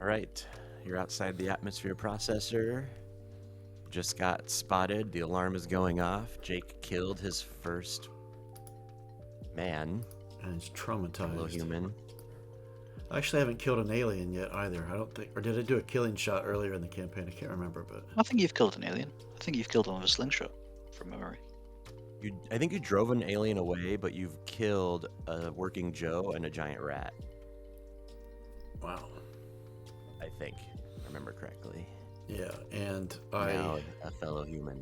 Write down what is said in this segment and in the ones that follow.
All right, you're outside the atmosphere processor. Just got spotted. The alarm is going off. Jake killed his first man. And it's Fellow traumatized. human. I actually haven't killed an alien yet either. I don't think, or did I do a killing shot earlier in the campaign? I can't remember, but I think you've killed an alien. I think you've killed one with a slingshot, from memory. I think you drove an alien away, but you've killed a working Joe and a giant rat. wow. I think, if I remember correctly. Yeah, and Now a fellow human.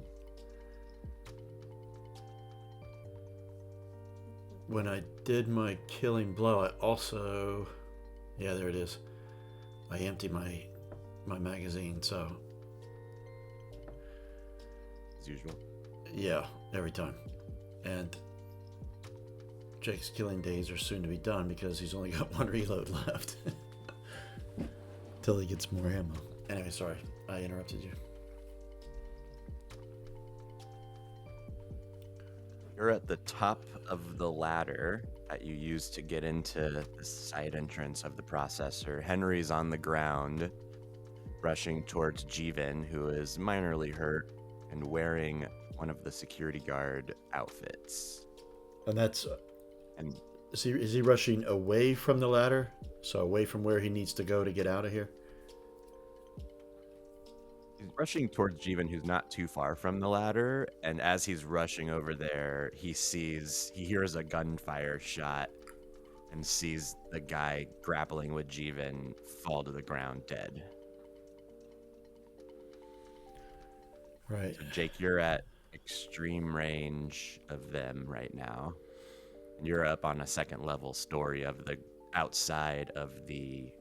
when I did my killing blow, I also, yeah, there it is. I emptied my magazine, so As usual. yeah, every time. And Jake's killing days are soon to be done because he's only got one reload left. Till he gets more ammo. Anyway, sorry, I interrupted you. You're at the top of the ladder that you used to get into the side entrance of the processor. Henry's on the ground, rushing towards Jeevan, who is minorly hurt and wearing one of the security guard outfits. And that's And is he rushing away from the ladder? So away from where he needs to go to get out of here? he's rushing towards Jeevan, who's not too far from the ladder. And as he's rushing over there, he hears a gunfire shot and sees the guy grappling with Jeevan fall to the ground dead. Right. So Jake, you're at extreme range of them right now. And you're up on a second level story of the outside of the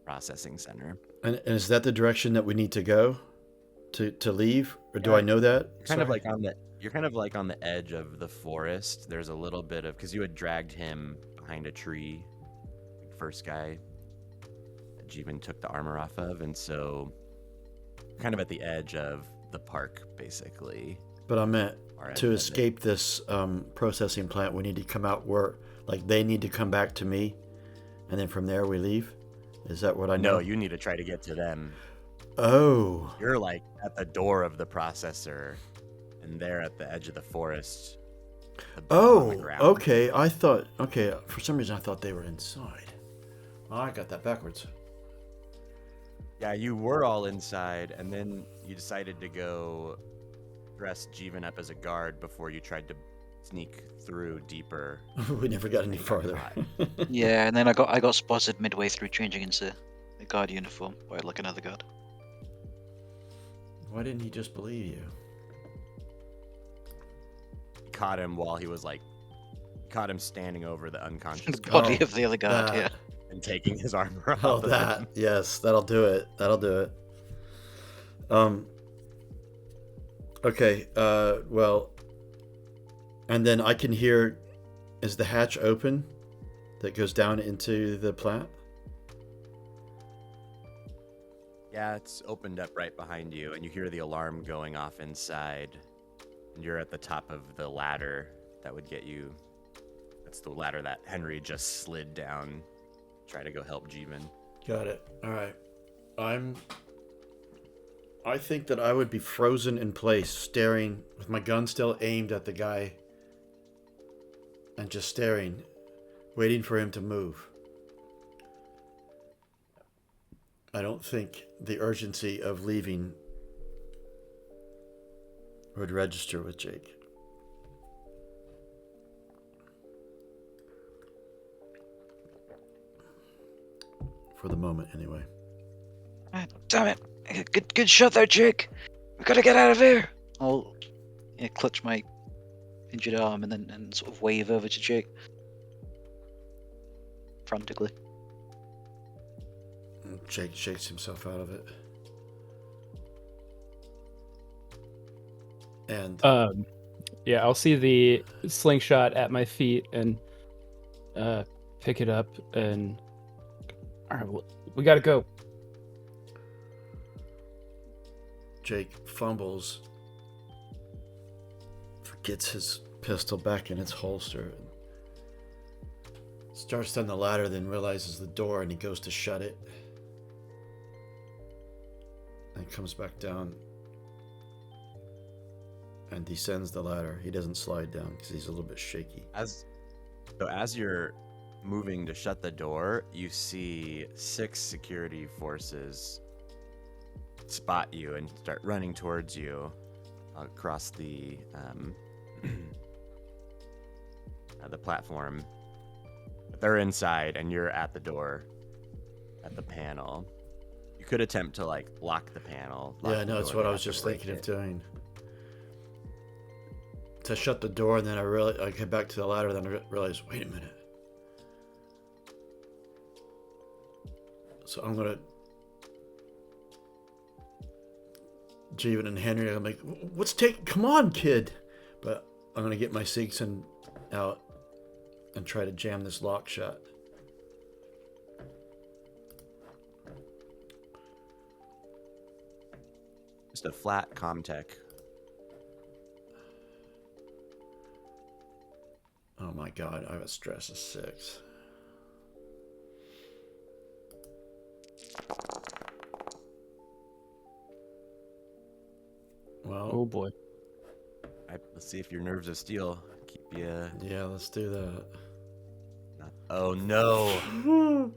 processing center. And is that the direction that we need to go to leave? Or do Yeah, I know that? You're kind of like on the edge of the forest. There's a little bit of, because you had dragged him behind a tree, the first guy that Jeevan took the armor off of, and so kind of at the edge of the park, basically. But I meant Or to at escape this processing plant, we need to come out where, like, they need to come back to me, and then from there we leave. Is that what I know? No, you need to try to get to them. Oh, You're like at the door of the processor, and they're at the edge of the forest. On the ground. okay. Okay. For some reason, I thought they were inside. Oh, I got that backwards. Yeah, you were all inside, and then you decided to go dress Jeevan up as a guard before you tried to sneak through deeper. We never got any Got farther. caught. Yeah, and then I got spotted midway through changing into a guard uniform by like another guard. Why didn't he just believe you? You caught him while he was caught him standing over the unconscious The guard body of the other guard, that. yeah. and taking his armor off. Oh, of him. that. Yes, that'll do it. That'll do it. Okay. Well, and then I can hear. Is the hatch open that goes down into the plant? Yeah, it's opened up right behind you, and you hear the alarm going off inside. And you're at the top of the ladder that would get you. That's the ladder that Henry just slid down. Try to go help Jeevan. Got it. All right. I think that I would be frozen in place, staring with my gun still aimed at the guy, and just staring, waiting for him to move. I don't think the urgency of leaving would register with Jake. For the moment, anyway. Ah, damn it! Good shot there, Jake. We gotta get out of here. I'll clutch my injured arm and sort of wave over to Jake frantically. Jake shakes himself out of it. And Yeah, I'll see the slingshot at my feet and pick it up and. All right, we gotta go. Jake fumbles, gets his pistol back in its holster, and starts down the ladder, then realizes the door and he goes to shut it. and comes back down and descends the ladder. He doesn't slide down because he's a little bit shaky. As you're moving to shut the door, you see 6 security forces spot you and start running towards you across the the platform. But they're inside and you're at the door, at the panel. You could attempt to like lock the panel. Yeah, no, that's what I was just thinking of doing. To shut the door, and then I get back to the ladder, then I realize, wait a minute. So I'm gonna Jeevan and Henry, I'm like, come on, kid. But I'm gonna get my Siegson out and try to jam this lock shut. Just a flat Comtech. Oh my god, I have a stress of 6. Well, Oh boy. Let's see if your nerves of steel keep you. yeah, let's do that. Oh no!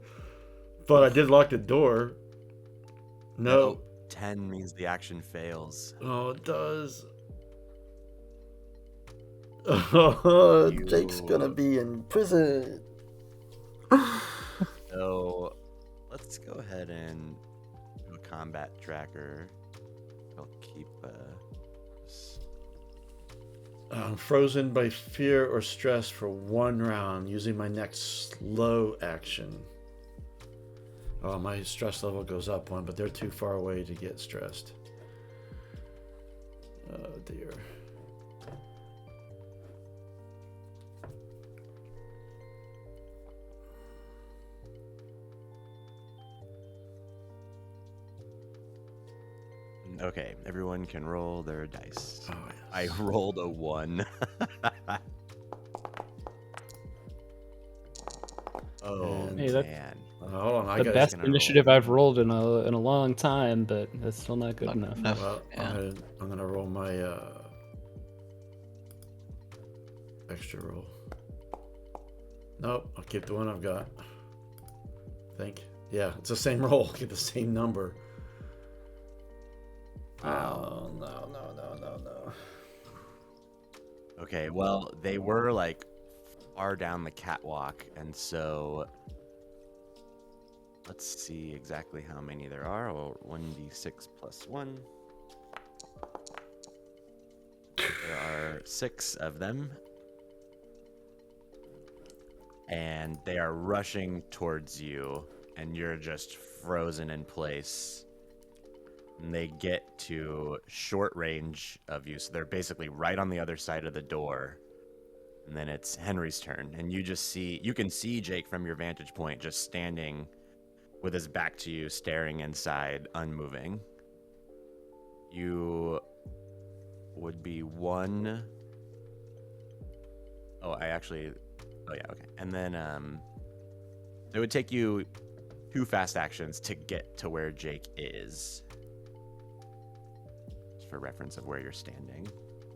But I did lock the door. No. 10 means the action fails. Oh, it does. Oh, Jake's gonna be in prison. So let's go ahead and do a combat tracker. I'll keep I'm frozen by fear or stress for 1 round using my next slow action. Oh, my stress level goes up 1, but they're too far away to get stressed. Oh dear. Okay, everyone can roll their dice. Oh, yes. I rolled a 1. Oh And- Hey, that's man. Hold on, I The got best gonna initiative roll. I've rolled in a long time, but that's still not good Not enough. enough. Well, Yeah. I'm gonna roll my extra roll. Nope, I'll keep the one I've got. I think. Yeah, it's the same roll. Get the same number. Oh, no. Okay, well, they were like far down the catwalk, and so let's see exactly how many there are. Well, 1d6 plus 1. There are 6 of them, and they are rushing towards you, and you're just frozen in place. And they get to short range of you, so they're basically right on the other side of the door. And then it's Henry's turn, and you can see Jake from your vantage point just standing with his back to you, staring inside, unmoving. You would be 1. Oh, yeah, okay. And then it would take you 2 fast actions to get to where Jake is. For reference of where you're standing.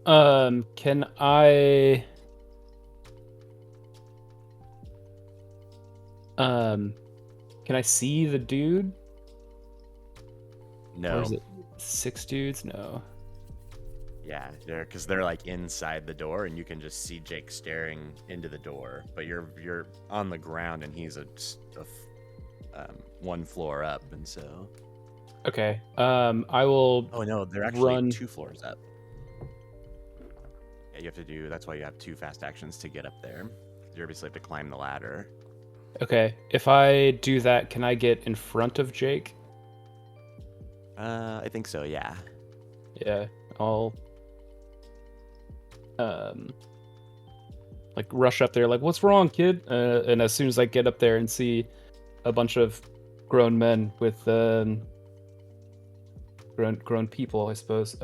Can I see the dude? Or No. is it 6 dudes? No. Yeah, because they're like inside the door, and you can just see Jake staring into the door. But you're on the ground, and he's 1 floor up, and so. Okay. I will. Oh no, they're actually run 2 floors up. Yeah, you have to do. That's why you have 2 fast actions to get up there. You obviously have to climb the ladder. Okay. If I do that, can I get in front of Jake? I think so. Yeah. Yeah. I'll like rush up there, like, what's wrong, kid? And as soon as I get up there and see a bunch of grown men with grown people, I suppose,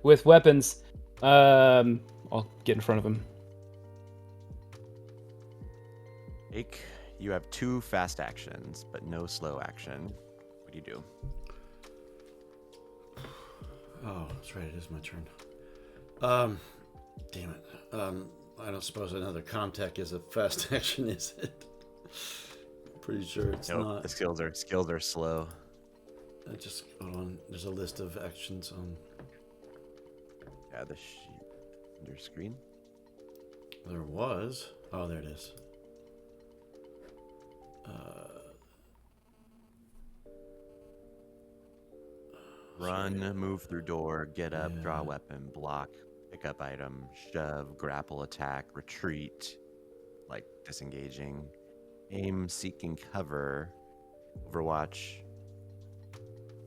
with weapons, I'll get in front of him. Jake, you have 2 fast actions, but no slow action. What do you do? Oh, that's right. It is my turn. Damn it. I don't suppose another contact is a fast action, is it? Pretty sure it's Nope, not. the skills are slow. Just hold on. There's a list of actions on. Yeah, the sheet under screen. There was. Oh, there it is. Run, sorry. move through door, get up, draw Yeah. weapon, block, pick up item, shove, grapple, attack, retreat, like disengaging, aim, seeking cover, overwatch.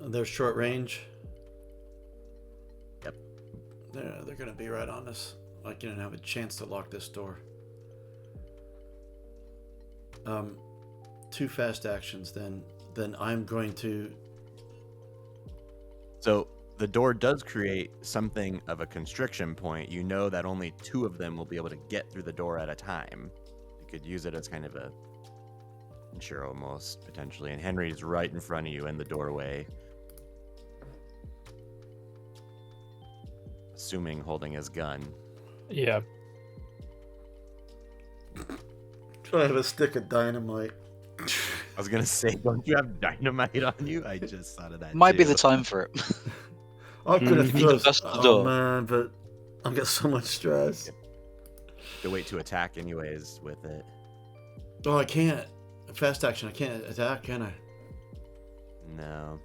They're short range. Yep. They're gonna be right on us. I can't have a chance to lock this door. 2 fast actions. Then I'm going to. So the door does create something of a constriction point. You know that only 2 of them will be able to get through the door at a time. You could use it as kind of a ensure almost, potentially. And Henry's right in front of you in the doorway. Assuming holding his gun. Yeah. I have a stick of dynamite. I was gonna say, don't you have dynamite on you? I just thought of that. Might be too. the time for it. I could have Mhm. You can thrown. bust the Oh door. man, but I've got so much stress. To wait to attack anyways with it. Oh, I can't. Fast action. I can't attack, can I? No.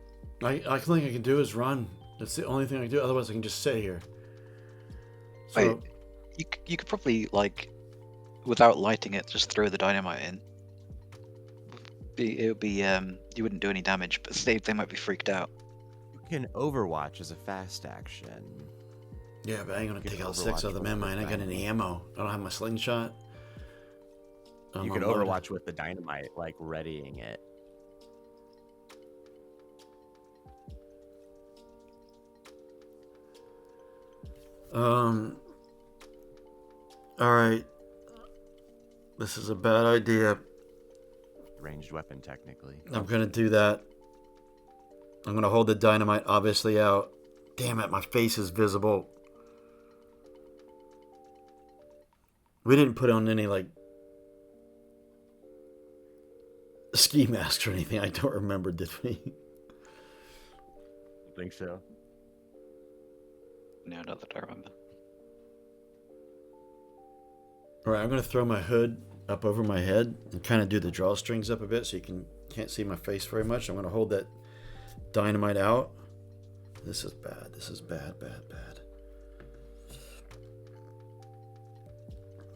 I think I can do is run. That's the only thing I can do. Otherwise, I can just sit here. So, Wait. You could probably, like, without lighting it, just throw the dynamite in. It would be you wouldn't do any damage, but they might be freaked out. You can overwatch as a fast action. yeah, but I ain't gonna You take can out 6 of them, Overwatch am I? I ain't got with any ammo. I don't have my slingshot. You could overwatch with the dynamite, like readying it. Alright. This is a bad idea. Ranged weapon, technically. I'm gonna do that. I'm gonna hold the dynamite obviously out. Damn it, my face is visible. We didn't put on any, like, ski masks or anything. I don't remember, did we? I think so. No, not that I remember. Alright, I'm gonna throw my hood up over my head and kind of do the drawstrings up a bit so you can't see my face very much. I'm gonna hold that dynamite out. This is bad. This is bad.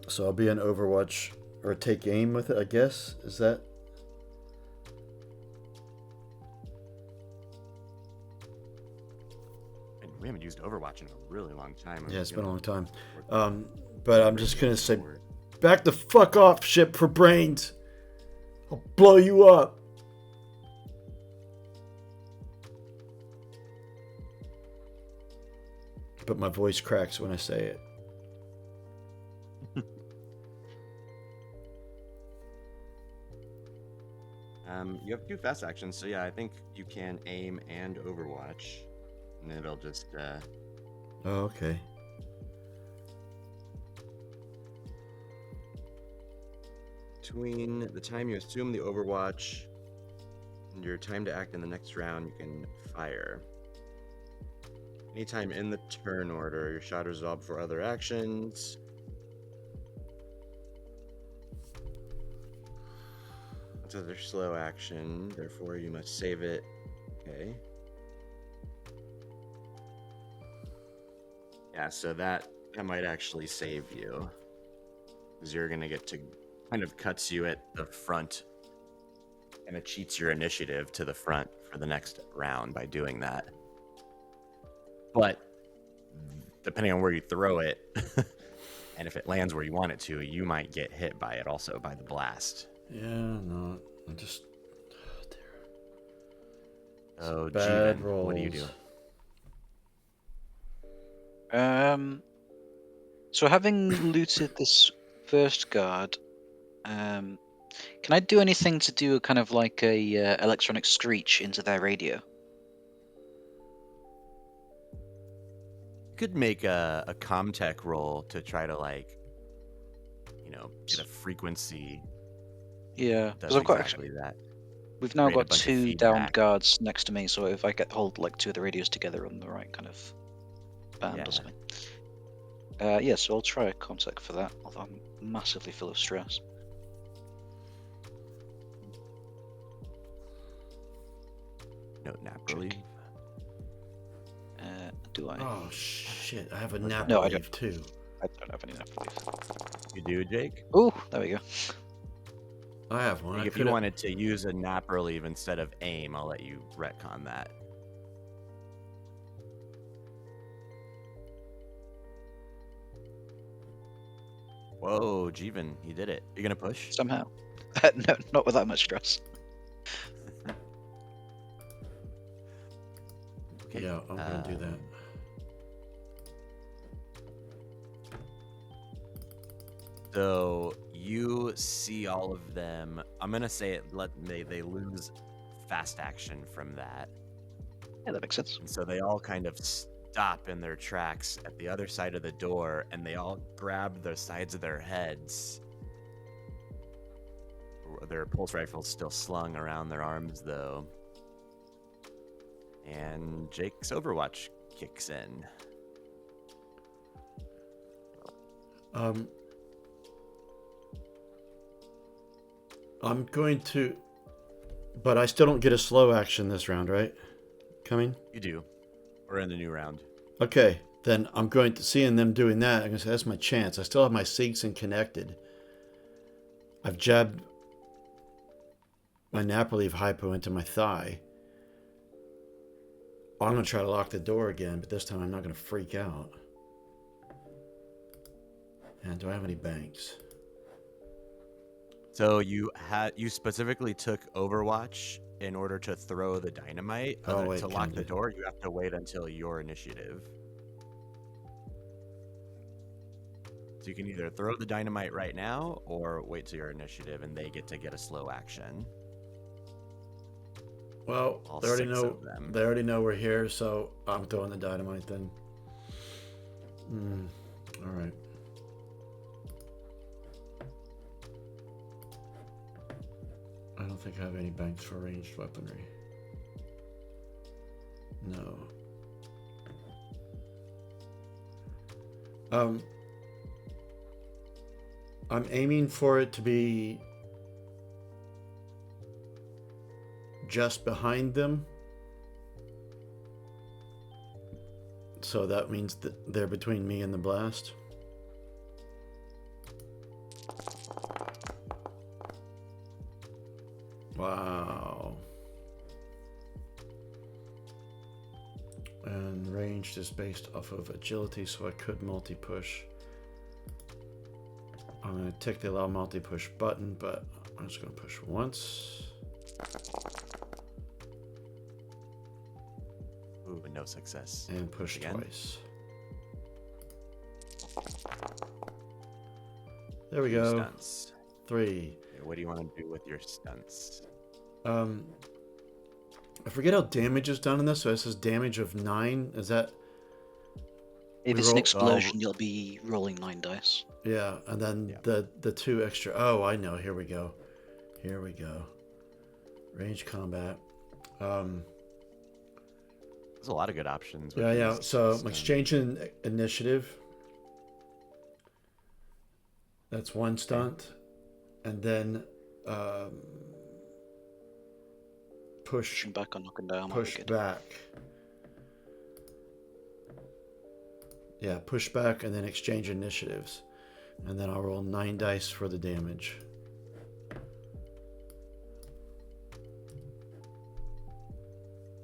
So I'll be an Overwatch or take aim with it, I guess. Is that? And we haven't used Overwatch in a really long time. Yeah, it's been a long time. But I'm just gonna say, back the fuck off, ship for brains. I'll blow you up. But my voice cracks when I say it. You have 2 fast actions, so yeah, I think you can aim and Overwatch, and it'll just. Oh, okay. Between the time you assume the Overwatch and your time to act in the next round, you can fire. Anytime in the turn order, your shot is resolved for other actions. It's another slow action, therefore you must save it. Okay. Yeah, so that might actually save you. Because you're gonna get to kind of cuts you at the front and it cheats your initiative to the front for the next round by doing that. But depending on where you throw it, and if it lands where you want it to, you might get hit by it also, by the blast. Yeah, no, I'm just. Oh, dear. Oh, Bad Jeevan, rolls. what do you do? So having looted this first guard, can I do anything to do kind of like a electronic screech into their radio? could make a Comtech roll to try to like, get a frequency Yeah, that because does I've got actually, exactly that. we've now Create a got bunch of 2 downed feedback. guards next to me, so if I get hold like 2 of the radios together on the right kind of band Yeah. or something. Yeah, so I'll try a contact for that, although I'm massively full of stress. No nap Check. relief. Do I? Oh shit! I have a What's nap that? No, I relief too. I don't have any nap relief. You do, Jake? Oh, there we go. I have one. Like I if could you have. wanted to use a nap relief instead of aim, I'll let you retcon that. Whoa, Jeevan, he did it. You gonna push? Somehow. No, not with that much stress. Okay. Yeah, I'm gonna do that. So you see all of them. I'm gonna say it. They lose fast action from that, Yeah, that makes sense. and so they all kind of stop in their tracks at the other side of the door, and they all grab the sides of their heads. Their pulse rifles still slung around their arms, though. And Jake's Overwatch kicks in. I'm going to, but I still don't get a slow action this round, right? Coming? You do. We're in the new round. Okay, then I'm going to seeing them doing that. I'm gonna say that's my chance. I still have my Seegson connected. I've jabbed my nap relief hypo into my thigh. I'm gonna try to lock the door again, but this time I'm not gonna freak out. And do I have any banks? So you specifically took Overwatch in order to throw the dynamite. Oh, wait, To can lock I the do- door, you have to wait until your initiative. So you can either throw the dynamite right now or wait till your initiative and they get to get a slow action. Well, All they already 6 know. of them. They already know we're here, so I'm throwing the dynamite then. All right. I don't think I have any banks for ranged weaponry. No. I'm aiming for it to be just behind them. So that means that they're between me and the blast. Wow. And ranged is based off of agility, so I could multi-push. I'm going to tick the allow multi-push button, but I'm just going to push once. Ooh, no success. And push Again? twice. There we Two go. Stunts. 3. Okay, what do you want to do with your stunts? I forget how damage is done in this. So it says damage of 9. Is that? If We it's an roll- explosion, you'll be rolling 9 dice. Yeah, and then the 2 extra. Oh, I know. Here we go. Here we go. Range combat. There's a lot of good options. with Yeah. these So I'm stunts. exchanging initiative. That's 1 stunt, and then push Pushing back on knocking down. might be push good. back. Yeah, push back and then exchange initiatives. And then I'll roll 9 dice for the damage.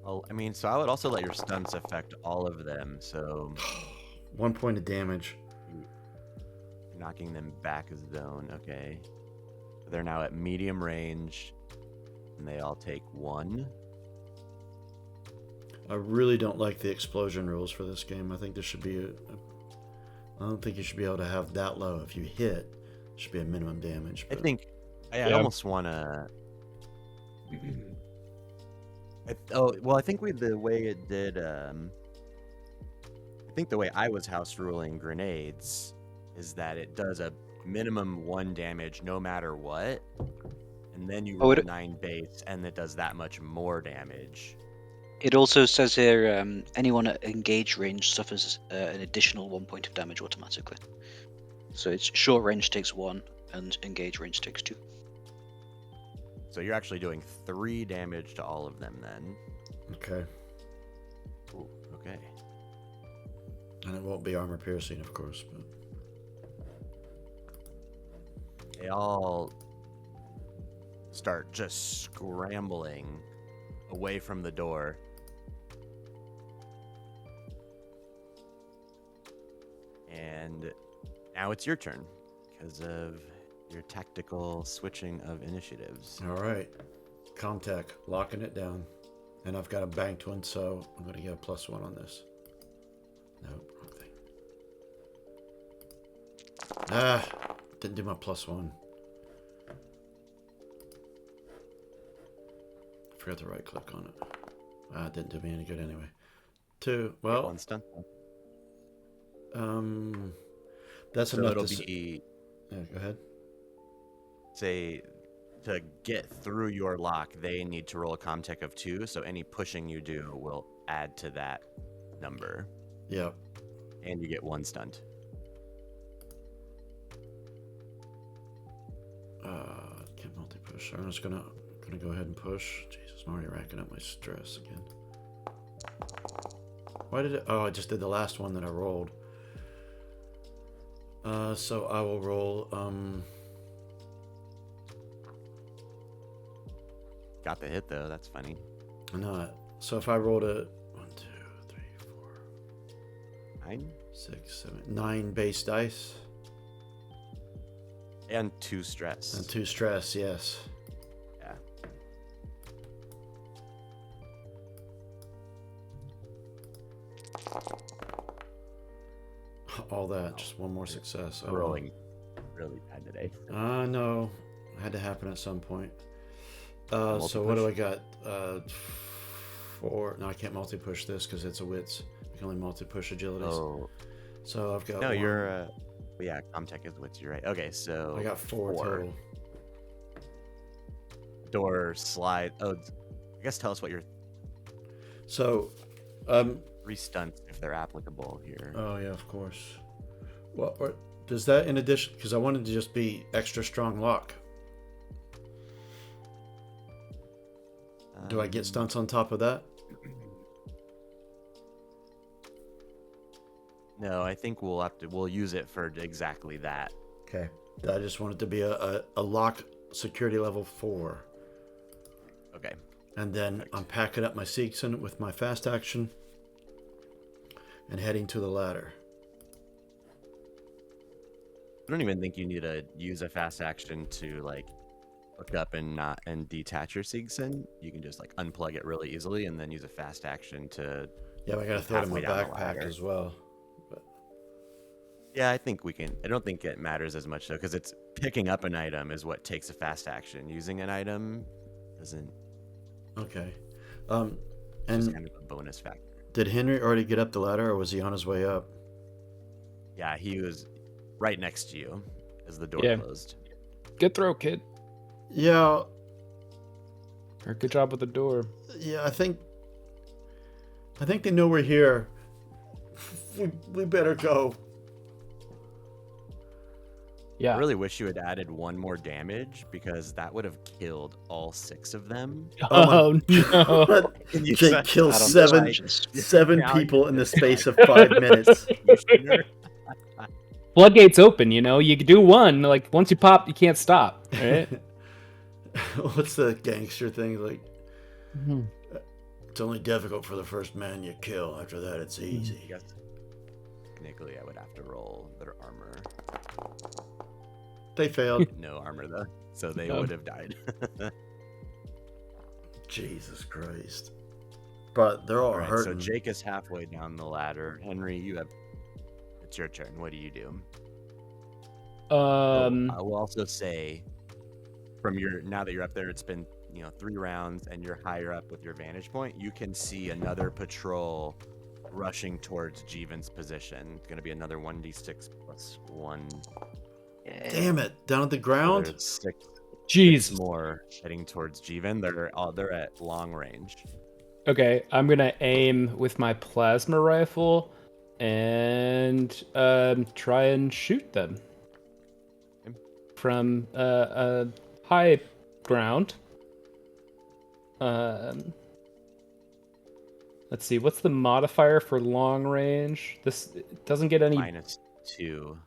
Well, I mean, so I would also let your stunts affect all of them. So 1 point of damage. you're knocking them back a zone. Okay. They're now at medium range, and they all take 1. I really don't like the explosion rules for this game. I think there should be I don't think you should be able to have that low. If you hit, it should be a minimum damage. I But think I Yeah. almost want to. I think the way it did. I think the way I was house ruling grenades is that it does a minimum 1 damage no matter what, and then you Oh, roll it- 9 base, and it does that much more damage. It also says here, anyone at engage range suffers an additional 1 point of damage automatically. So it's short range takes 1, and engage range takes 2. So you're actually doing 3 damage to all of them then. Okay. Ooh, okay. And it won't be armor piercing, of course, but They all start just scrambling away from the door. And now it's your turn because of your tactical switching of initiatives. all right. Comtech, locking it down. And I've got a banked one, so I'm going to get a +1 on this. Nope, wrong thing. Ah, didn't do my +1. Forgot to right click on it. Ah, it didn't do me any good anyway. 2, well, One stun. that's So enough it'll to be, yeah, go ahead. say, to get through your lock, they need to roll a Comtech of 2, so any pushing you do will add to that number, Yeah. and you get 1 stunned. Can't multi-push. I'm just gonna go ahead and push. Jesus, I'm already racking up my stress again. Why did it? Oh, I just did the last one that I rolled. So I will roll. Got the hit though, that's funny. No. So if I rolled a 1, 2, 3, 4, 9? 6, 7, 9 base dice And 2 stress. and 2 stress. Yes. Yeah. All that. Just one more success. Oh, Rolling really bad today. No. Had to happen at some point. So what do I got? 4. No, I can't multi-push this because it's a wits. You can only multi-push agilities. Oh. So I've got No, one. you're yeah, Comtech is what you're right. Okay, so I got 4 total. door slide. Oh, I guess tell us what your So, 3 stunts if they're applicable here. oh yeah, of course. Well, does that in addition? Because I wanted to just be extra strong lock. Do I get stunts on top of that? No, I think we'll use it for exactly that. Okay. I just want it to be a lock security level 4. Okay. And then Perfect. I'm packing up my Seegson with my fast action and heading to the ladder. I don't even think you need to use a fast action to like hook up and detach your Seegson. You can just like unplug it really easily and then use a fast action to. Yeah, I gotta throw it in my Halfway down the backpack ladder. as well. Yeah, I think we can. I don't think it matters as much though, because it's picking up an item is what takes a fast action. Using an item doesn't. Okay. It's And kind of a bonus factor. did Henry already get up the ladder, or was he on his way up? Yeah, he was right next to you as the door Yeah. closed. Good throw, kid. Yeah, Or good job with the door. yeah. I think they know we're here. We better go. Yeah. I really wish you had added 1 more damage because that would have killed all 6 of them. Oh, no. You Jake said- kills Out of seven options. Now people you in the just- space of 5 minutes. executioner. Floodgates open, you know? You do one, like, once you pop, you can't stop, right? What's the gangster thing? Like, Mhm. it's only difficult for the first man you kill. After that, it's I easy. guess technically I would have to roll their armor. They failed. No armor though, so they Oh. would have died. Jesus Christ. But they're all All right, so hurting. Jake is halfway down the ladder. Henry, it's your turn. What do you do? I will also say, now that you're up there, it's been 3 rounds, and you're higher up with your vantage point. You can see another patrol rushing towards Jeevan's position. It's going to be another 1d6 plus 1. Damn it! Down at the So ground. there's six Jesus. more heading towards Jeevan. They're at long range. Okay, I'm gonna aim with my plasma rifle and try and shoot them Okay. from a high ground. Let's see, what's the modifier for long range? This doesn't get any. -2.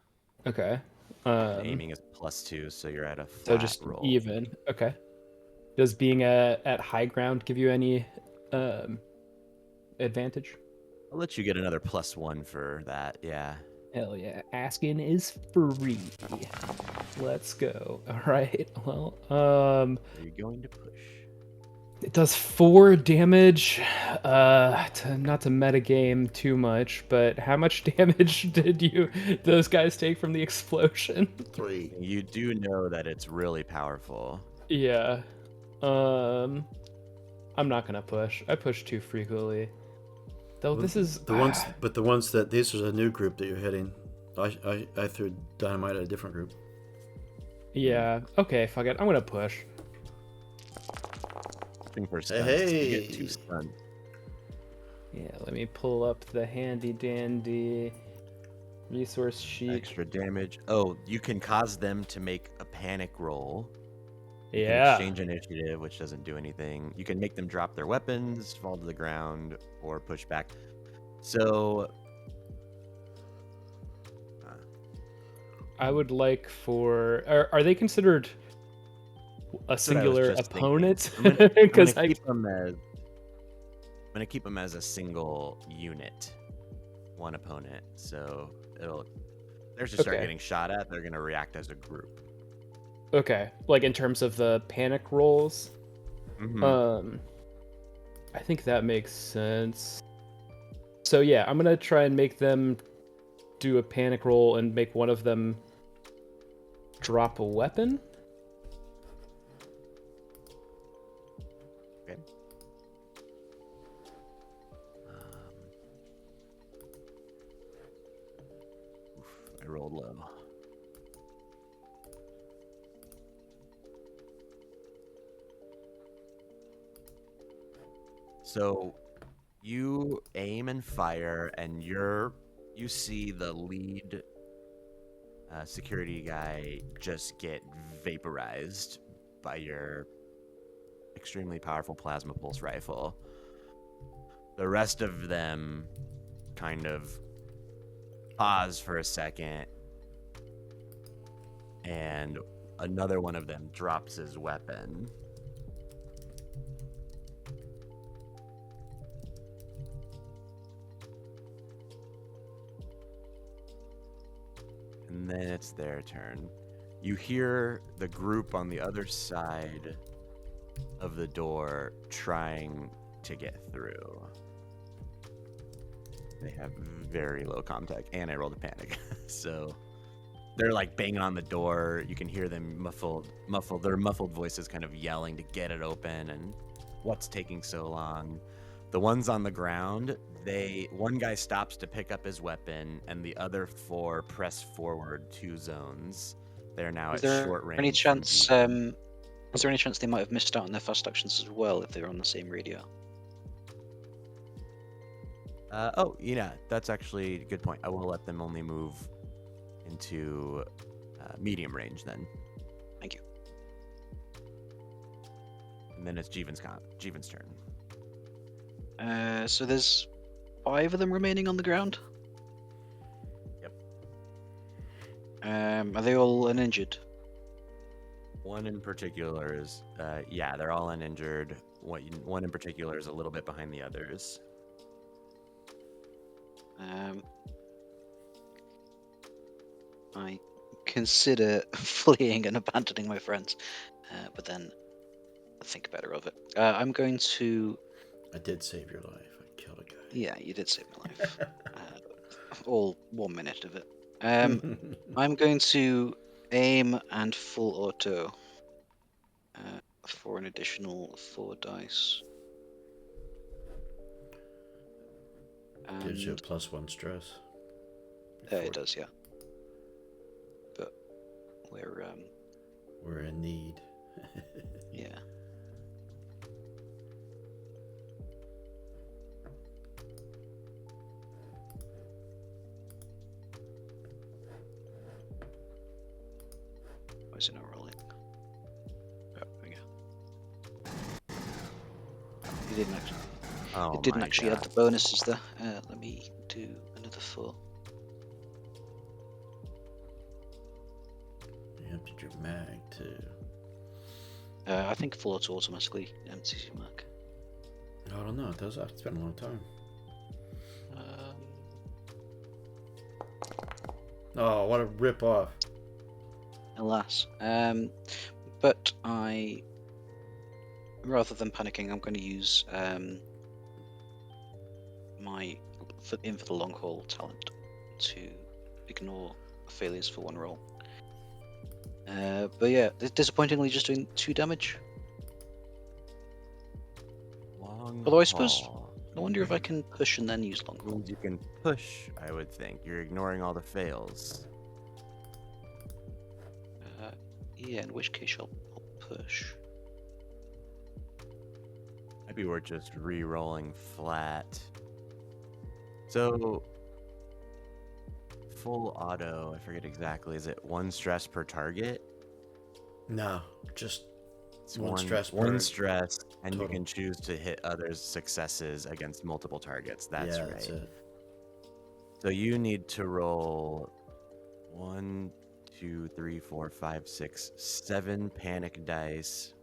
Okay. And aiming is +2, so you're at a flat So just roll. even. Okay. Does being at high ground give you any advantage? I'll let you get another +1 for that. Yeah. Hell yeah. Asking is free. Let's go. All right. Well, Are you going to push? it does 4 damage. Not to metagame too much, but how much damage did those guys take from the explosion? 3. You do know that it's really powerful. Yeah. I'm not gonna push. I push too frequently. Though this is the ones, but the ones that this is a new group that you're hitting. I threw dynamite at a different group. Yeah. Okay. Fuck it. I'm gonna push. Looking for stunts. Hey. You get 2 stunts. Yeah. Let me pull up the handy dandy resource sheet. Extra damage. Oh, you can cause them to make a panic roll. You can Yeah. exchange initiative, which doesn't do anything. You can make them drop their weapons, fall to the ground, or push back. So I would like for. Are they considered a that's what I was singular just thinking. opponent? I'm gonna Because keep them as a single unit, one opponent. So they're just start Okay. getting shot at. They're gonna react as a group. Okay, like in terms of the panic rolls. Mhm. I think that makes sense. So yeah, I'm gonna try and make them do a panic roll and make one of them drop a weapon. Okay. I rolled low. So you aim and fire, and you see the lead security guy just get vaporized by your extremely powerful plasma pulse rifle. The rest of them kind of pause for a second, and another one of them drops his weapon. And then it's their turn. You hear the group on the other side of the door trying to get through. They have very low contact, and I rolled a panic. So they're like banging on the door. You can hear them muffled, their muffled voices kind of yelling to get it open, and what's taking so long? The ones on the ground, one guy stops to pick up his weapon, and the other 4 press forward 2 zones. They're now Is at there short range. any from chance? Jeevan. Is there any chance they might have missed out on their fast actions as well if they're on the same radio? Oh, yeah, that's actually a good point. I will let them only move into medium range then. Thank you. And then it's Jeevan's turn. So there's 5 of them remaining on the ground. Yep. Are they all uninjured? One in particular is, yeah, they're all uninjured. One in particular is a little bit behind the others. I consider fleeing and abandoning my friends, but then I think better of it. I'm going to. I did save your life. I killed a guy. Yeah, you did save my life. All 1 minute of it. I'm going to aim and full auto for an additional 4 dice. Gives you a And +1 stress. it does, yeah. But We're in need. yeah. Why is it not rolling? Oh, there we go. It didn't actually. Oh It didn't my actually add god. the bonuses there. Let me do another 4. You emptied your mag too. I think full auto automatically empties your mag. I don't know. It does. It's been a long time. Oh, what a rip off! Alas. But rather than panicking, I'm going to use my for the long haul talent to ignore failures for 1 roll. But yeah, disappointingly just doing 2 damage. Long Although I suppose, haul. I wonder if I can push and then use long haul. Means you can push, I would think. You're ignoring all the fails. Yeah, in which case I'll push. Maybe we're just re-rolling flat. So, full auto, I forget exactly. Is it 1 stress per target? No, just It's one stress one per stress, and you total. can choose to hit others' successes against multiple targets. That's yeah, right. that's it. So you need to roll 1, 2, 3, 4, 5, 6, 7 panic dice,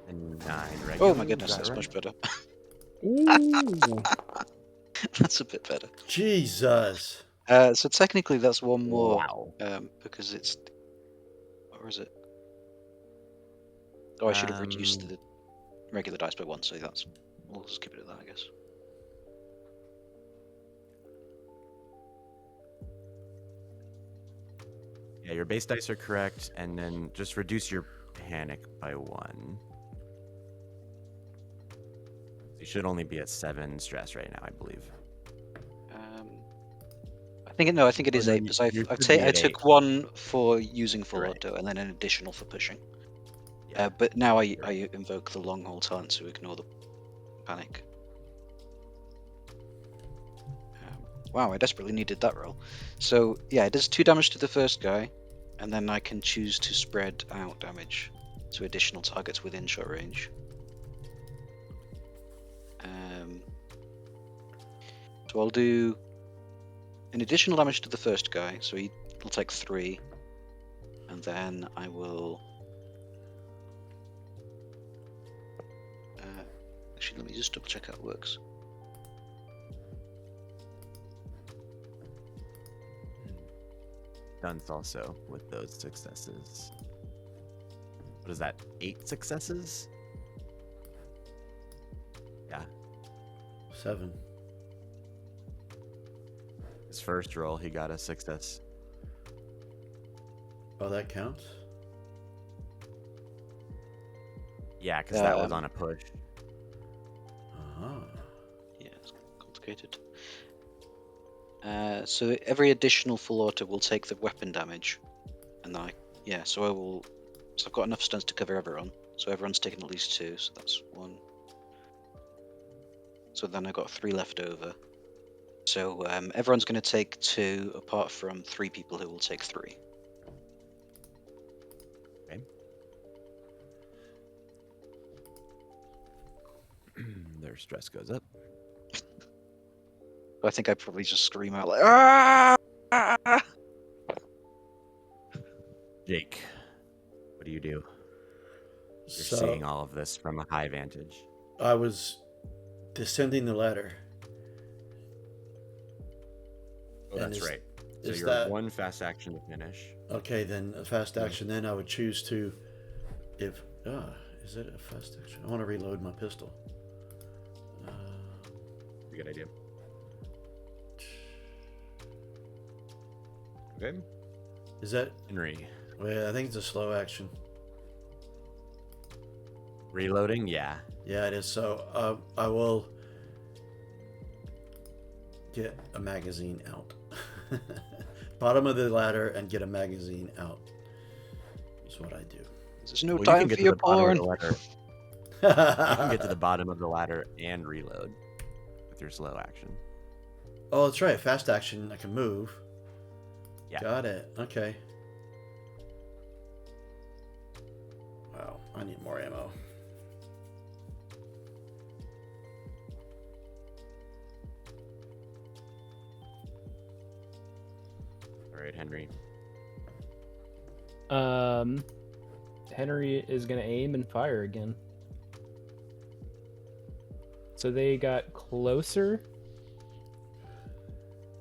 and 9 regular. Oh my Is goodness, that that's right? much better. Ooh. That's a bit better. Jesus. So technically that's 1 more, Wow. because it's, or is it? Oh, I should have reduced the regular dice by 1, so we'll just keep it at that, I guess. Yeah, your base dice are correct, and then just reduce your panic by 1. You should only be at 7 stress right now, I believe. I think it Oh, is no, 8 you because I should be at 8. took 1 for using full Right. auto and then an additional for pushing. Yeah. But now Right. I invoke the long haul talent to ignore the panic. Wow, I desperately needed that roll. So yeah, it does 2 damage to the first guy, and then I can choose to spread out damage to additional targets within shot range. So I'll do an additional damage to the first guy, so he'll take 3, and then I will. Actually, let me just double check how it works. Dunce also with those successes. What is that? 8 successes? Yeah. 7. His first roll, he got a success. Oh, that counts? Yeah, because that was on a push. Uh-huh. Yeah, it's complicated. So every additional full auto will take the weapon damage, and then so I've got enough stunts to cover everyone. So everyone's taken at least 2, so that's 1. So then I've got 3 left over. So everyone's going to take 2, apart from 3 people who will take 3. Okay. Their stress goes up. I think I'd probably just scream out like, "Ah!" Jake, what do you do? You're So seeing all of this from a high vantage. I was descending the ladder. Oh, And that's right. So is you're that 1 fast action to finish. okay? Then a fast action. Then I would choose to, if is it a fast action? I want to reload my pistol. Pretty good idea. Okay. Is that? Henry. Well, I think it's a slow action. Reloading? Yeah. Yeah, it is. So I will get a magazine out. Bottom of the ladder and get a magazine out. Is what I do. There's no Well, you time can for get to your the bottom of porn. the ladder. You can get to the bottom of the ladder and reload with your slow action. Oh, that's right. Fast action. I can move. Yeah. Got it. Okay. Wow. I need more ammo. All right, Henry. Henry is gonna aim and fire again. So they got closer.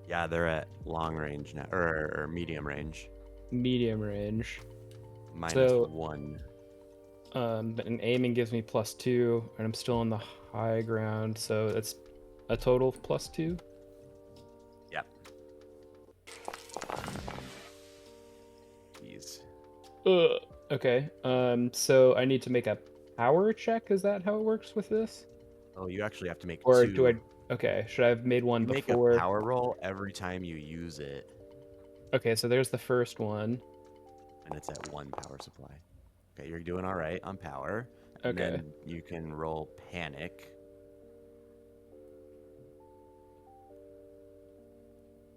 Yeah, they're at long range now, or medium range. Medium range. -1. But an aiming gives me +2, and I'm still on the high ground, so it's a total of +2. Yep. Jeez. Okay. So I need to make a power check. Is that how it works with this? Oh, you actually have to make Or 2. do I? Okay. Should I have made one You make before? a power roll every time you use it, Okay, so there's the first one. and it's at 1 power supply. Okay, you're doing all right on power. And Okay. then you can roll panic.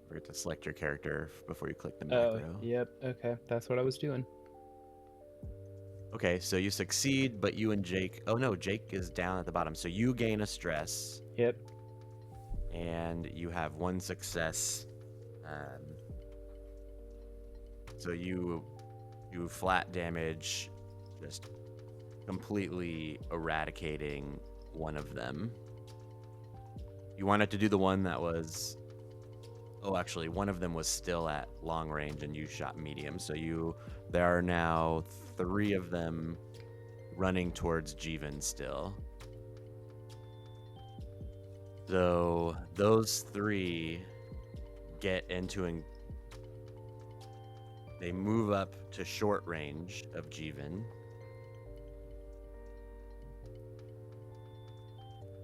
Forget to select your character before you click the Oh, macro. yep. Okay, that's what I was doing. Okay, so you succeed, but you and Jake... Oh, no, Jake is down at the bottom. So you gain a stress, Yep. and you have 1 success. So you flat damage, just completely eradicating one of them. You wanted to do the one that was... Oh, actually, one of them was still at long range, and you shot medium. So there are now 3 of them running towards Jeevan still. So those 3 get into they move up to short range of Jeevan.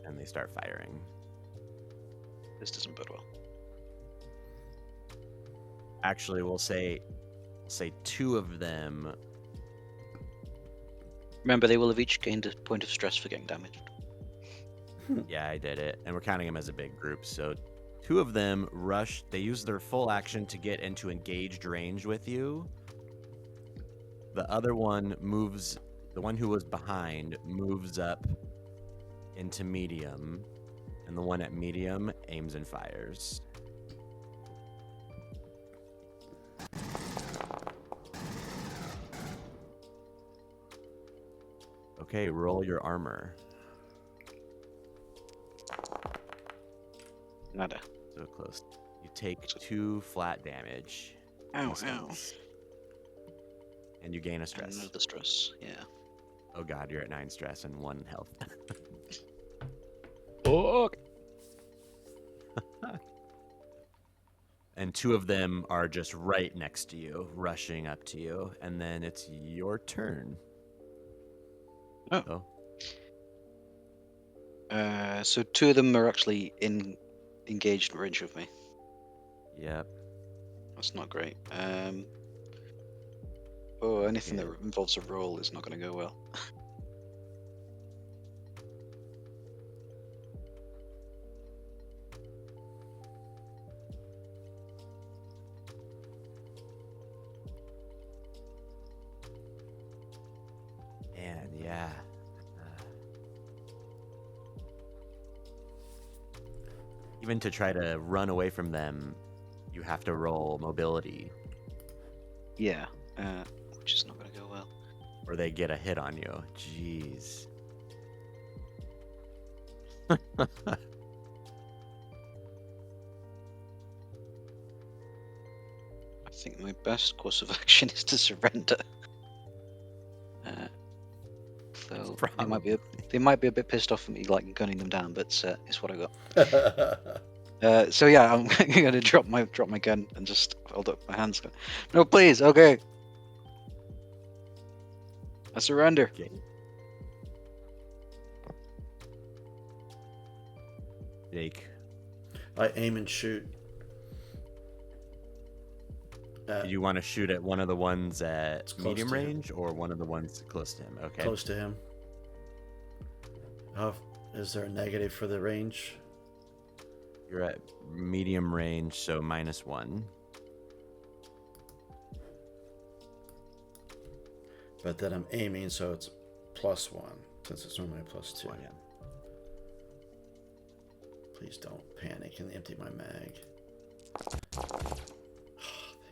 And they start firing. This doesn't bode well. Actually, we'll say 2 of them. Remember, they will have each gained a point of stress for getting damaged. Yeah, I did it. And we're counting them as a big group. So 2 of them rush. They use their full action to get into engaged range with you. The other one moves. The one who was behind moves up into medium. And the one at medium aims and fires. Okay, roll your armor. Nada. So close. You take 2 flat damage. Ow, instance, and you gain a stress. Another stress, yeah. Oh god, you're at 9 stress and 1 health. Fuck. And 2 of them are just right next to you, rushing up to you, and then it's your turn. Oh. So 2 of them are actually in engaged range with me. Yep. That's not great. Anything Yeah. that involves a roll is not going to go well. And yeah. Even to try to run away from them, you have to roll mobility, Yeah, which is not going to go well. or they get a hit on you. Jeez. I think my best course of action is to surrender. So they might be a bit pissed off at me, like gunning them down, but it's what I got. So yeah, I'm going to drop my gun and just hold up my hands. No, please, okay. I surrender. Okay. Jake. I aim and shoot. Do you want to shoot at one of the ones at medium to him. range or one of the ones close to him? Okay. Close to him. Is there a negative for the range? You're at medium range, so -1. But then I'm aiming, so it's +1, since it's normally a +2. Yeah. Please don't panic and empty my mag.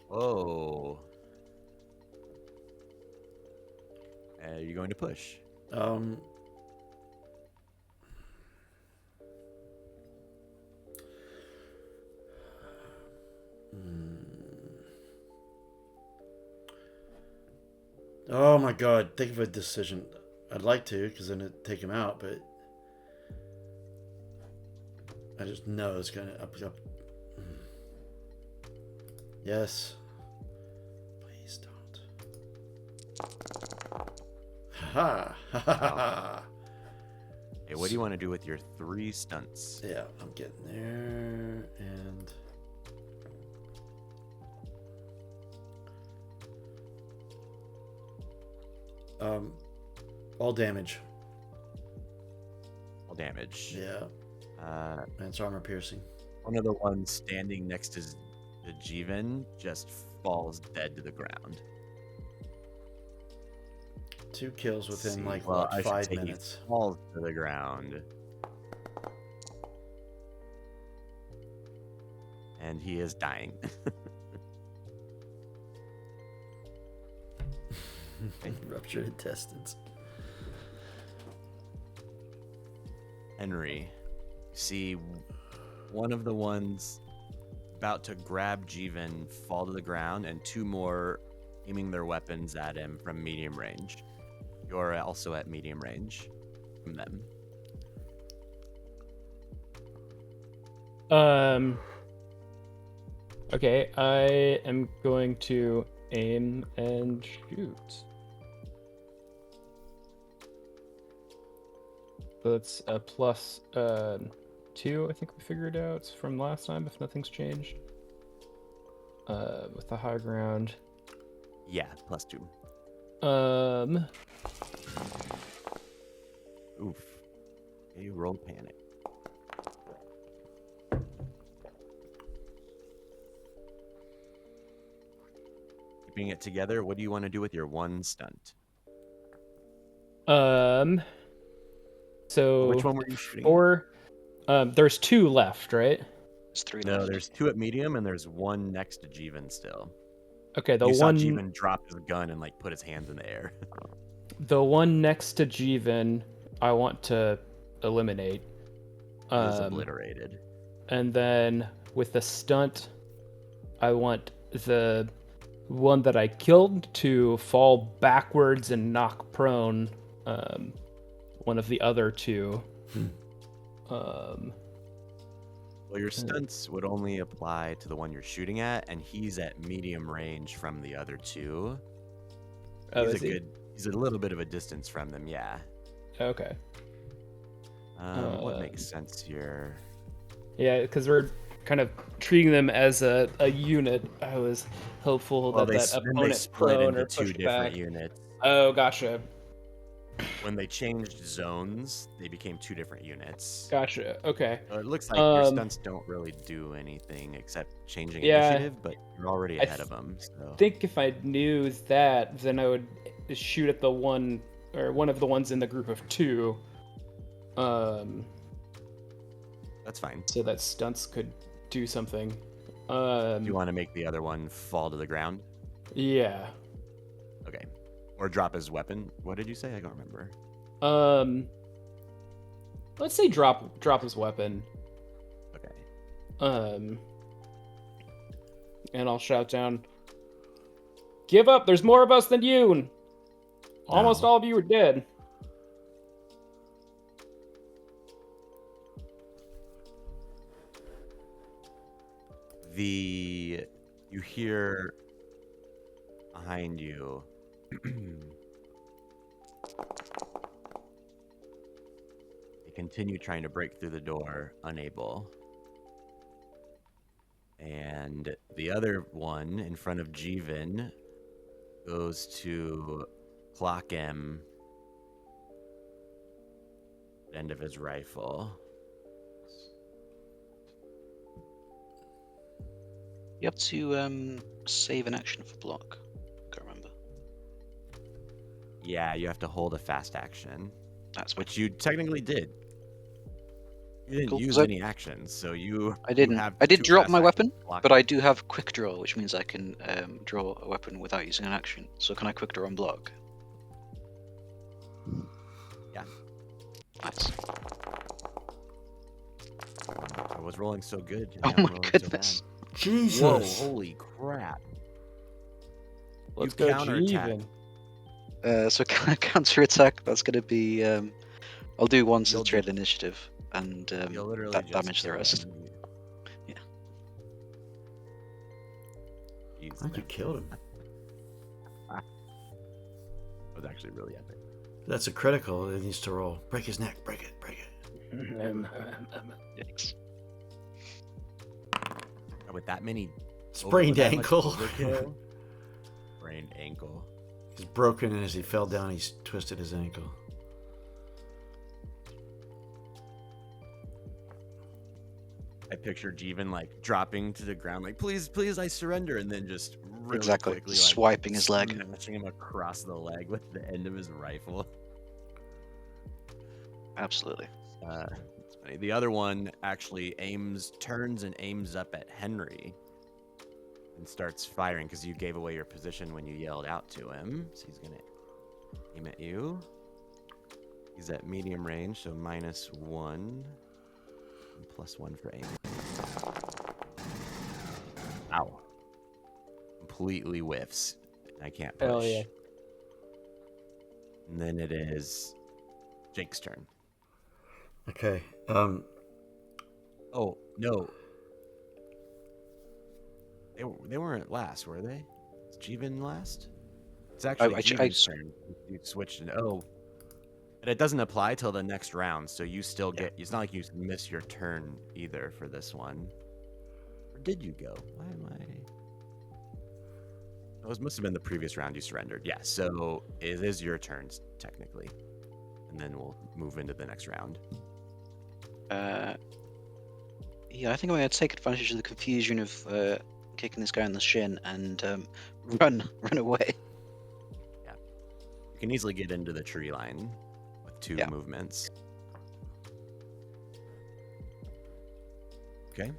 Whoa. Are you going to push? Oh my god, think of a decision. I'd like to, because then it'd take him out, but I just know it's gonna up. Yes. Please don't. Ha ha ha. Hey, what do you want to do with your 3 stunts? Yeah, I'm getting there, and all damage. All damage. Yeah. And it's armor piercing. One of the ones standing next to the Jeevan just falls dead to the ground. 2 kills within I 5 should say minutes. He falls to the ground. And he is dying. Ruptured intestines. Henry, you see one of the ones about to grab Jeevan fall to the ground, and 2 more aiming their weapons at him from medium range. You're also at medium range from them. Okay, I am going to aim and shoot. So that's a +2, I think we figured out from last time, if nothing's changed. With the high ground. Yeah, +2. Oof. You roll panic. Keeping it together, what do you want to do with your 1 stunt? So Which one were you shooting? There's 2 left, right? There's 3 No, left. there's 2 at medium, and there's 1 next to Jeevan still. Okay, You saw Jeevan drop his gun and put his hands in the air. The one next to Jeevan, I want to eliminate. He's obliterated. And then with the stunt, I want the one that I killed to fall backwards and knock prone one of the other 2. Well, your stunts would only apply to the one you're shooting at, and he's at medium range from the other 2. Oh, He's a little bit of a distance from them, yeah. Okay. What makes sense here? Yeah, because we're kind of treating them as a unit. I was hopeful that They opponent split prone or into 2 pushed different back. units. Oh, gotcha. When they changed zones, they became 2 different units. Gotcha. Okay. So it looks like your stunts don't really do anything except changing initiative, but you're already ahead of them. So. I think if I knew that, then I would shoot at the one of the ones in the group of 2. That's fine. So that stunts could do something. Do you want to make the other one fall to the ground? Yeah. Okay. Or drop his weapon. What did you say? I don't remember. Let's say drop his weapon. Okay. And I'll shout down, "Give up! There's more of us than you! Almost all of you are dead." You hear behind you they continue trying to break through the door, unable. And the other one in front of Jeevan goes to clock him end of his rifle. You have to save an action for block. Can't remember. Yeah, you have to hold a fast action, That's which you technically did. You didn't cool. use any actions, so you I didn't. have I did two drop fast my actions weapon, to block but him. I do have quick draw, which means I can draw a weapon without using an action. So can I quick draw and block? Yeah. Nice. I was rolling so good. And Oh now I'm my rolling goodness. So bad. Jesus. Whoa, holy crap. Let's You go, counterattack. Jeevan. So counter attack. That's going to be. I'll do once as You'll trade do- initiative, and You'll literally that just damage the kill rest. him. Yeah. Jeez, I think you man. killed him. That was actually really epic. That's a critical. It needs to roll. Break his neck. Break it. Break it. Yikes. With that many Sprained that much ankle. overkill? Sprained ankle. He's broken, and as he fell down, he's twisted his ankle. I picture Jeevan like dropping to the ground, like please, please, I surrender, and then just really Exactly. quickly Swiping his leg. smashing him across the leg with the end of his rifle. Absolutely. It's funny. The other one actually turns and aims up at Henry and starts firing because you gave away your position when you yelled out to him. So he's gonna aim at you. He's at medium range, so -1 and +1 for aim. Ow. Completely whiffs. I can't push. Hell yeah. And then it is Jake's turn. Okay. Oh, no. They weren't last, were they? Is Jeevan last? It's actually Jeevan's turn. You switched it. Oh. But it doesn't apply till the next round, so you still get... It's not like you miss your turn either for this one. Or did you go? Why am I... Oh, it must have been the previous round you surrendered. Yeah, so it is your turn, technically. And then we'll move into the next round. Yeah, I think I'm going to take advantage of the confusion of kicking this guy in the shin and run away. Yeah. You can easily get into the tree line with 2 movements. Okay.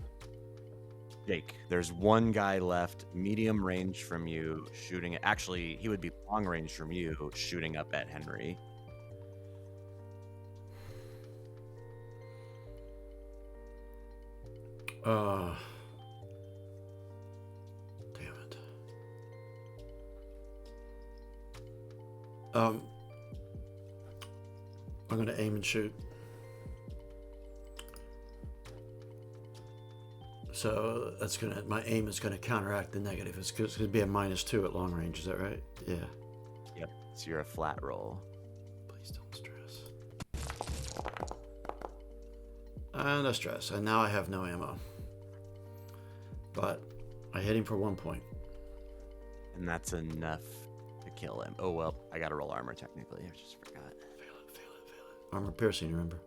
Jake, there's one guy left, medium range from you, shooting. Actually, he would be long range from you, shooting up at Henry. Damn it. I'm gonna aim and shoot. So that's gonna. My aim is gonna counteract the negative. It's gonna be a -2 at long range. Is that right? Yeah. Yep. So you're a flat roll. Please don't stress. No stress. And now I have no ammo. But I hit him for 1 point. And that's enough to kill him. Oh, well, I gotta roll armor technically. I just forgot. Fail it. Armor piercing, remember?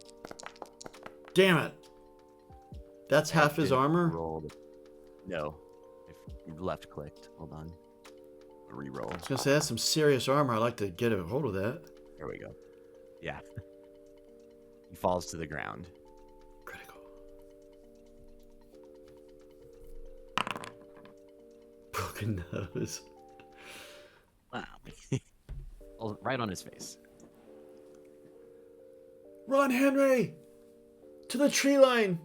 Damn it! That's half his armor? Rolled. No. If you left clicked. Hold on. Reroll. I was gonna say, that's some serious armor. I'd like to get a hold of that. There we go. Yeah. He falls to the ground. Critical. Broken nose. Wow. Right on his face. Run, Henry! To the tree line!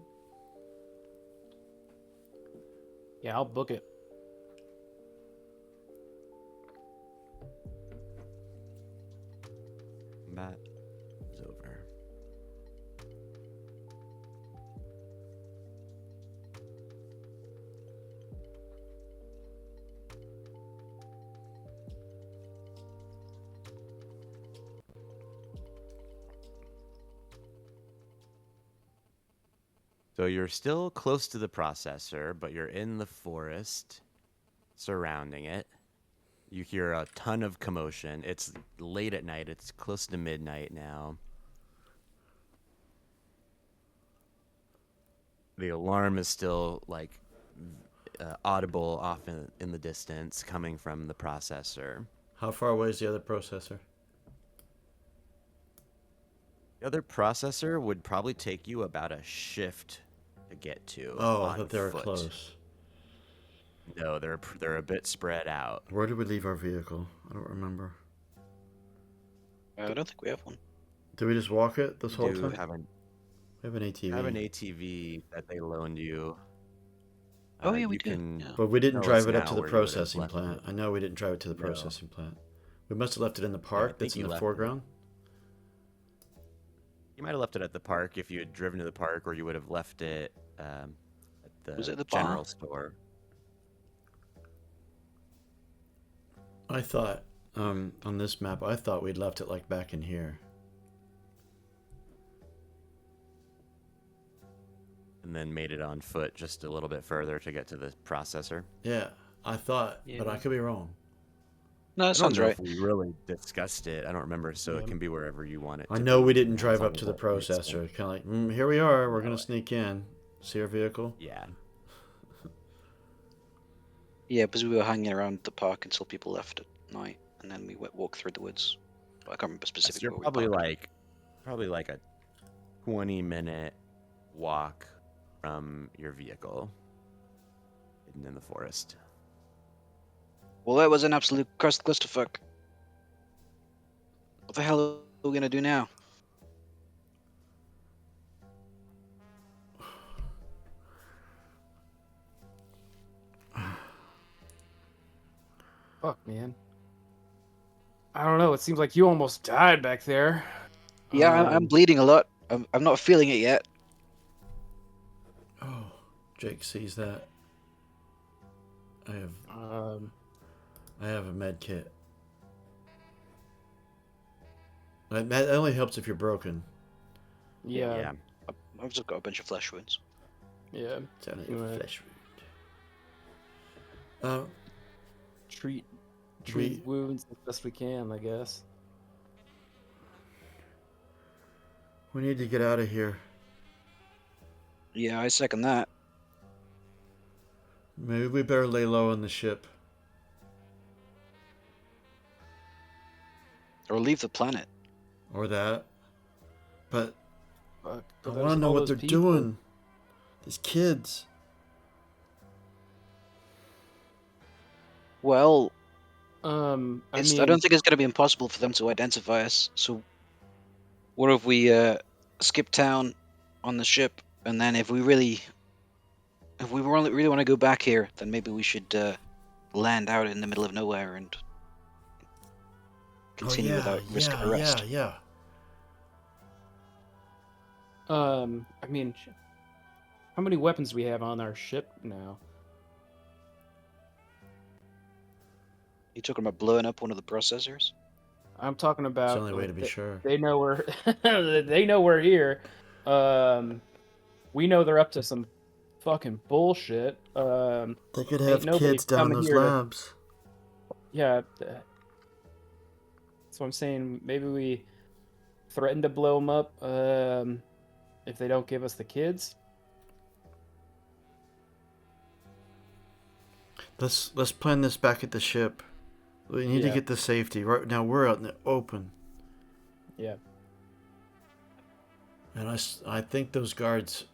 Yeah, I'll book it. That is over. So you're still close to the processor, but you're in the forest surrounding it. You hear a ton of commotion. It's late at night. It's close to midnight now. The alarm is still like audible off in the distance coming from the processor. How far away is the other processor? The other processor would probably take you about a shift to get to Oh, I on thought they were foot. close. No, they're a bit spread out. Where did we leave our vehicle? I don't remember. I don't think we have one. Did we just walk it this whole You time? have We have an ATV. have an ATV that they loaned you. Oh yeah, we You do. can Yeah. But we didn't tell drive us it up now to the where you would have processing left plant. it. I know we didn't drive it to the No. processing plant. We must have left it in the I park think that's in you the left it. foreground. You might have left it at the park if you had driven to the park, or you would have left it at Was the it the bar? general store. I thought, on this map, I thought we'd left it like back in here. And then made it on foot just a little bit further to get to the processor. Yeah, I thought, but I Yeah. could be wrong. No, I that don't sounds know right. if we really discussed it. I don't remember, so Yeah. it can be wherever you want it to I know we be, didn't as drive long up as to the that makes sense. processor. Kind of like, here we are. We're No. gonna sneak in, see our vehicle. Yeah. Yeah, because we were hanging around the park until people left at night, and then we walked through the woods. But I can't remember So specifically you're where we probably like a 20-minute walk from your vehicle hidden in the forest. Well, that was an absolute clusterfuck. What the hell are we gonna do now? Fuck, man. I don't know. It seems like you almost died back there. Yeah, I'm Um, bleeding a lot. I'm not feeling it yet. Oh, Jake sees that. Um, I have a med kit. That only helps if you're broken. yeah, Yeah. I've just got a bunch of flesh wounds. yeah. It's only a Right. flesh wound. Treat We- wounds as best we can, I guess. We need to get out of here. Yeah, I second that. Maybe we better lay low on the ship. Or leave the planet. Or that. But Fuck. I But want to there's know all what those they're people. doing. These kids. Well, I I mean, don't think it's gonna be impossible for them to identify us. So, what if we skip town on the ship, and then if we really want to go back here, then maybe we should land out in the middle of nowhere and continue without risk of arrest. Yeah. I mean, how many weapons do we have on our ship now? You talking about blowing up one of the processors? I'm talking about. It's the only way to be sure. They know we're. They know we're here. We know they're up to some fucking bullshit. They could Ain't have nobody kids down in coming those here to- labs. Yeah. That's what I'm saying. Maybe we threaten to blow them up. If they don't give us the kids. Let's plan this back at the ship. We need to Yeah. get to safety. Right now we're out in the open. Yeah. And I think those guards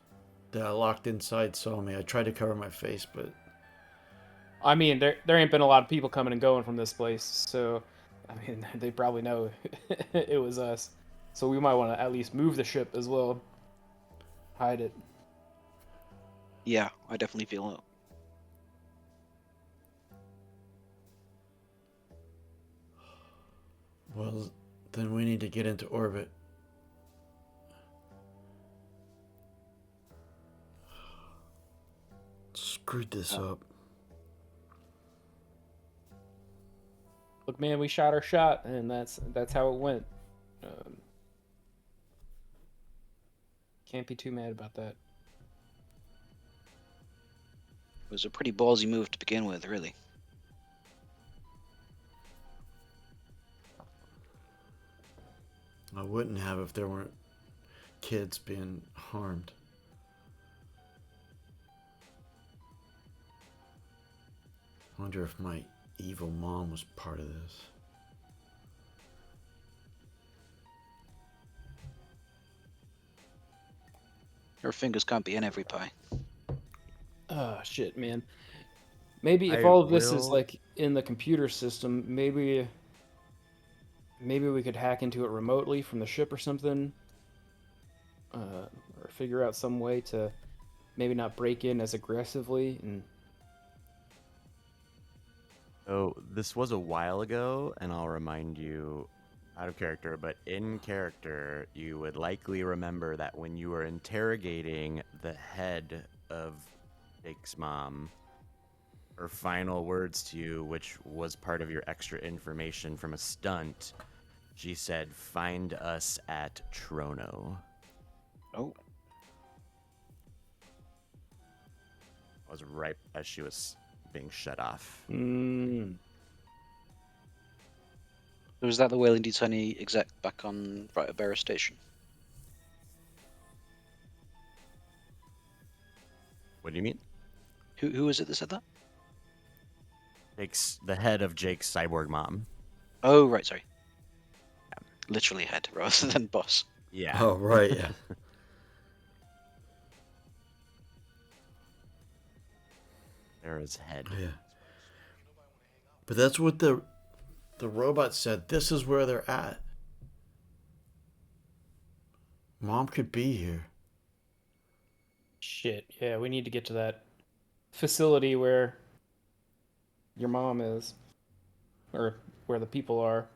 that I locked inside saw me. I tried to cover my face, but I mean, there ain't been a lot of people coming and going from this place, so I mean, they probably know it was us. So we might want to at least move the ship as well. Hide it. Yeah, I definitely feel it. well, then we need to get into orbit. Screwed this up. Look, man, we shot our shot, and that's how it went. Can't be too mad about that. It was a pretty ballsy move to begin with, really. I wouldn't have if there weren't kids being harmed. I wonder if my evil mom was part of this. Her fingers can't be in every pie. Oh shit, man. Maybe if I all of this is will. like in the computer system, maybe we could hack into it remotely from the ship or something, or figure out some way to maybe not break in as aggressively. And Oh, this was a while ago, and I'll remind you, out of character, but in character, you would likely remember that when you were interrogating the head of Jake's mom, her final words to you, which was part of your extra information from a stunt, she said, "Find us at Trono." Oh. That was right as she was being shut off. So was that the Whaling D20 exec back on Barrow Station? What do you mean? Who was it that said that? The head of Jake's cyborg mom. Oh, right, sorry. Literally head rather than boss. Yeah. Oh, right, yeah. Sarah's head. Yeah. But that's what the robot said. This is where they're at. Mom could be here. shit, yeah, we need to get to that facility where your mom is, or where the people are.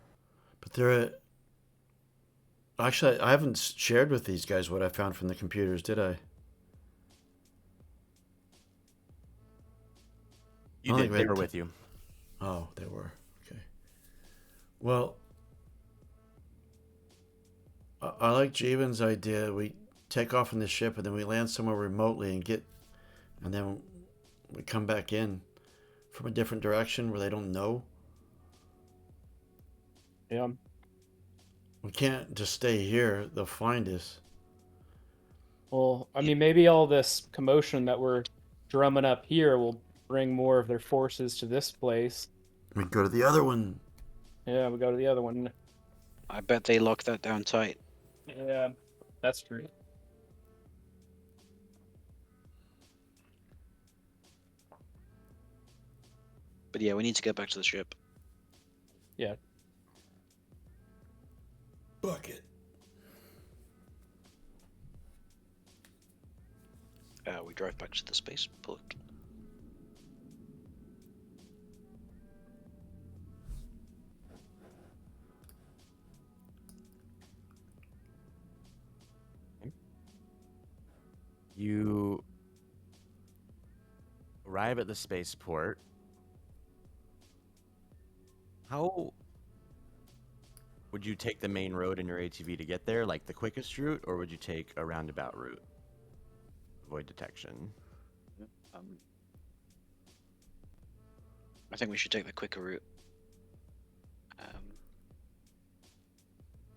But they're at... Actually, I haven't shared with these guys what I found from the computers, did I? You did. They were with you. Oh, they were. Okay. Well, I like Javen's idea. We take off in the ship and then we land somewhere remotely and then we come back in from a different direction where they don't know. Yeah. We can't just stay here. They'll find us. Well, I mean, maybe all this commotion that we're drumming up here will bring more of their forces to this place. We go to the other one. Yeah, we go to the other one. I bet they lock that down tight. Yeah, that's true. But yeah, we need to get back to the ship. Yeah. Bucket. We drive back to the spaceport. You arrive at the spaceport. How would you take the main road in your ATV to get there, like the quickest route, or would you take a roundabout route? Avoid detection. I think we should take the quicker route.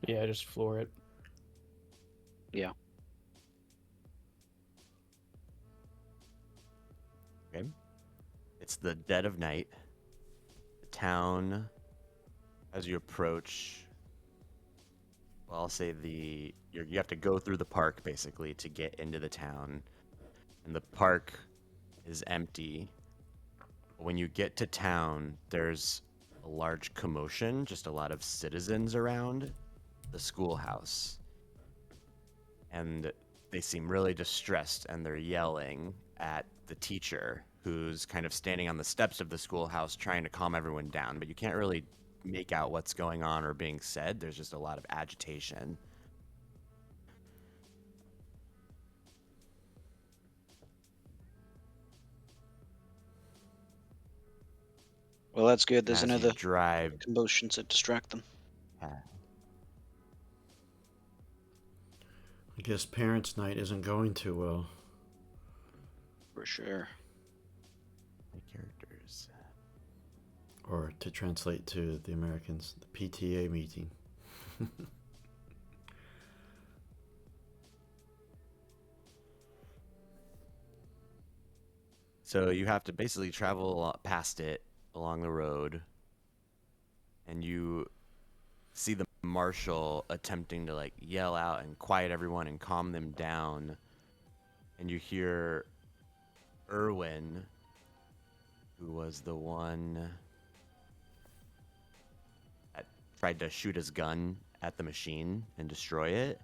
Yeah, just floor it. Yeah. Okay. It's the dead of night. The town, as you approach, well, I'll say you have to go through the park basically to get into the town, and the park is empty. When you get to town, there's a large commotion, just a lot of citizens around the schoolhouse, and they seem really distressed, and they're yelling at the teacher who's kind of standing on the steps of the schoolhouse trying to calm everyone down, but you can't really make out what's going on or being said. There's just a lot of agitation. Well, that's good. There's As you another drive, commotion to distract them. I guess parents' night isn't going too well. For sure. Or to translate to the Americans, the PTA meeting. So you have to basically travel past it along the road, and you see the marshal attempting to like yell out and quiet everyone and calm them down. And you hear Irwin, who was the one that tried to shoot his gun at the machine and destroy it,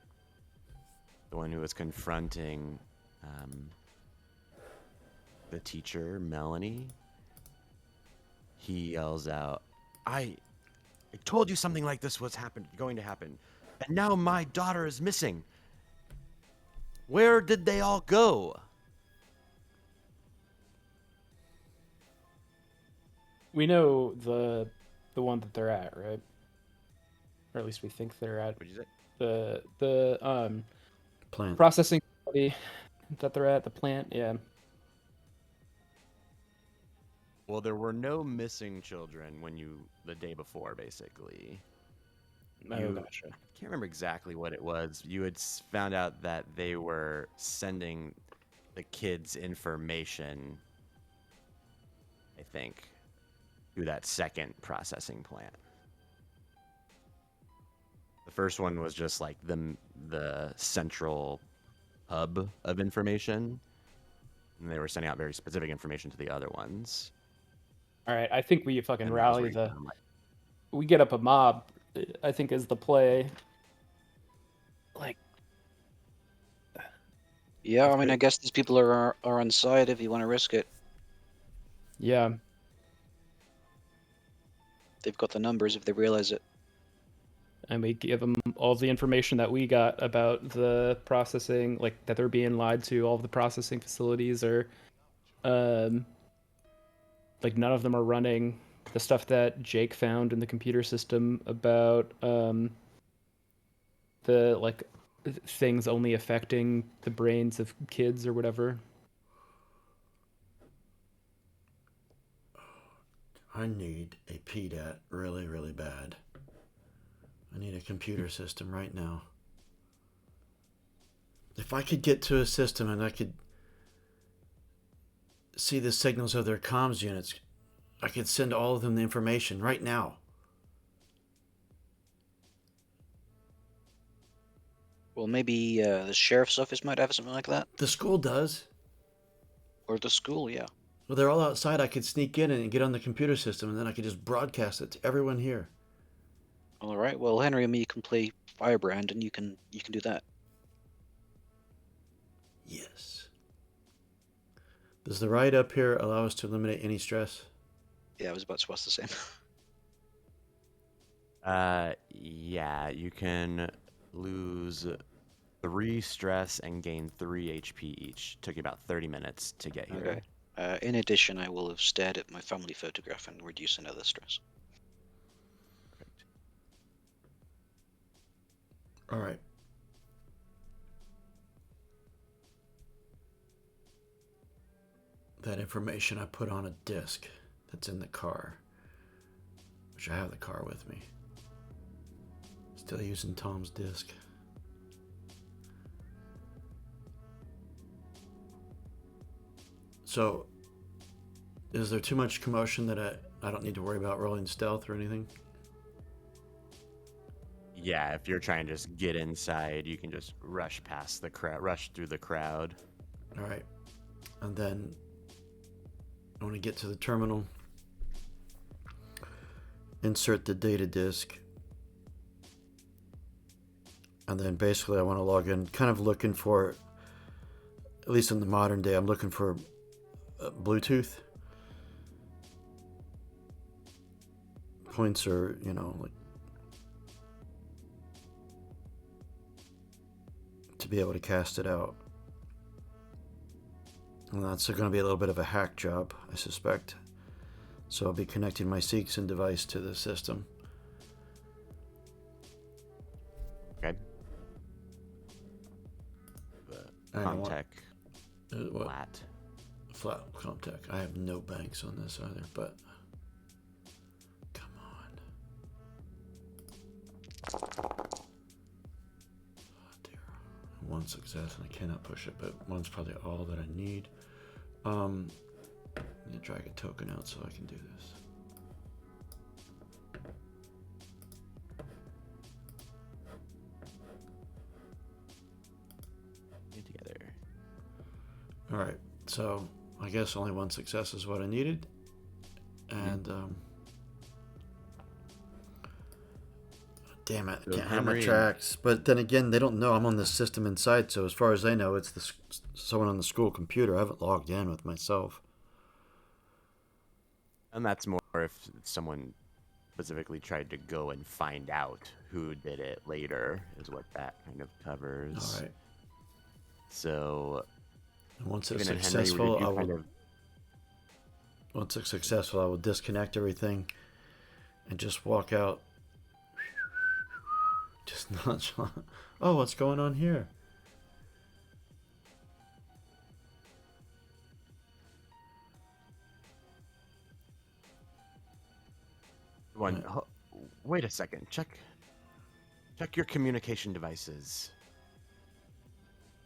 the one who was confronting the teacher, Melanie. He yells out, I told you something like this was going to happen, and now my daughter is missing. Where did they all go? We know the one that they're at, right? Or at least we think they're at. What'd you say? The Plant. processing facility that they're at, the plant, yeah. Well, there were no missing children the day before, basically. Oh, You- gotcha. I can't remember exactly what it was. You had found out that they were sending the kids information, I think, to that second processing plant. The first one was just like the central hub of information, and they were sending out very specific information to the other ones. All right, I think we fucking And that was rally where you found, like, we get up a mob, I think is the play. Like, Yeah, I That's mean, great. I guess these people are on side if you want to risk it. yeah, They've got the numbers if they realize it. and we give them all the information that we got about the processing, like that they're being lied to. All of the processing facilities are, like none of them are running. The stuff that Jake found in the computer system about the like things only affecting the brains of kids or whatever. I need a PDAT really, really bad. I need a computer system right now. If I could get to a system and I could see the signals of their comms units, I could send all of them the information right now. Well, maybe the sheriff's office might have something like that. The school does. Or the school, yeah. Well, they're all outside. I could sneak in and get on the computer system, and then I could just broadcast it to everyone here. All right. Well, Henry and me can play Firebrand, and you can do that. Yes. Does the ride up here allow us to eliminate any stress? Yeah, I was about to ask the same. Yeah, you can lose 3 stress and gain 3 HP each. Took you about 30 minutes to get here. Okay. In addition, I will have stared at my family photograph and reduce another stress. Perfect. All right. That information I put on a disc that's in the car, which I have the car with me. Still using Tom's disc. So, is there too much commotion that I don't need to worry about rolling stealth or anything? Yeah, if you're trying to just get inside, you can just rush past the crowd, rush through the crowd. All right. And then I want to get to the terminal, insert the data disk, and then basically I want to log in, kind of looking for, at least in the modern day, I'm looking for Bluetooth points, or like to be able to cast it out. And that's going to be a little bit of a hack job, I suspect. So I'll be connecting my Seegson device to the system. Okay. Comtech Flat Comtech. I have no banks on this either, but one success and I cannot push it, but one's probably all that I need. I need to drag a token out so I can do this. Get together. All right, so I guess only one success is what I needed, and damn it, I So can't have my Henry- tracks. But then again, they don't know I'm on the system inside, so as far as they know, it's someone on the school computer. I haven't logged in with myself. And that's more if someone specifically tried to go and find out who did it later, is what that kind of covers. All right. So, And once it's even in Henry, successful, did I you kind will. of Once it's successful, I will disconnect everything and just walk out. Just nonchalant. Oh, what's going on here? wait a second. Check your communication devices.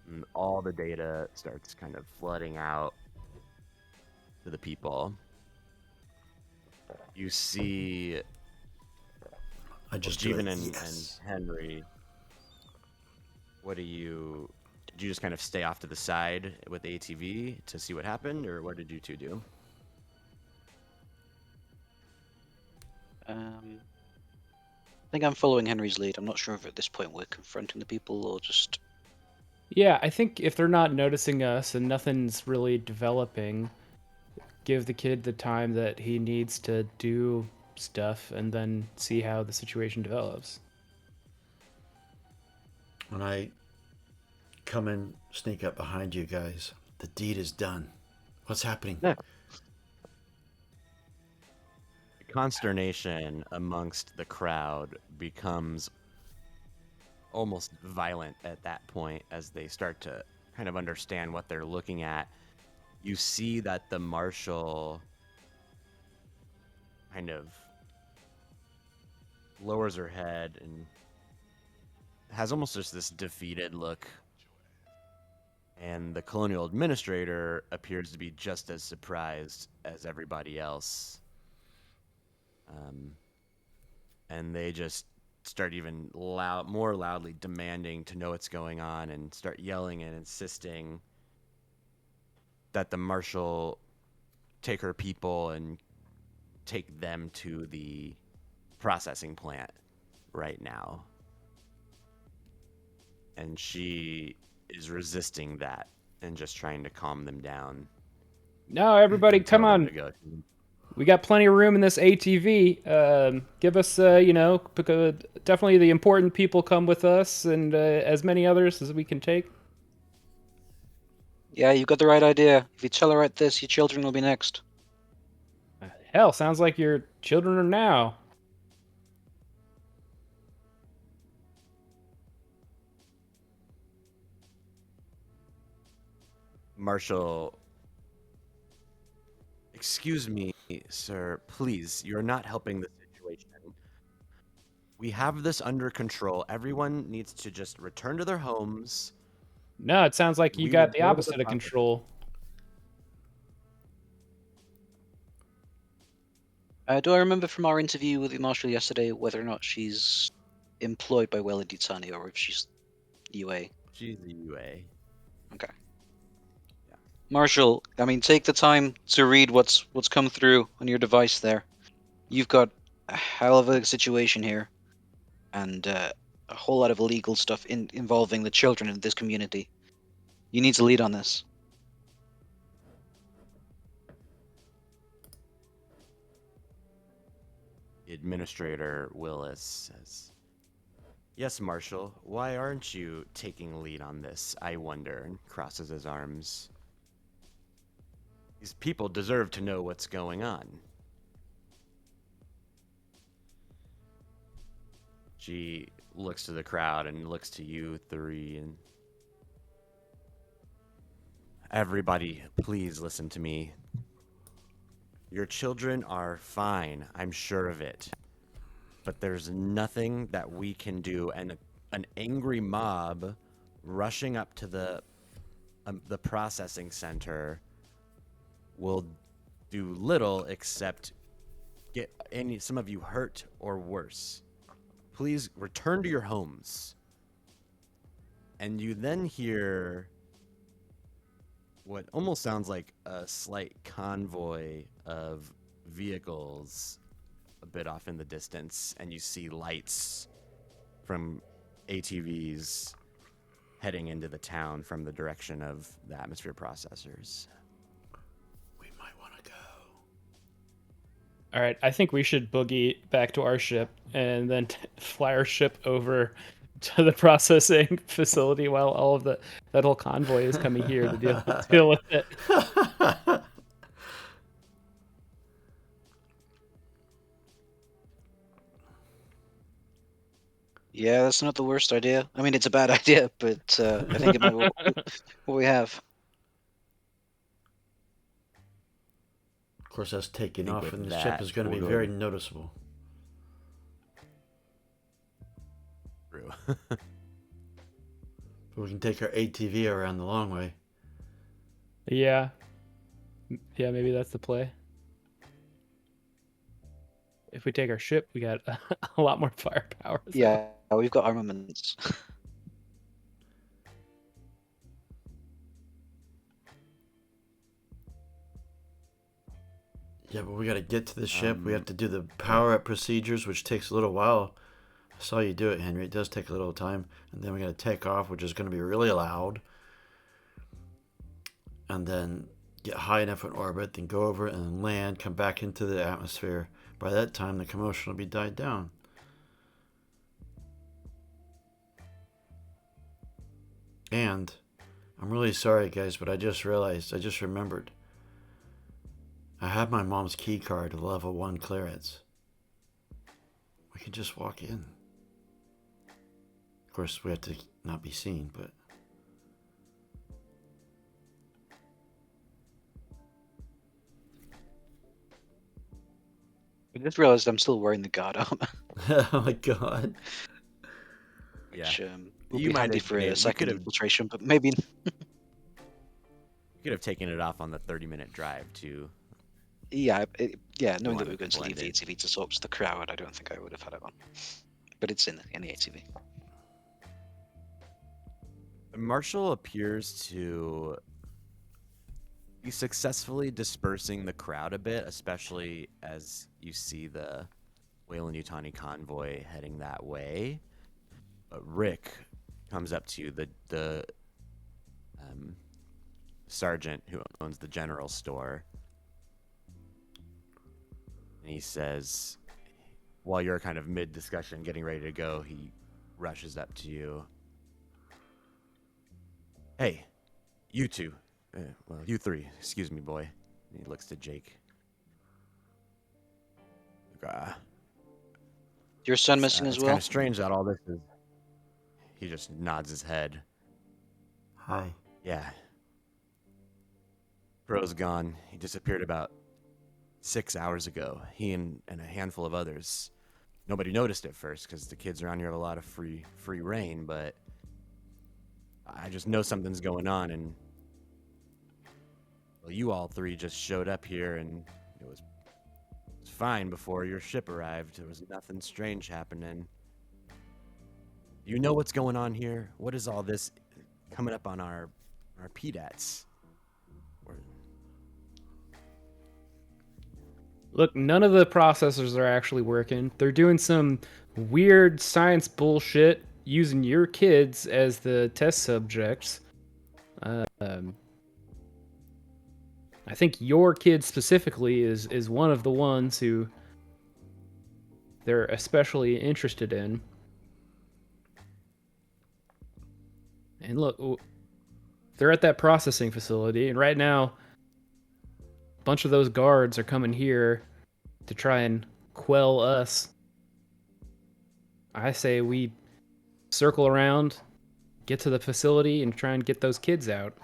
And all the data starts kind of flooding out to the people. You see I just Jeevan do it. and Yes. Henry. Did you just kind of stay off to the side with the ATV to see what happened, or what did you two do? I think I'm following Henry's lead. I'm not sure if at this point we're confronting the people or just. Yeah, I think if they're not noticing us and nothing's really developing, give the kid the time that he needs to do stuff and then see how the situation develops. When I come in, sneak up behind you guys, the deed is done. What's happening? Yeah. Consternation amongst the crowd becomes almost violent at that point as they start to kind of understand what they're looking at. You see that the marshal kind of lowers her head and has almost just this defeated look. And the colonial administrator appears to be just as surprised as everybody else. And they just start even more loudly demanding to know what's going on and start yelling and insisting that the marshal take her people and take them to the processing plant right now. And she is resisting that and just trying to calm them down. No, everybody, and tell come them on. to go. We got plenty of room in this ATV. Give us, definitely the important people come with us, and as many others as we can take. Yeah, you've got the right idea. If you accelerate this, your children will be next. Hell, sounds like your children are now. Marshal, excuse me, sir, please, you're not helping the situation. We have this under control. Everyone needs to just return to their homes. No, it sounds like you We got will the go to opposite of process. control. Do I remember from our interview with the marshal yesterday whether or not she's employed by Welody Tani or if she's UA? She's the UA. Okay. Yeah. Marshal, I mean, take the time to read what's come through on your device there. You've got a hell of a situation here, and a whole lot of illegal stuff involving the children in this community. You need to lead on this. Administrator Willis says, "Yes, Marshal, why aren't you taking lead on this, I wonder," and crosses his arms. These people deserve to know what's going on. She looks to the crowd and looks to you three and everybody, please listen to me. Your children are fine, I'm sure of it. But there's nothing that we can do, and an angry mob rushing up to the processing center will do little except get some of you hurt or worse. Please return to your homes. And you then hear what almost sounds like a slight convoy of vehicles a bit off in the distance, and you see lights from ATVs heading into the town from the direction of the atmosphere processors. We might want to go. All right, I think we should boogie back to our ship and then fly our ship over to the processing facility while all of that whole convoy is coming here to deal with it. Yeah, that's not the worst idea. I mean, it's a bad idea, but I think it might be what we have. Of course, us taking think off with in the that, ship is going to we'll be go very ahead. noticeable. True. But we can take our ATV around the long way. Yeah, maybe that's the play. If we take our ship, we got a lot more firepower. So. Yeah, we've got armaments. Yeah, but we got to get to the ship. We have to do the power-up procedures, which takes a little while. I saw you do it, Henry. It does take a little time. And then we got to take off, which is going to be really loud. And then get high enough in orbit, then go over and land, come back into the atmosphere. By that time, the commotion will be died down. And I'm really sorry, guys, but I just remembered. I have my mom's key card to level 1 clearance. We can just walk in. Of course, we have to not be seen, but... I just realized I'm still wearing the guard armor. Oh my god. Yeah. Which would You be might handy have for made- a you second could've- infiltration, but maybe... You could have taken it off on the 30-minute drive, too. Yeah, knowing that wanted we were going to to leave the blend ATV to talk to the crowd, I don't think I would have had it on. But it's in the ATV. Marshall appears to be successfully dispersing the crowd a bit, especially as you see the Weyland-Yutani convoy heading that way. But Rick comes up to you, the sergeant who owns the general store, and he says, while you're kind of mid-discussion, getting ready to go, he rushes up to you. Hey, you two. Well, you three. Excuse me, boy. And he looks to Jake. Your son missing as It's well? kind of strange that all this is... He just nods his head. Hi. Yeah. Bro's gone. He disappeared about 6 hours ago. He and a handful of others. Nobody noticed at first because the kids around here have a lot of free reign, but I just know something's going on, and well, you all three just showed up here, and it was fine before your ship arrived. There was nothing strange happening. You know what's going on here? What is all this coming up on our PDATs? Look, none of the processors are actually working. They're doing some weird science bullshit using your kids as the test subjects. I think your kid specifically is one of the ones who they're especially interested in. And look, they're at that processing facility, and right now, a bunch of those guards are coming here to try and quell us. I say we circle around, get to the facility, and try and get those kids out.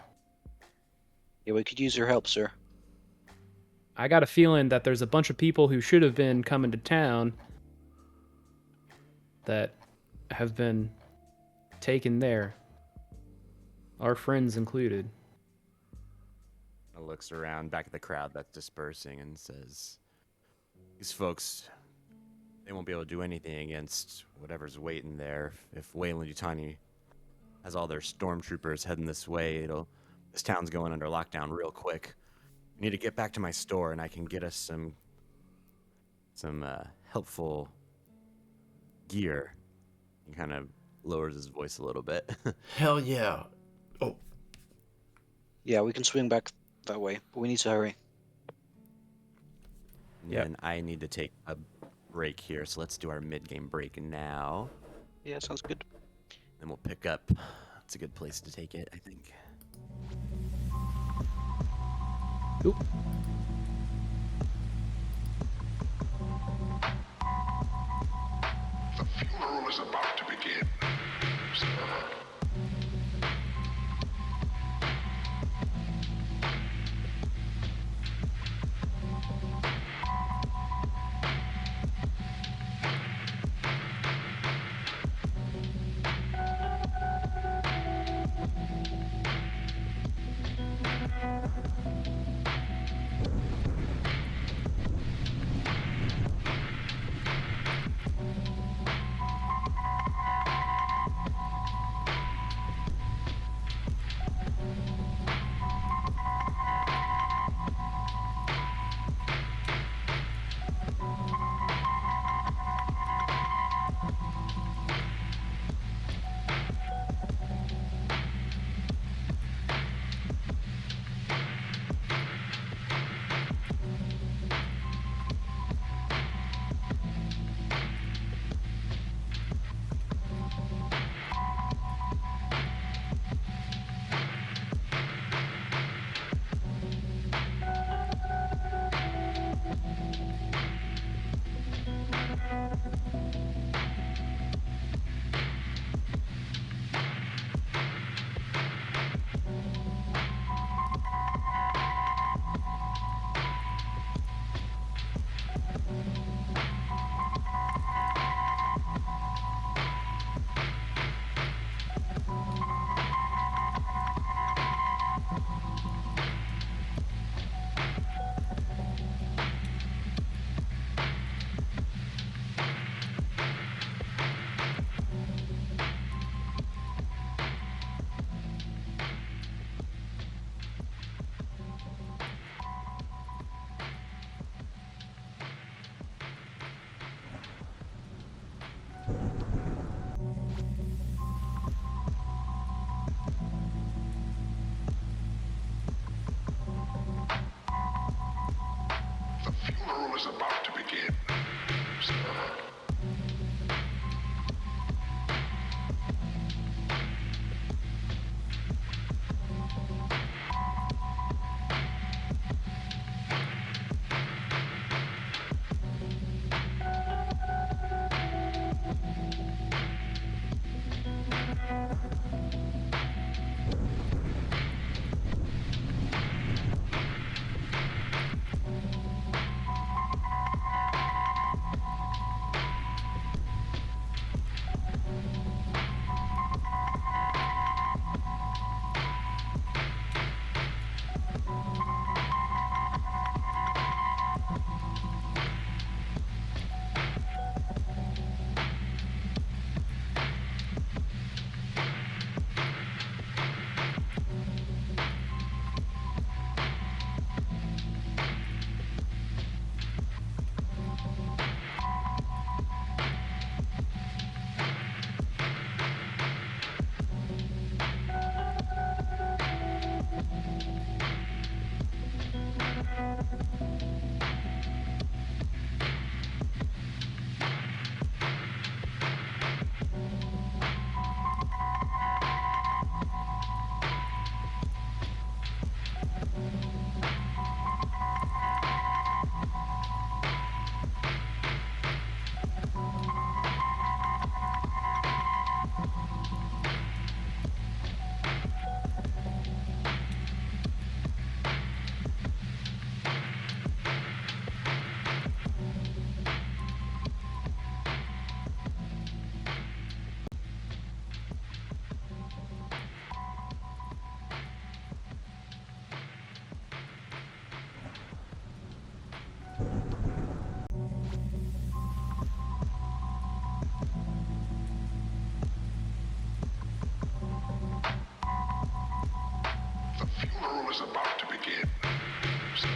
Yeah, we could use your help, sir. I got a feeling that there's a bunch of people who should have been coming to town that have been taken there. our friends included. Looks around back at the crowd that's dispersing and says, these folks, they won't be able to do anything against whatever's waiting there. If Weyland-Yutani has all their stormtroopers heading this way, this town's going under lockdown real quick. I need to get back to my store and I can get us some helpful gear. He kind of lowers his voice a little bit. Hell yeah. Oh, Yeah, we can swing back that way, but we need to hurry. Yep. And I need to take a break here, so let's do our mid-game break now. Yeah, sounds good. Then we'll pick up. It's a good place to take it, I think. Oop. The funeral is about to begin, sir. funeral is about to begin, sir.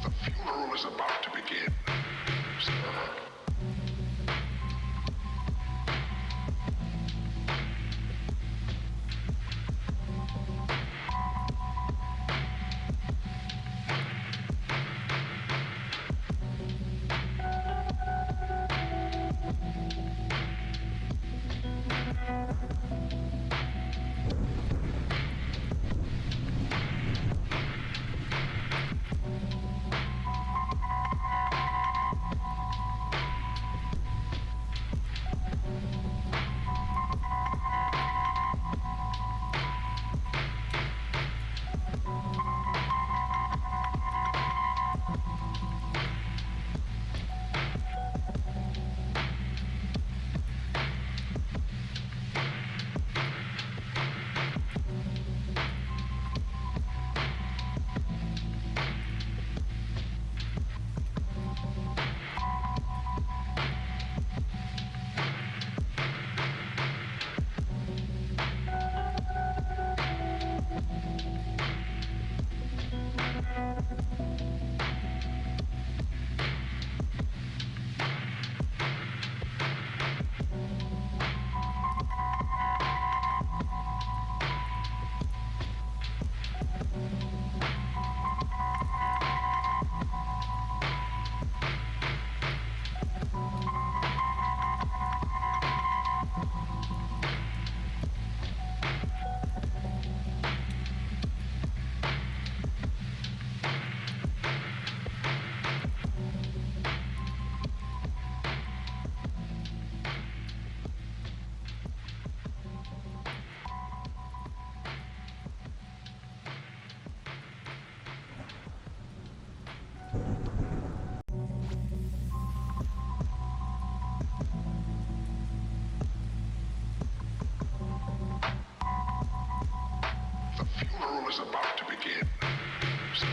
The funeral is about to begin, sir. The funeral is about to begin, sir.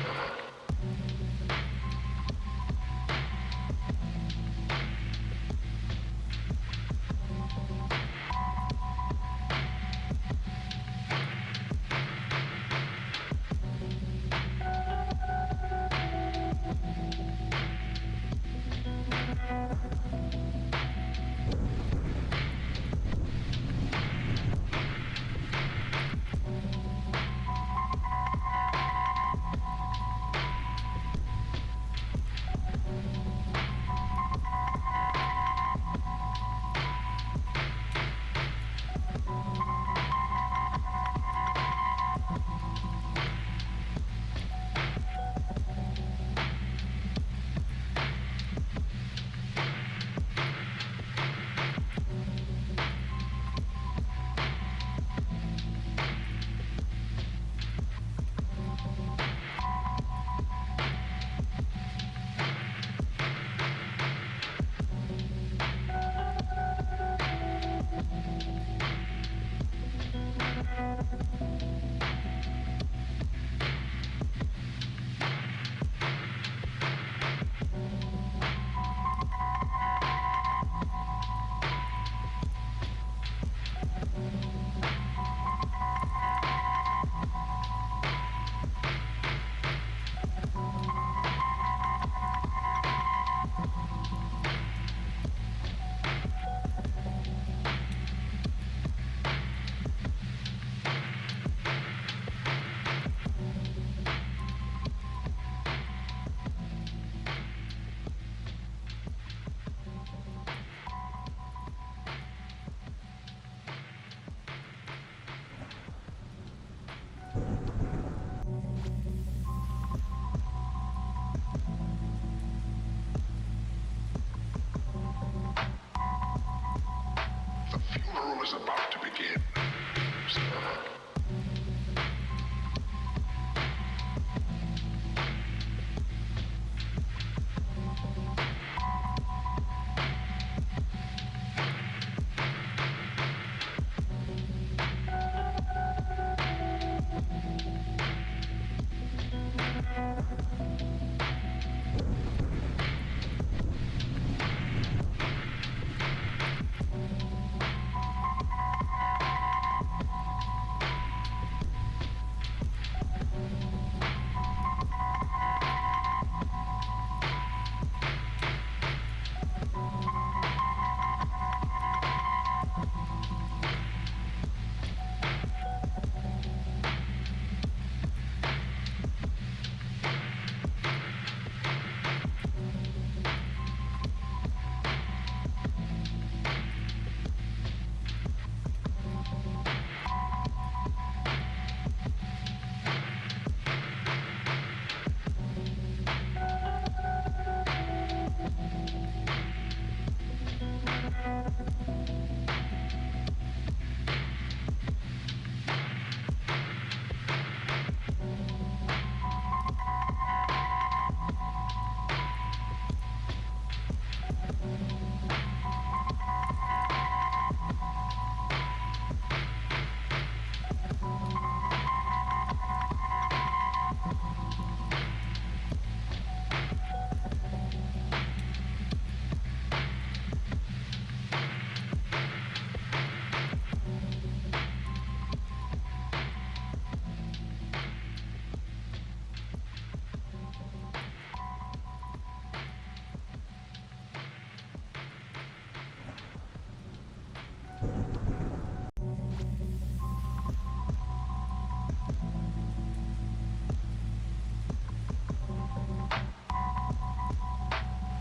is about to begin, sir.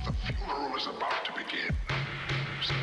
The funeral is about to begin, sir.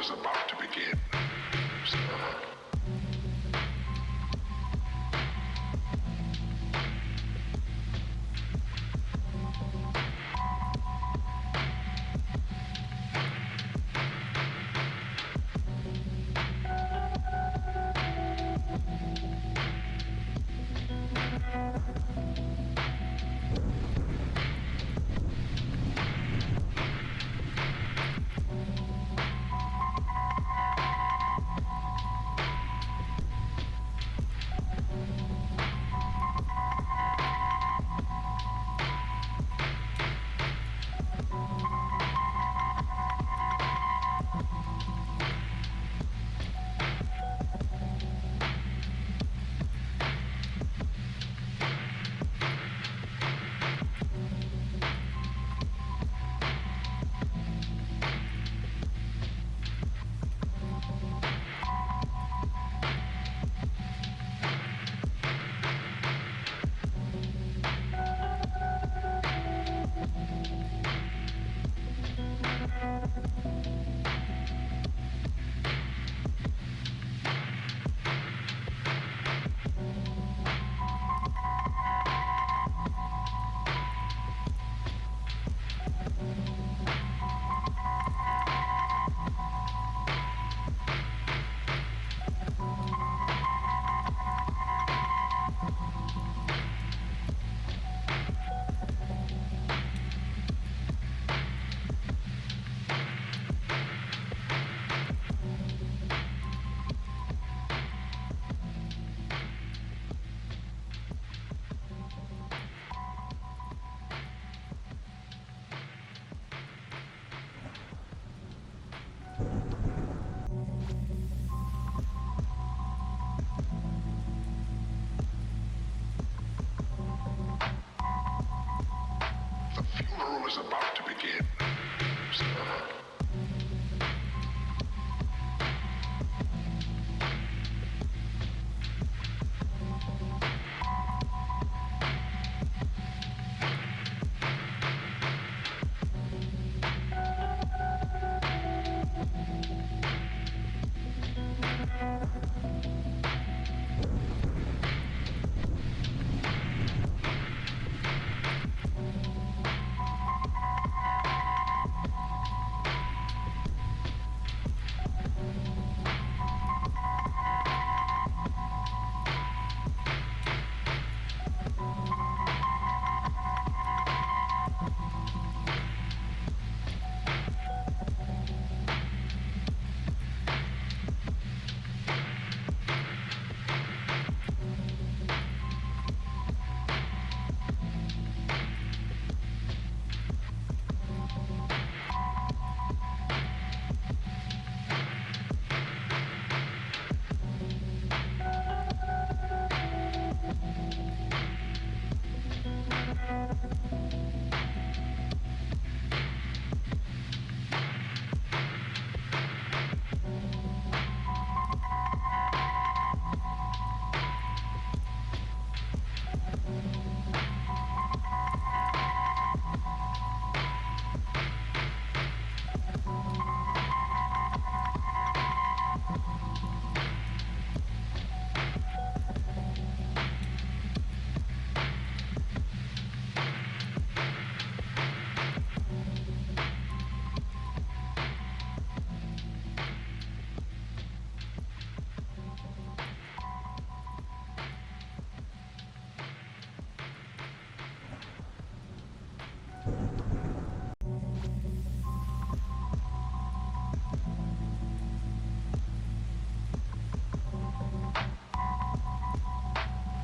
is about to begin, sir. The funeral is about to begin, sir.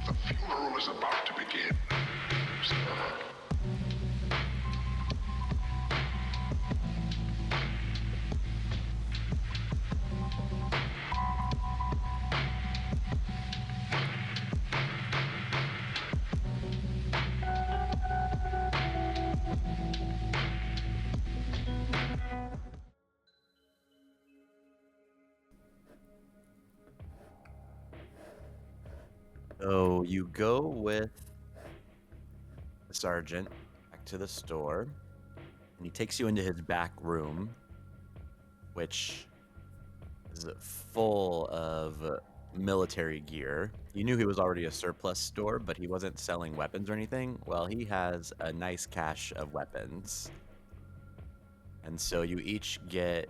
The funeral is about to begin, sir. So you go with the sergeant back to the store, and he takes you into his back room, which is full of military gear. You knew he was already a surplus store, but he wasn't selling weapons or anything. Well, he has a nice cache of weapons. And so you each get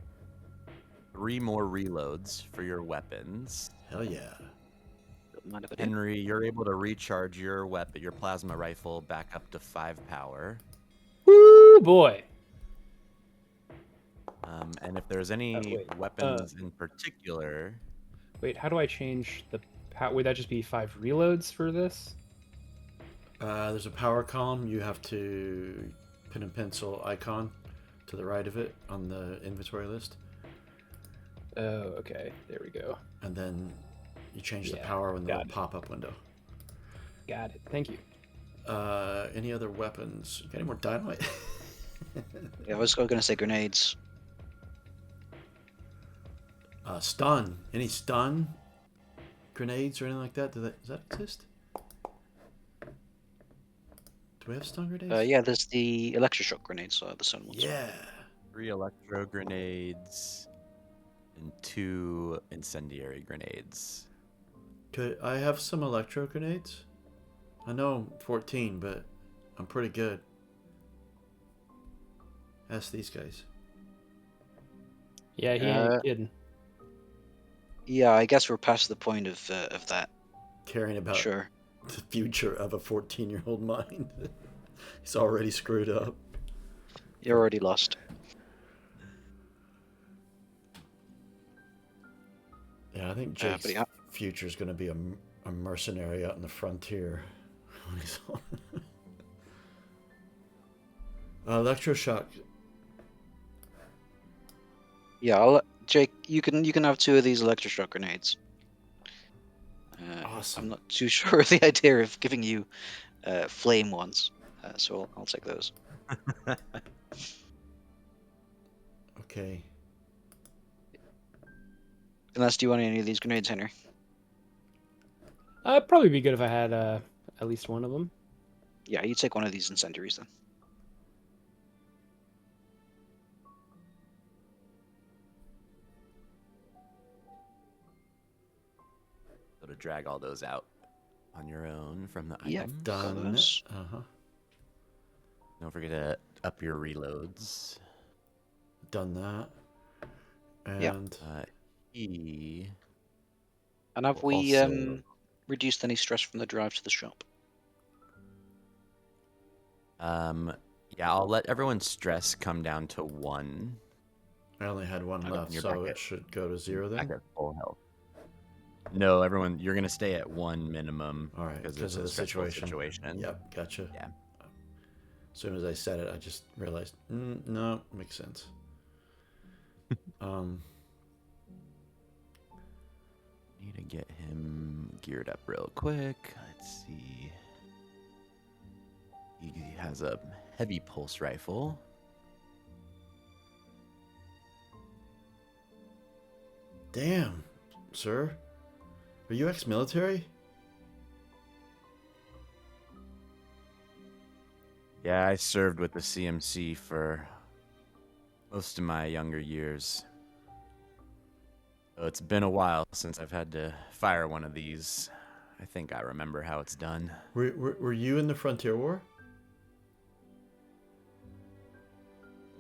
3 more reloads for your weapons. Hell yeah. Don't mind if I do. Henry, you're able to recharge your weapon, your plasma rifle, back up to 5 power. Woo boy. And if there's any wait, weapons in particular, Wait, how do I change the would that just be 5 reloads for this? There's a power column. You have to pen and pencil icon to the right of it on the inventory list. Oh, okay. There we go. And then you change the Yeah, power in the got it. pop-up window. Got it. Thank you. Any other weapons? Got any more dynamite? Yeah, I was going to say grenades. Stun. Any stun grenades or anything like that? Does that exist? Do we have stun grenades? Yeah, there's the electroshock grenades, the sun ones. Yeah. 3 electro grenades and 2 incendiary grenades. Could I have some electro grenades? I know I'm 14, but I'm pretty good. Ask these guys. Yeah, he ain't kidding. Yeah, I guess we're past the point of that. Caring about Sure. the future of a 14-year-old mind. He's already screwed up. You're already lost. Yeah, I think but Jake's yeah. future is going to be a mercenary out in the frontier. When he's electroshock. Yeah, Jake, you can have 2 of these electroshock grenades. Awesome. I'm not too sure of the idea of giving you flame ones, so I'll take those. Okay. Unless, do you want any of these grenades, Henry? It'd probably be good if I had at least one of them. Yeah, you take one of these incendiaries then. So to drag all those out on your own from the Yeah, items. Done. those. Don't forget to up your reloads. Done that. Yeah. And He And have will we also- reduced any stress from the drive to the shop? yeah, I'll let everyone's stress come down to 1. I only had one Okay, left, you're so back it at- should go to 0 then. Back at full health. No, everyone, you're gonna stay at 1 minimum. All right, because because it's of a the stressful situation. Yep, gotcha. Yeah. As soon as I said it, I just realized, no, makes sense. Need to get him geared up real quick. Let's see. He has a heavy pulse rifle. Damn, sir. Are you ex-military? Yeah, I served with the CMC for most of my younger years. So it's been a while since I've had to fire one of these. I think I remember how it's done. Were you in the Frontier War?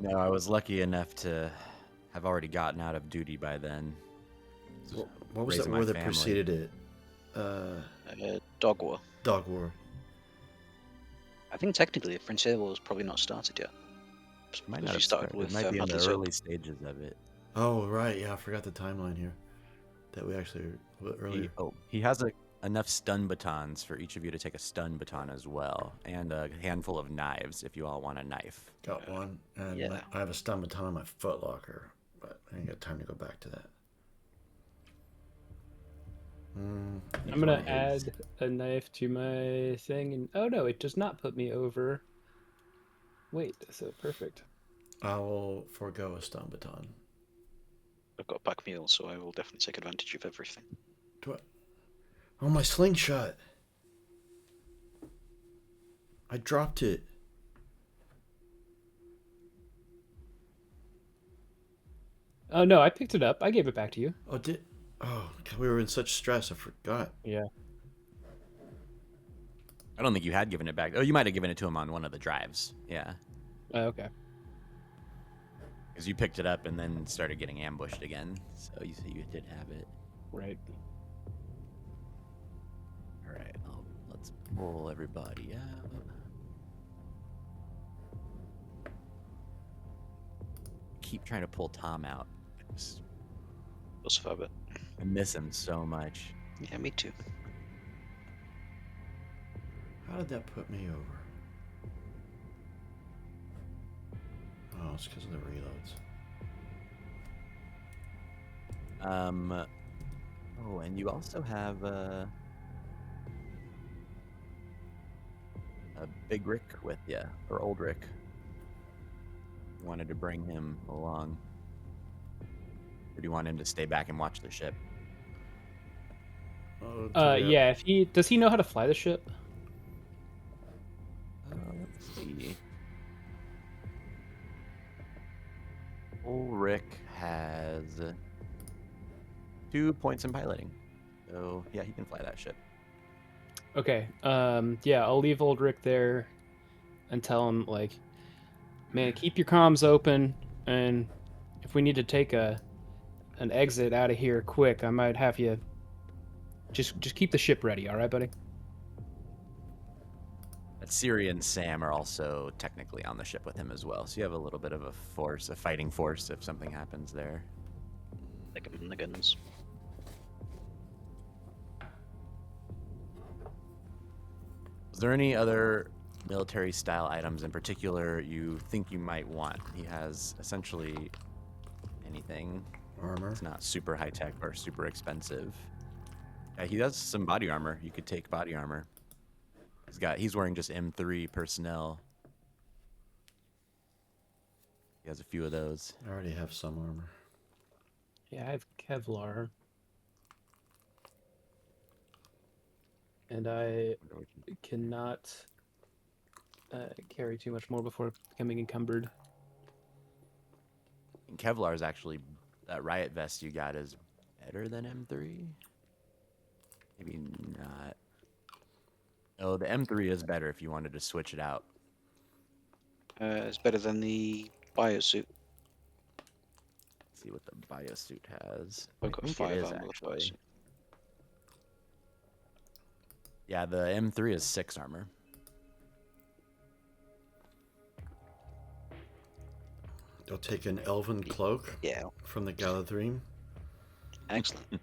No, I was lucky enough to have already gotten out of duty by then. What was that Raising war my that family. preceded it? Dog War. Dog War. I think technically the Frontier War was probably not started yet. Might Because not you have started started. with It might be in the Hadley Soap. early stages of it. Oh, right. Yeah, I forgot the timeline here. That we actually a little bit earlier. He has enough stun batons for each of you to take a stun baton as well, and a handful of knives if you all want a knife. Got one, and Yeah. I have a stun baton on my footlocker, but I ain't got time to go back to that. I'm gonna add a knife to my thing, and oh no, it does not put me over. Wait, so perfect. I will forego a stun baton. I've got a pack mule, so I will definitely take advantage of everything. Oh, my slingshot! I dropped it. Oh no, I picked it up. I gave it back to you. Oh, God, we were in such stress. I forgot. Yeah. I don't think you had given it back. Oh, you might have given it to him on one of the drives. Yeah. Oh, okay. Because you picked it up and then started getting ambushed again. So you did have it. Right. All right. Let's pull everybody out. Keep trying to pull Tom out. I miss him so much. Yeah, me too. How did that put me over? Oh, it's because of the reloads. Oh, and you also have a Big Rick with you, or Old Rick. You wanted to bring him along. Or do you want him to stay back and watch the ship? Yeah. If he know how to fly the ship? Let's see. Old Rick has 2 points in piloting. So yeah, he can fly that ship. Okay. Yeah, I'll leave old Rick there and tell him like, man, keep your comms open, and if we need to take an exit out of here quick, I might have you just keep the ship ready, all right, buddy? But Siri and Sam are also technically on the ship with him as well. So you have a little bit of a fighting force if something happens there. Stick 'em in the guns. Is there any other military style items in particular you think you might want? He has essentially anything. Armor. It's not super high tech or super expensive. Yeah, he does some body armor. You could take body armor. He's wearing just M3 personnel. He has a few of those. I already have some armor. Yeah, I have Kevlar. And I cannot carry too much more before becoming encumbered. And Kevlar is actually, that riot vest you got is better than M3? Maybe not. Oh, the M3 is better if you wanted to switch it out. It's better than the biosuit. Let's see what the biosuit has. I've I got think 5 it is armor with actually. biosuit. Yeah, the M3 is 6 armor. I'll take an elven cloak Yeah, from the Galadrim. excellent.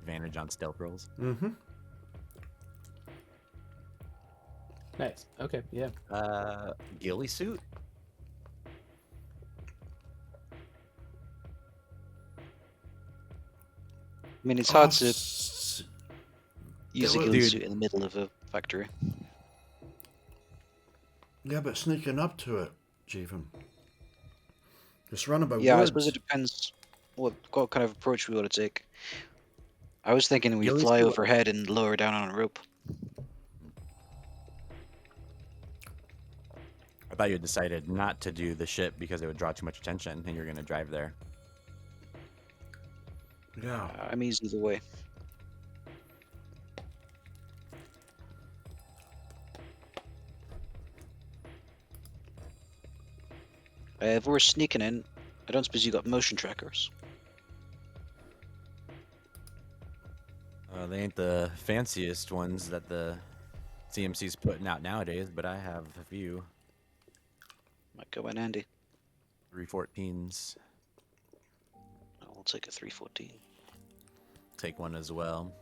Advantage on stealth rolls. Mm-hmm. Nice. Okay, yeah. Ghillie suit? I mean, it's hard Oh, to use a Dude. ghillie suit in the middle of a factory. Yeah, but sneaking up to it, Jeevan. Just surrounded by Yeah, I woods. suppose it depends what kind of approach we want to take. I was thinking we Ghillie fly suit- overhead and lower down on a rope. I thought you had decided not to do the ship because it would draw too much attention and you're going to drive there. Yeah. I'm easy either way. If we're sneaking in, I don't suppose you got motion trackers. They ain't the fanciest ones that the CMC's putting out nowadays, but I have a few. Might go in handy. 314s. I'll take a 314. Take one as well.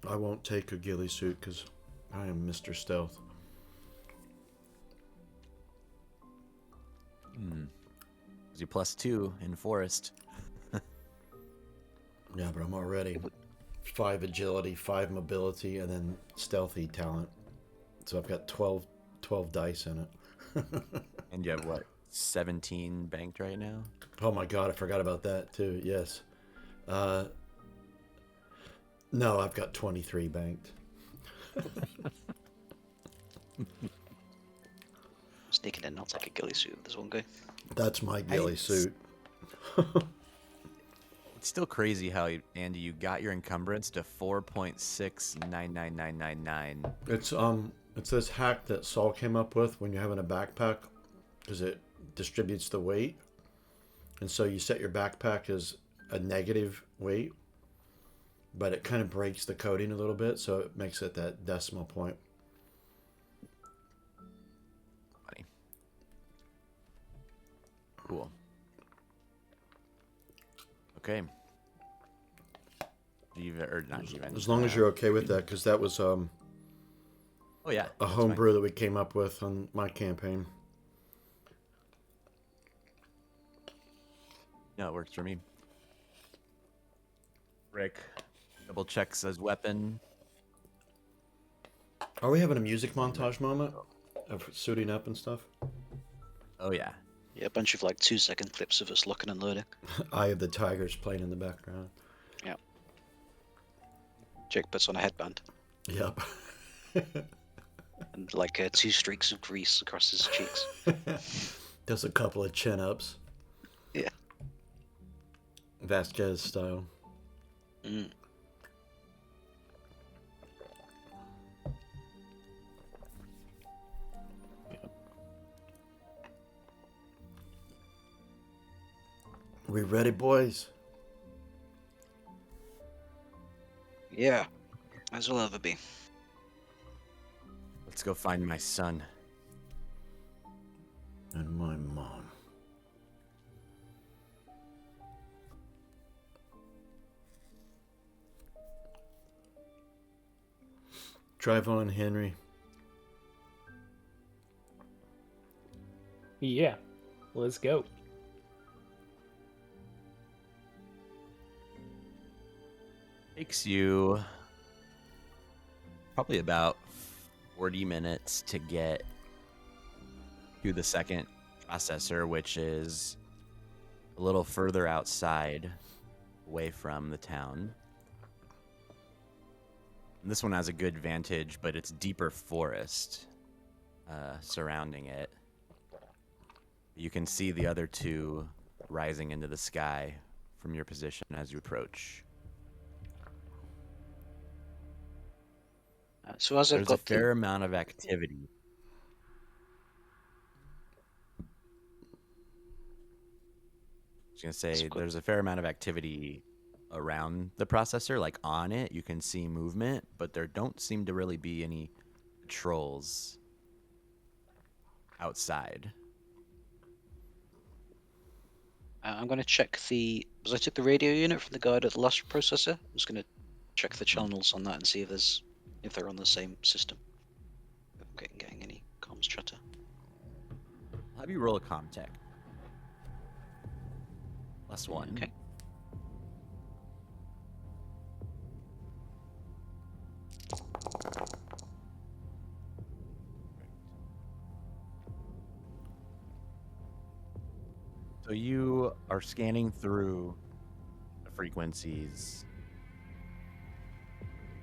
I won't take a ghillie suit because I am Mr. Stealth. Gives you +2 in forest. Yeah, but I'm already 5 agility, 5 mobility, and then stealthy talent. So I've got 12 dice in it. And you have what? 17 banked right now? Oh my god, I forgot about that too. Yes. No, I've got 23 banked. Sneaking in, I'll take a ghillie suit with this one guy. That's my ghillie suit. It's still crazy how, Andy, you got your encumbrance to 4.699999. It's this hack that Saul came up with when you're having a backpack, because it distributes the weight, and so you set your backpack as a negative weight, but it kind of breaks the coding a little bit, so it makes it that decimal point. Funny. Cool. Okay. Or not Jiven. As long as you're okay with that, because that was oh yeah, a homebrew that we came up with on my campaign. No, it works for me. Rick double checks his weapon. Are we having a music montage moment of suiting up and stuff? Oh yeah. Yeah, a bunch of like 2-second clips of us looking and loading. Eye of the Tigers playing in the background. Yeah. Jake puts on a headband. Yep. And like 2 streaks of grease across his cheeks. Does a couple of chin-ups. Yeah. Vasquez style. Mm. We ready, boys? Yeah. As we'll ever be. Let's go find my son. And my mom. Drive on, Henry. Yeah, let's go. Takes you probably about 40 minutes to get to the second processor, which is a little further outside, away from the town. And this one has a good vantage, but it's deeper forest surrounding it. You can see the other two rising into the sky from your position as you approach. So as I've There's a got fair amount of activity. I was going to say, there's a fair amount of activity around the processor, like on it. You can see movement, but there don't seem to really be any patrols outside. I'm going to check because I took the radio unit from the guide at the last processor. I'm just going to check the channels on that and see if they're on the same system. If I'm getting any comms chatter. I'll have you roll a comm tech. +1. Okay. So you are scanning through the frequencies,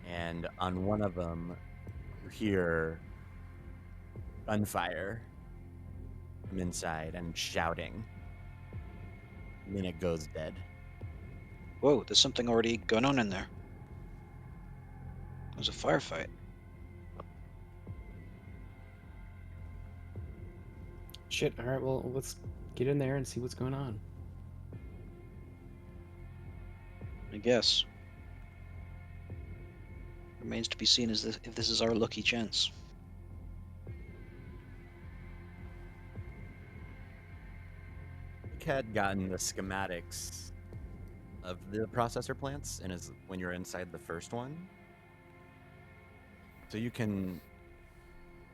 and on one of them, you hear gunfire from inside and shouting. And then it goes dead. Whoa, there's something already going on in there. There's a firefight. Shit, alright, well, let's get in there and see what's going on. I guess. Remains to be seen if this is our lucky chance. Nick had gotten the schematics of the processor plants when you're inside the first one. So you can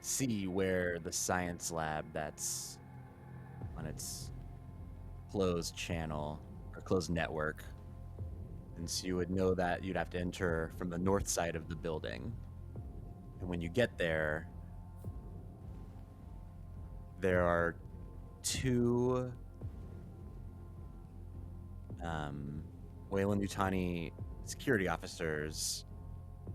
see where the science lab that's on its closed channel or closed network. And so you would know that you'd have to enter from the north side of the building. And when you get there, there are two Weyland-Yutani security officers.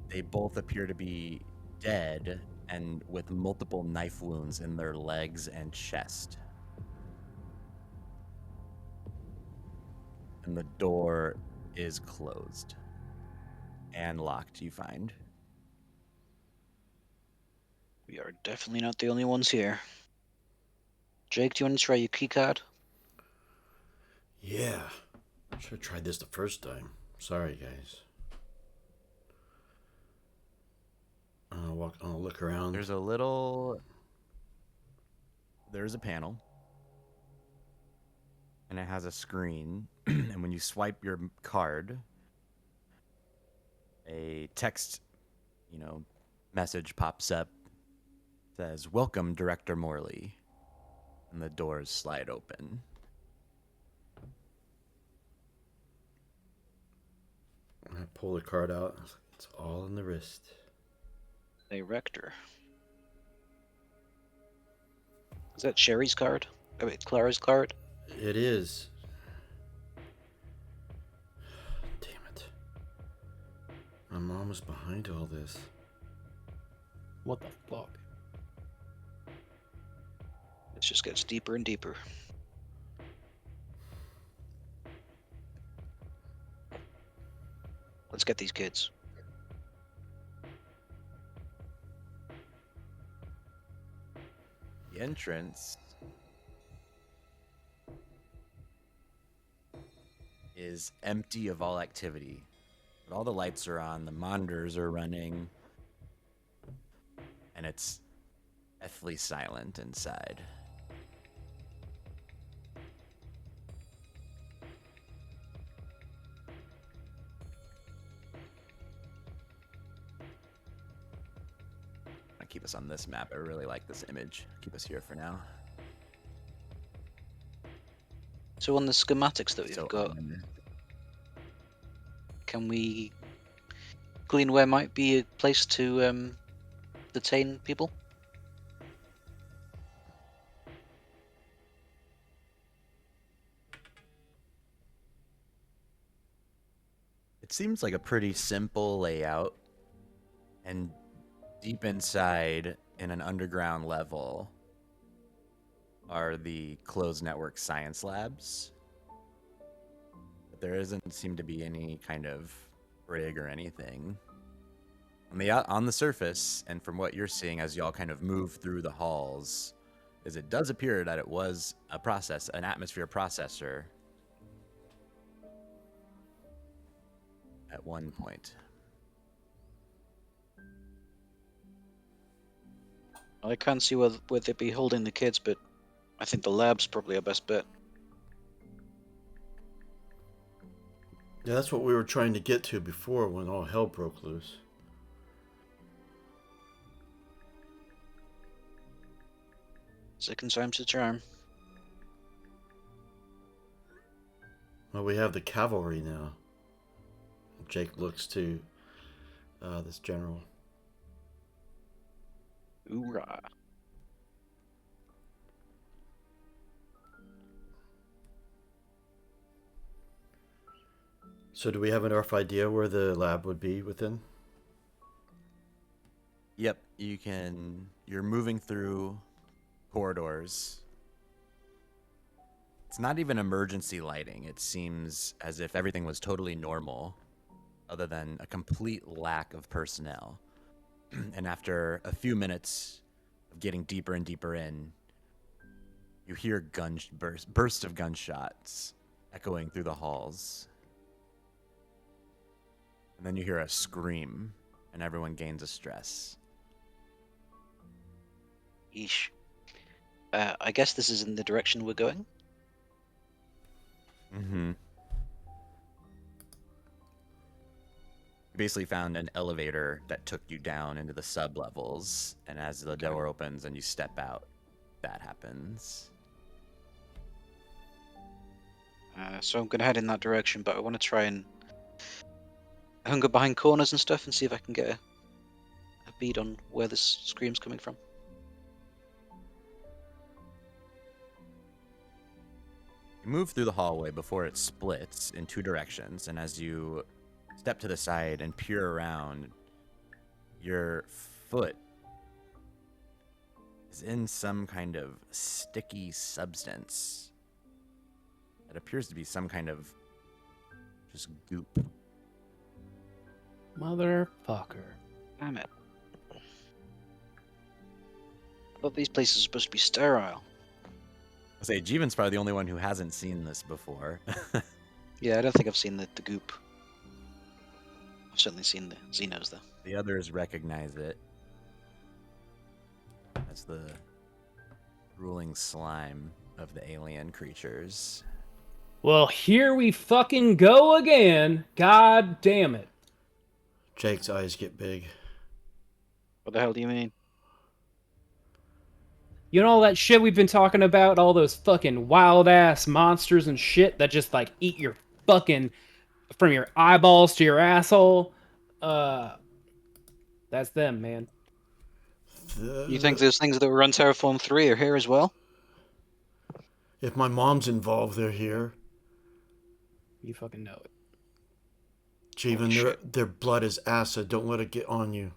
They both appear to be dead, and with multiple knife wounds in their legs and chest. And the door is closed and locked, you find. We are definitely not the only ones here. Jake, do you want to try your key card? Yeah. Should have tried this the first time. Sorry, guys. I'll look around. There's a panel, and it has a screen. And when you swipe your card, a text, message pops up. Says, "Welcome, Director Morley." And the doors slide open. I pull the card out. It's all in the wrist. A rector. Is that Sherry's card? Oh, wait, Clara's card? It is. Damn it. My mom was behind all this. What the fuck? It just gets deeper and deeper. Let's get these kids. The entrance is empty of all activity. But all the lights are on, the monitors are running, and it's deathly silent inside. Keep us on this map. I really like this image. Keep us here for now. So on the schematics that we've got, um, can we glean where might be a place to detain people? it seems like a pretty simple layout, and deep inside, in an underground level, are the closed network science labs. But there doesn't seem to be any kind of rig or anything. On the surface, and from what you're seeing as y'all kind of move through the halls, is it does appear that it was an atmosphere processor at one point. I can't see where they'd be holding the kids, but I think the lab's probably our best bet. Yeah, that's what we were trying to get to before when all hell broke loose. Second time's the charm. Well, we have the cavalry now. Jake looks to this general. Hoorah. So do we have a rough idea where the lab would be within? Yep, you're moving through corridors. It's not even emergency lighting. It seems as if everything was totally normal, other than a complete lack of personnel. And after a few minutes of getting deeper and deeper in, you hear bursts of gunshots echoing through the halls. And then you hear a scream, and everyone gains a stress. Yeesh. I guess this is in the direction we're going. Mm-hmm. You basically found an elevator that took you down into the sub-levels, and as the door opens and you step out, that happens. So I'm going to head in that direction, but I want to try and hunger behind corners and stuff and see if I can get a bead on where this scream's coming from. You move through the hallway before it splits in two directions, and as you step to the side and peer around, your foot is in some kind of sticky substance. It appears to be some kind of just goop. Motherfucker. Damn it. I thought these places are supposed to be sterile. I say Jeevan's probably the only one who hasn't seen this before. Yeah, I don't think I've seen the goop. I've certainly seen the Xenos, though. The others recognize it as the ruling slime of the alien creatures. Well, here we fucking go again. God damn it. Jake's eyes get big. What the hell do you mean? You know all that shit we've been talking about? All those fucking wild ass monsters and shit that just like eat your fucking from your eyeballs to your asshole? That's them, man. You think those things that were on Terraform 3 are here as well? If my mom's involved, they're here. You fucking know it. Jeevan, their blood is acid. Don't let it get on you.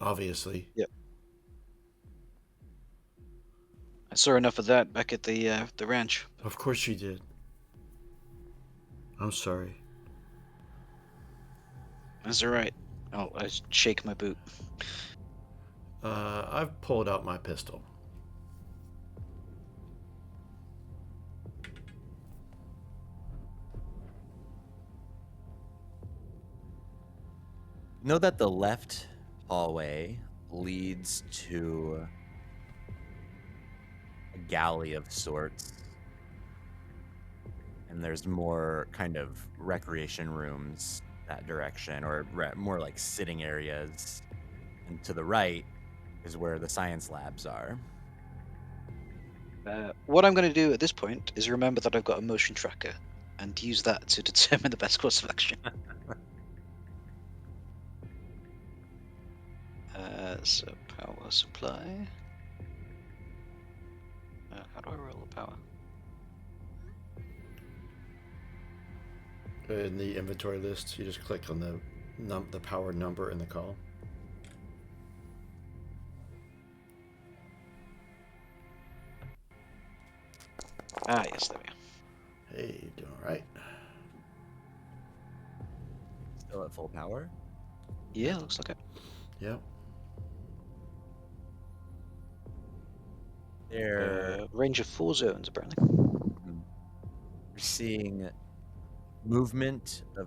Obviously. Yep. I saw enough of that back at the ranch. Of course you did. I'm sorry. That's alright. Oh, I shake my boot. I've pulled out my pistol. You know that the left hallway leads to a galley of sorts. And there's more kind of recreation rooms that direction, or more like sitting areas. And to the right is where the science labs are. What I'm going to do at this point is remember that I've got a motion tracker and use that to determine the best course of action. So power supply. How do I roll the power? In the inventory list, you just click on the power number in the column. Ah, yes, there we go. Hey, you doing all right? Still at full power? Yeah, looks like it. Yep. Range of 4 zones, apparently. You're seeing movement of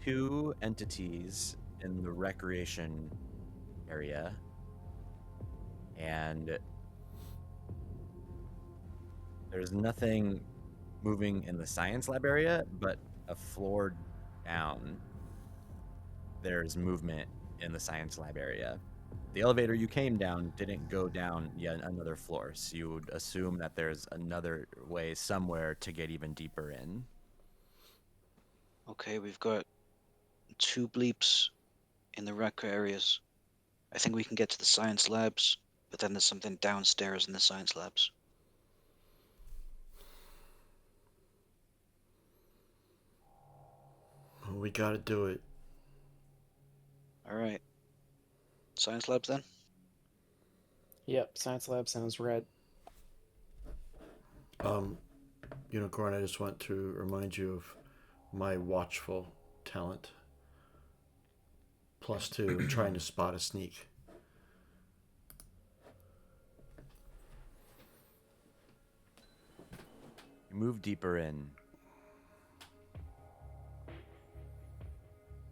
2 entities in the recreation area, and there's nothing moving in the science lab area, but a floor down there's movement in the science lab area. The elevator you came down didn't go down yet another floor, so you would assume that there's another way somewhere to get even deeper in. Okay, we've got 2 bleeps in the rec areas. I think we can get to the science labs, but then there's something downstairs in the science labs. Well, we gotta do it. Alright. Science labs then? Yep, science lab sounds right. Unicorn, I just want to remind you of my watchful talent. +2, trying to spot a sneak. You move deeper in,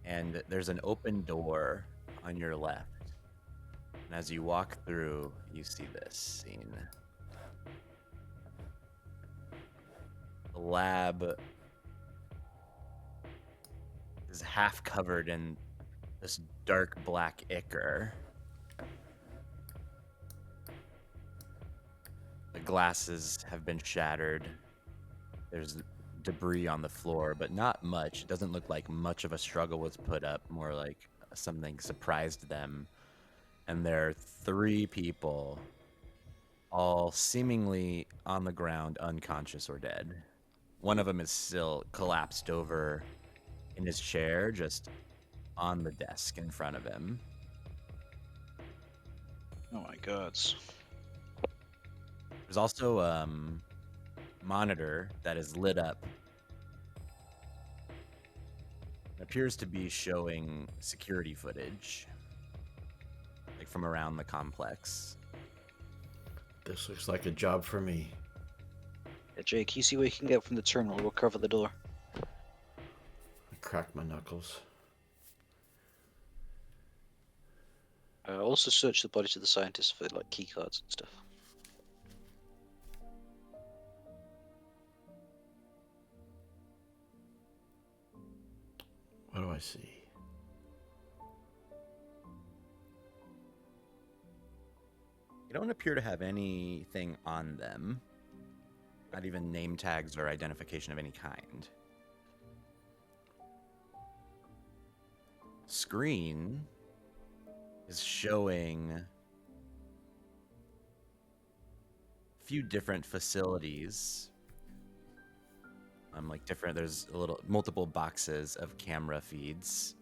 and there's an open door on your left. And as you walk through, you see this scene. The lab is half covered in this dark black ichor. The glasses have been shattered. There's debris on the floor, but not much. It doesn't look like much of a struggle was put up, more like something surprised them. And there are 3 people, all seemingly on the ground, unconscious or dead. One of them is still collapsed over in his chair, just on the desk in front of him. Oh my god. There's also monitor that is lit up. It appears to be showing security footage, like from around the complex. This looks like a job for me. Yeah, Jake, you see what you can get from the terminal. We'll cover the door. I cracked my knuckles. Also search the bodies of the scientists for like key cards and stuff. What do I see? They don't appear to have anything on them, not even name tags or identification of any kind. Screen is showing a few different facilities. Like different, there's multiple boxes of camera feeds.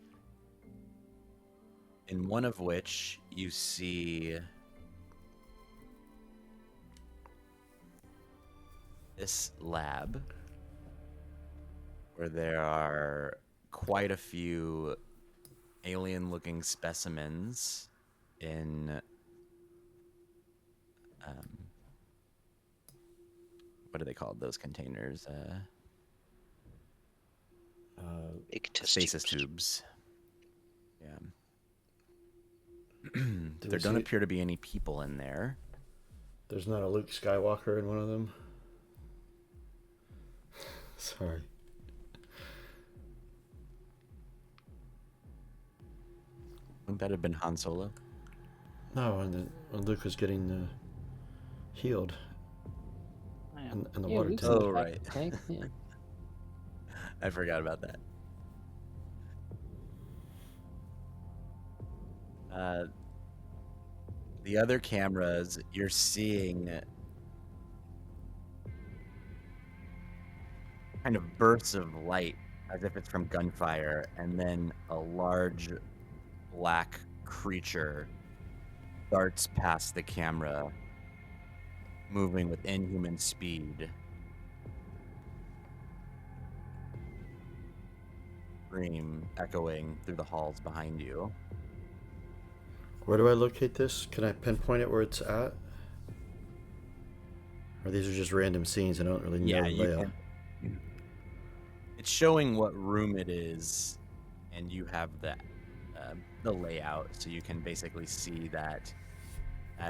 In one of which you see this lab where there are quite a few alien-looking specimens in what are they called? Those containers? Big test Stasis tubes. tubes. Yeah. Do There we don't see- appear to be any people in there. There's not a Luke Skywalker in one of them. Sorry. Wouldn't that have been Han Solo? No, when Luke was getting healed Oh, yeah. in the Yeah, water Luke's tank. in the Oh, back right. of the tank, yeah. I forgot about that. The other cameras, you're seeing kind of bursts of light as if it's from gunfire, and then a large black creature darts past the camera, moving with inhuman speed. Scream echoing through the halls behind you. Where do I locate this? Can I pinpoint it where it's at? Or these are just random scenes? I don't really know Yeah, the you layout. can. It's showing what room it is, and you have the layout, so you can basically see that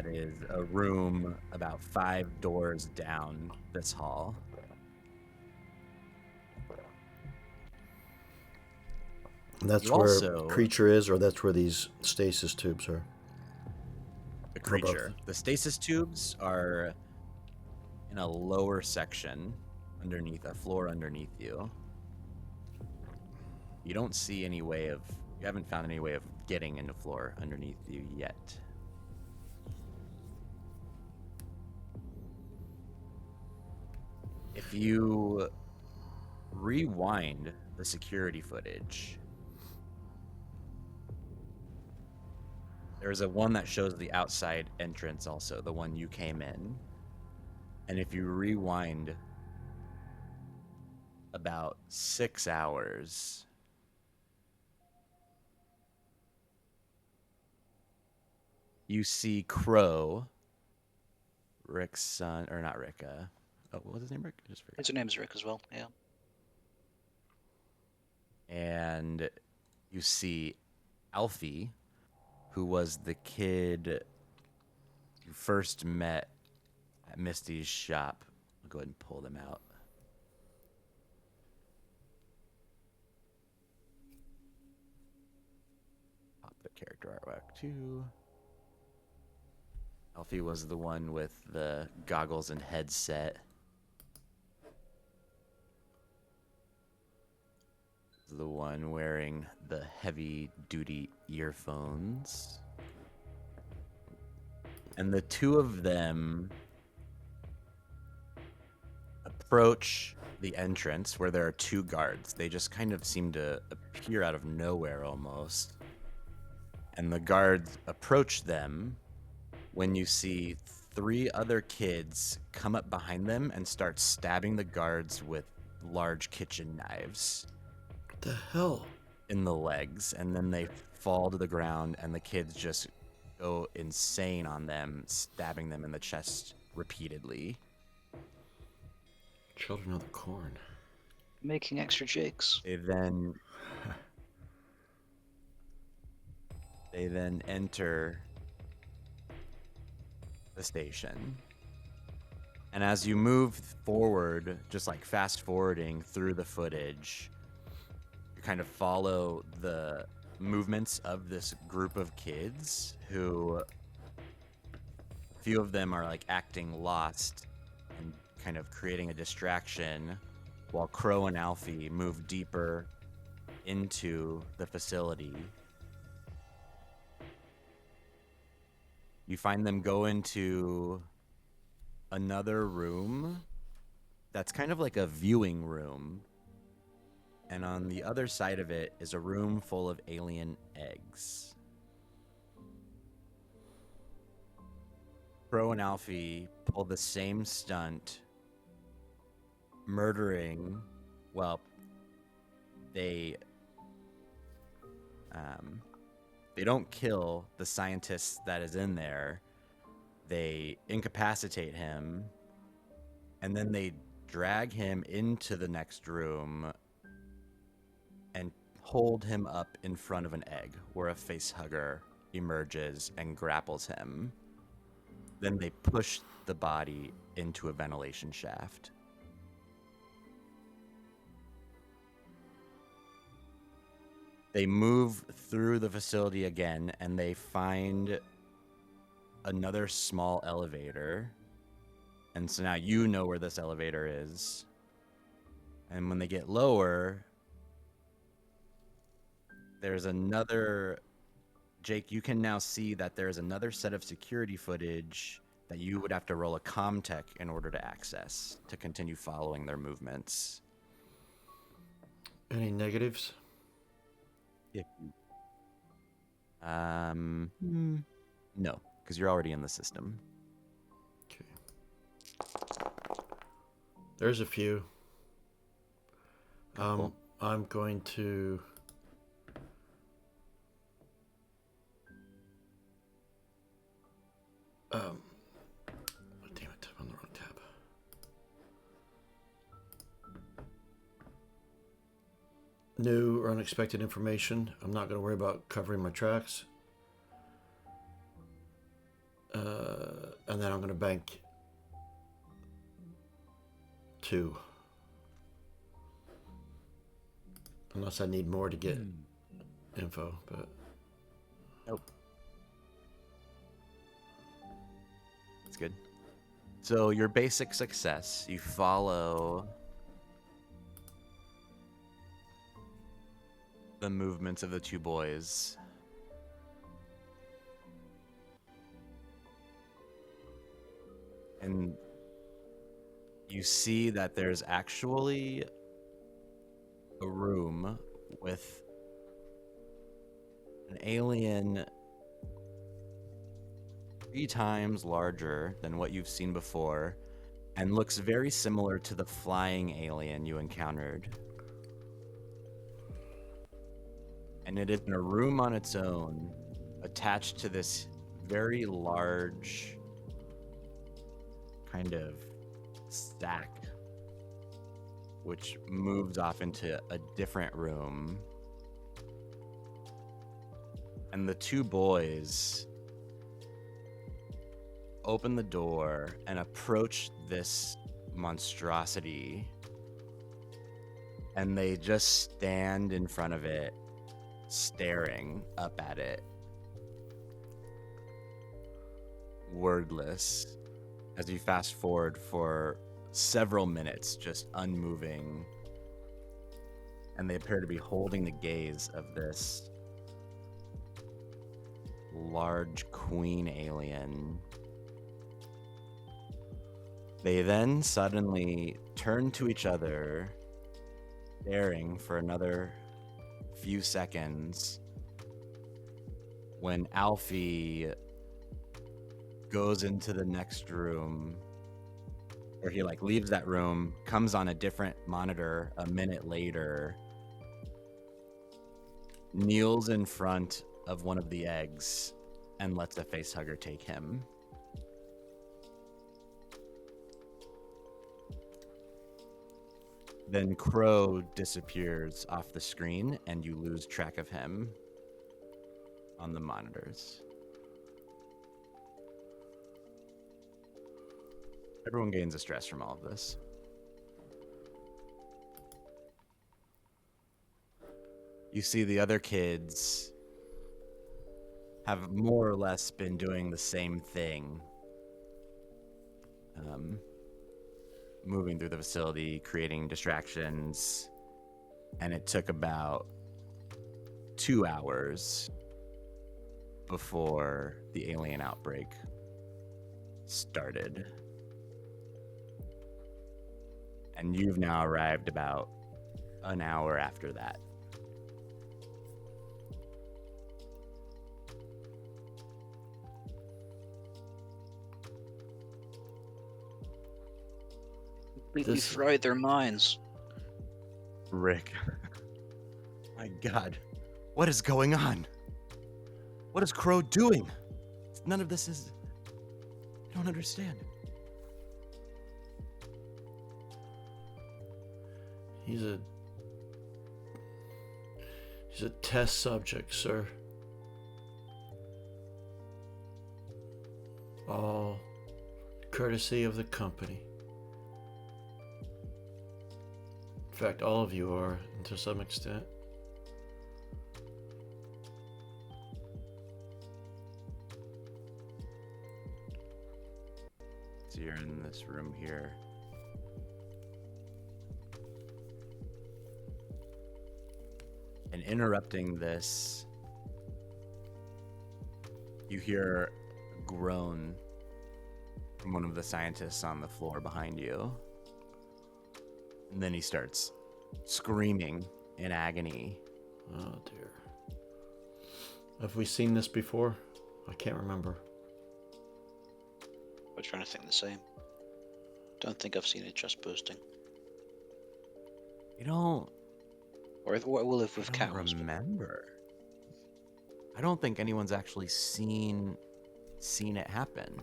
is a room about 5 doors down this hall. And that's You where also- creature is, or that's where these stasis tubes are. The Or both. creature. The stasis tubes are in a lower section underneath a floor underneath you. You don't see any way of. You haven't found any way of getting into floor underneath you yet. If you rewind the security footage, there's a one that shows the outside entrance also, the one you came in. And if you rewind about 6 hours, you see Crow, Rick's son, or not Rick, what was his name, Rick? I just forgot. His name's Rick as well, yeah. And you see Alfie, who was the kid you first met at Misty's shop. I'll go ahead and pull them out. Pop the character artwork too. Alfie was the one with the goggles and headset. The one wearing the heavy-duty earphones. And the two of them approach the entrance where there are 2 guards. They just kind of seem to appear out of nowhere almost. And the guards approach them when you see 3 other kids come up behind them and start stabbing the guards with large kitchen knives What the hell? in the legs, and then they fall to the ground and the kids just go insane on them, stabbing them in the chest repeatedly. Children of the Corn. Making extra jigs. They then enter the station. And as you move forward, just like fast forwarding through the footage, you kind of follow the movements of this group of kids who, a few of them are like acting lost and kind of creating a distraction, while Crow and Alfie move deeper into the facility. You find them go into another room that's kind of like a viewing room. And on the other side of it is a room full of alien eggs. Crow and Alfie pull the same stunt, murdering, well, they don't kill the scientist that is in there. They incapacitate him, and then they drag him into the next room and hold him up in front of an egg where a facehugger emerges and grapples him. Then they push the body into a ventilation shaft. They move through the facility again, and they find another small elevator. And so now you know where this elevator is. And when they get lower, there's another... Jake, you can now see that there's another set of security footage that you would have to roll a comm tech in order to access to continue following their movements. Any negatives? No, because you're already in the system. Okay. There's a few. Cool. I'm going to... oh, damn it, I'm on the wrong tab. New or unexpected information. I'm not going to worry about covering my tracks. And then I'm going to bank 2. Unless I need more to get info, but... Nope. That's good. So your basic success, you follow the movements of the 2 boys. And you see that there's actually a room with an alien 3 times larger than what you've seen before, and looks very similar to the flying alien you encountered. And it is in a room on its own, attached to this very large kind of stack, which moves off into a different room. And the 2 boys open the door and approach this monstrosity, and they just stand in front of it, staring up at it, wordless, as you fast forward for several minutes, just unmoving. And they appear to be holding the gaze of this large queen alien. They then suddenly turn to each other, staring for another few seconds, when Alfie goes into the next room, or he like leaves that room, comes on a different monitor a minute later, kneels in front of one of the eggs, and lets a facehugger take him. Then Crow disappears off the screen, and you lose track of him on the monitors. Everyone gains a stress from all of this. You see the other kids have more or less been doing the same thing. Moving through the facility, creating distractions, and it took about 2 hours before the alien outbreak started. And you've now arrived about an hour after that. Completely fried their minds. Rick. My God. What is going on? What is Crow doing? None of this is... I don't understand. He's a test subject, sir. All courtesy of the company. In fact, all of you are, to some extent. So you're in this room here. And interrupting this, you hear a groan from one of the scientists on the floor behind you. And then he starts screaming in agony. Oh dear. Have we seen this before? I can't remember. We're trying to think the same. Don't think I've seen a chest bursting. You don't... Or what will have with I don't cows. remember. I don't think anyone's actually seen it happen.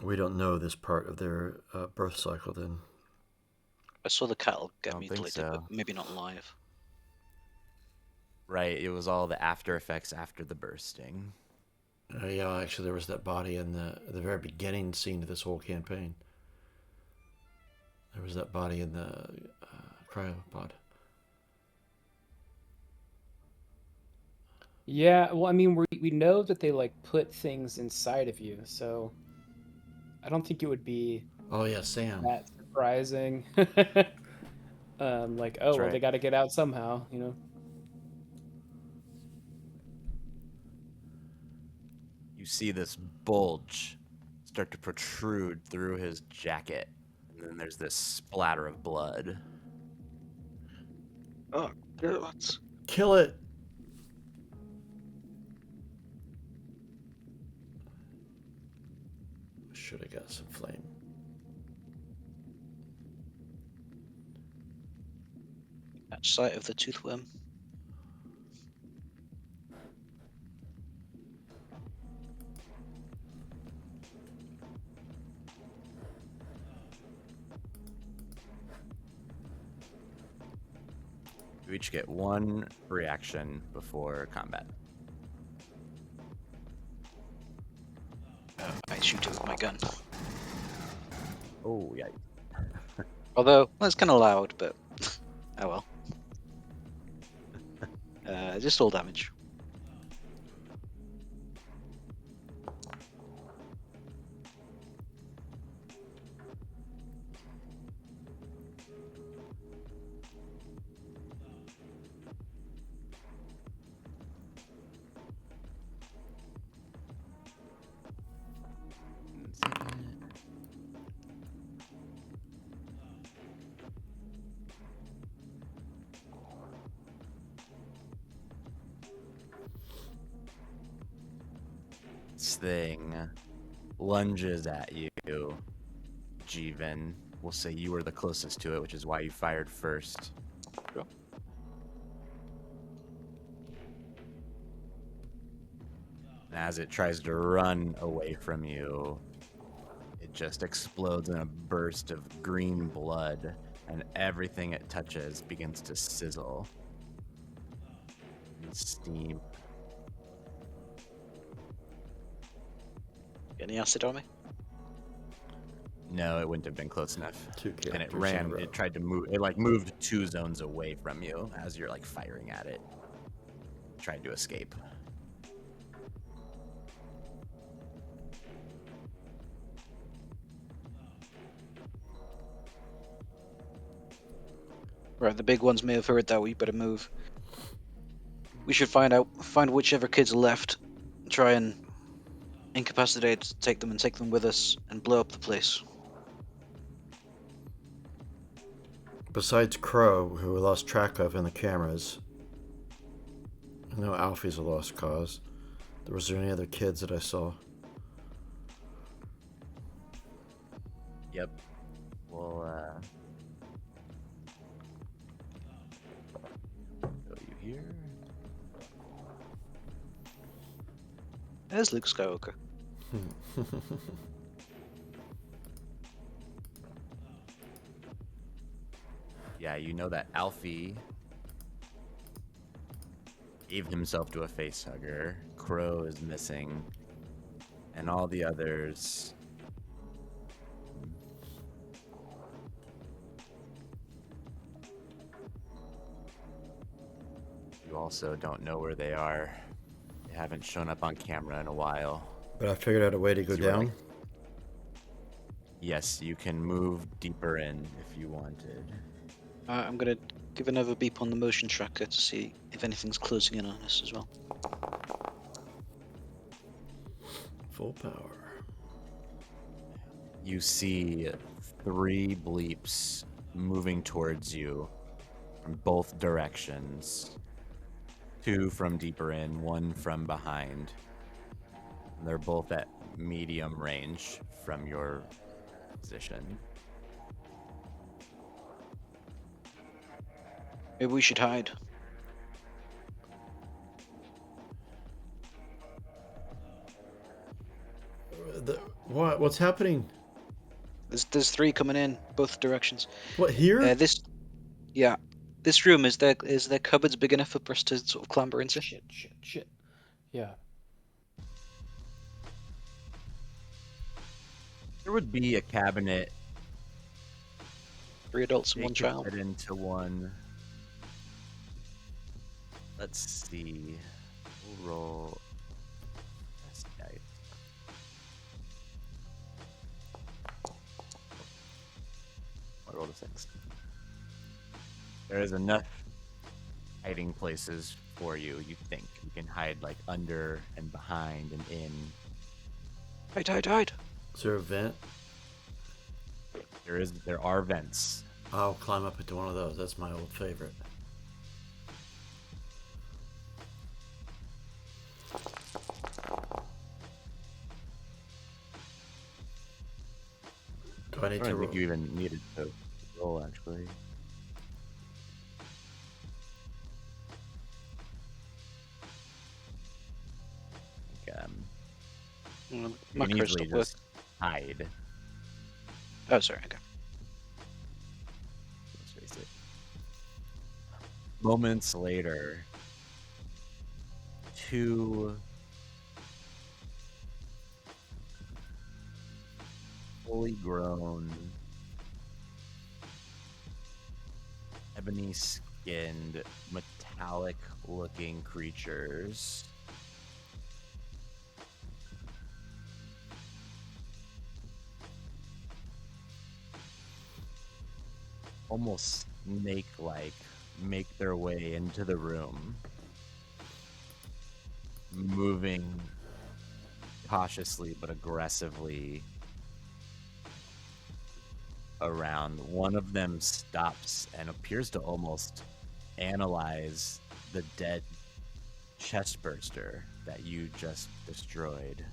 We don't know this part of their birth cycle then. I saw the cattle get Don't think mutilated, so. but maybe not live. Right, it was all the after effects after the bursting. Yeah, actually there was that body in the very beginning scene of this whole campaign. There was that body in the cryopod. Yeah, well, I mean, we know that they like put things inside of you, so I don't think it would be Oh yeah, Sam. that surprising. Like, oh, That's well, right. they got to get out somehow, you know? You see this bulge start to protrude through his jacket, and then there's this splatter of blood. Oh, God. Kill it! Should have got some flame. Catch sight of the toothworm. You each get one reaction before combat. I shoot it with my gun. Oh, yeah. Although, that's kind of loud, but oh well. Just all damage. This thing lunges at you, Jeevan. We'll say you were the closest to it, which is why you fired first. Sure. And as it tries to run away from you, it just explodes in a burst of green blood, and everything it touches begins to sizzle and steam. Any acid on me? No, it wouldn't have been close enough. Two And it characters in a ran, row. it tried to move, it like moved 2 zones away from you as you're like firing at it. Tried to escape. Right, the big ones may have heard that. We better move. We should find whichever kids are left, try and incapacitate, take them with us, and blow up the place. Besides Crow, who we lost track of in the cameras, I know Alfie's a lost cause. Was there any other kids that I saw? Yep. We'll go you here. There's Luke Skywalker. Yeah, you know that Alfie gave himself to a facehugger. Crow is missing. And all the others. You also don't know where they are. They haven't shown up on camera in a while. But I figured out a way to go So you're down. like- Yes, you can move deeper in if you wanted. I'm gonna give another beep on the motion tracker to see if anything's closing in on us as well. Full power. You see 3 bleeps moving towards you from both directions. 2 from deeper in, 1 from behind. And they're both at medium range from your position. Maybe we should hide. What's happening? There's 3 coming in both directions. What, here? This room is there cupboards big enough for us to sort of clamber into? Shit. Yeah. There would be a cabinet. 3 adults and They 1 could child. fit into one. Let's see. We'll roll. Best dice. I'll roll the 6. There is enough hiding places for you. You think you can hide like under and behind and in. Hide. Is there a vent? There are vents. I'll climb up into one of those. That's my old favorite. Do I need I to don't roll? think you even needed to roll actually. You My can crystal easily work. just hide. Oh, sorry. Okay. Let's face it. Moments later, 2 fully grown, ebony skinned, metallic looking creatures almost snake-like make their way into the room, moving cautiously but aggressively around. One of them stops and appears to almost analyze the dead chestburster that you just destroyed.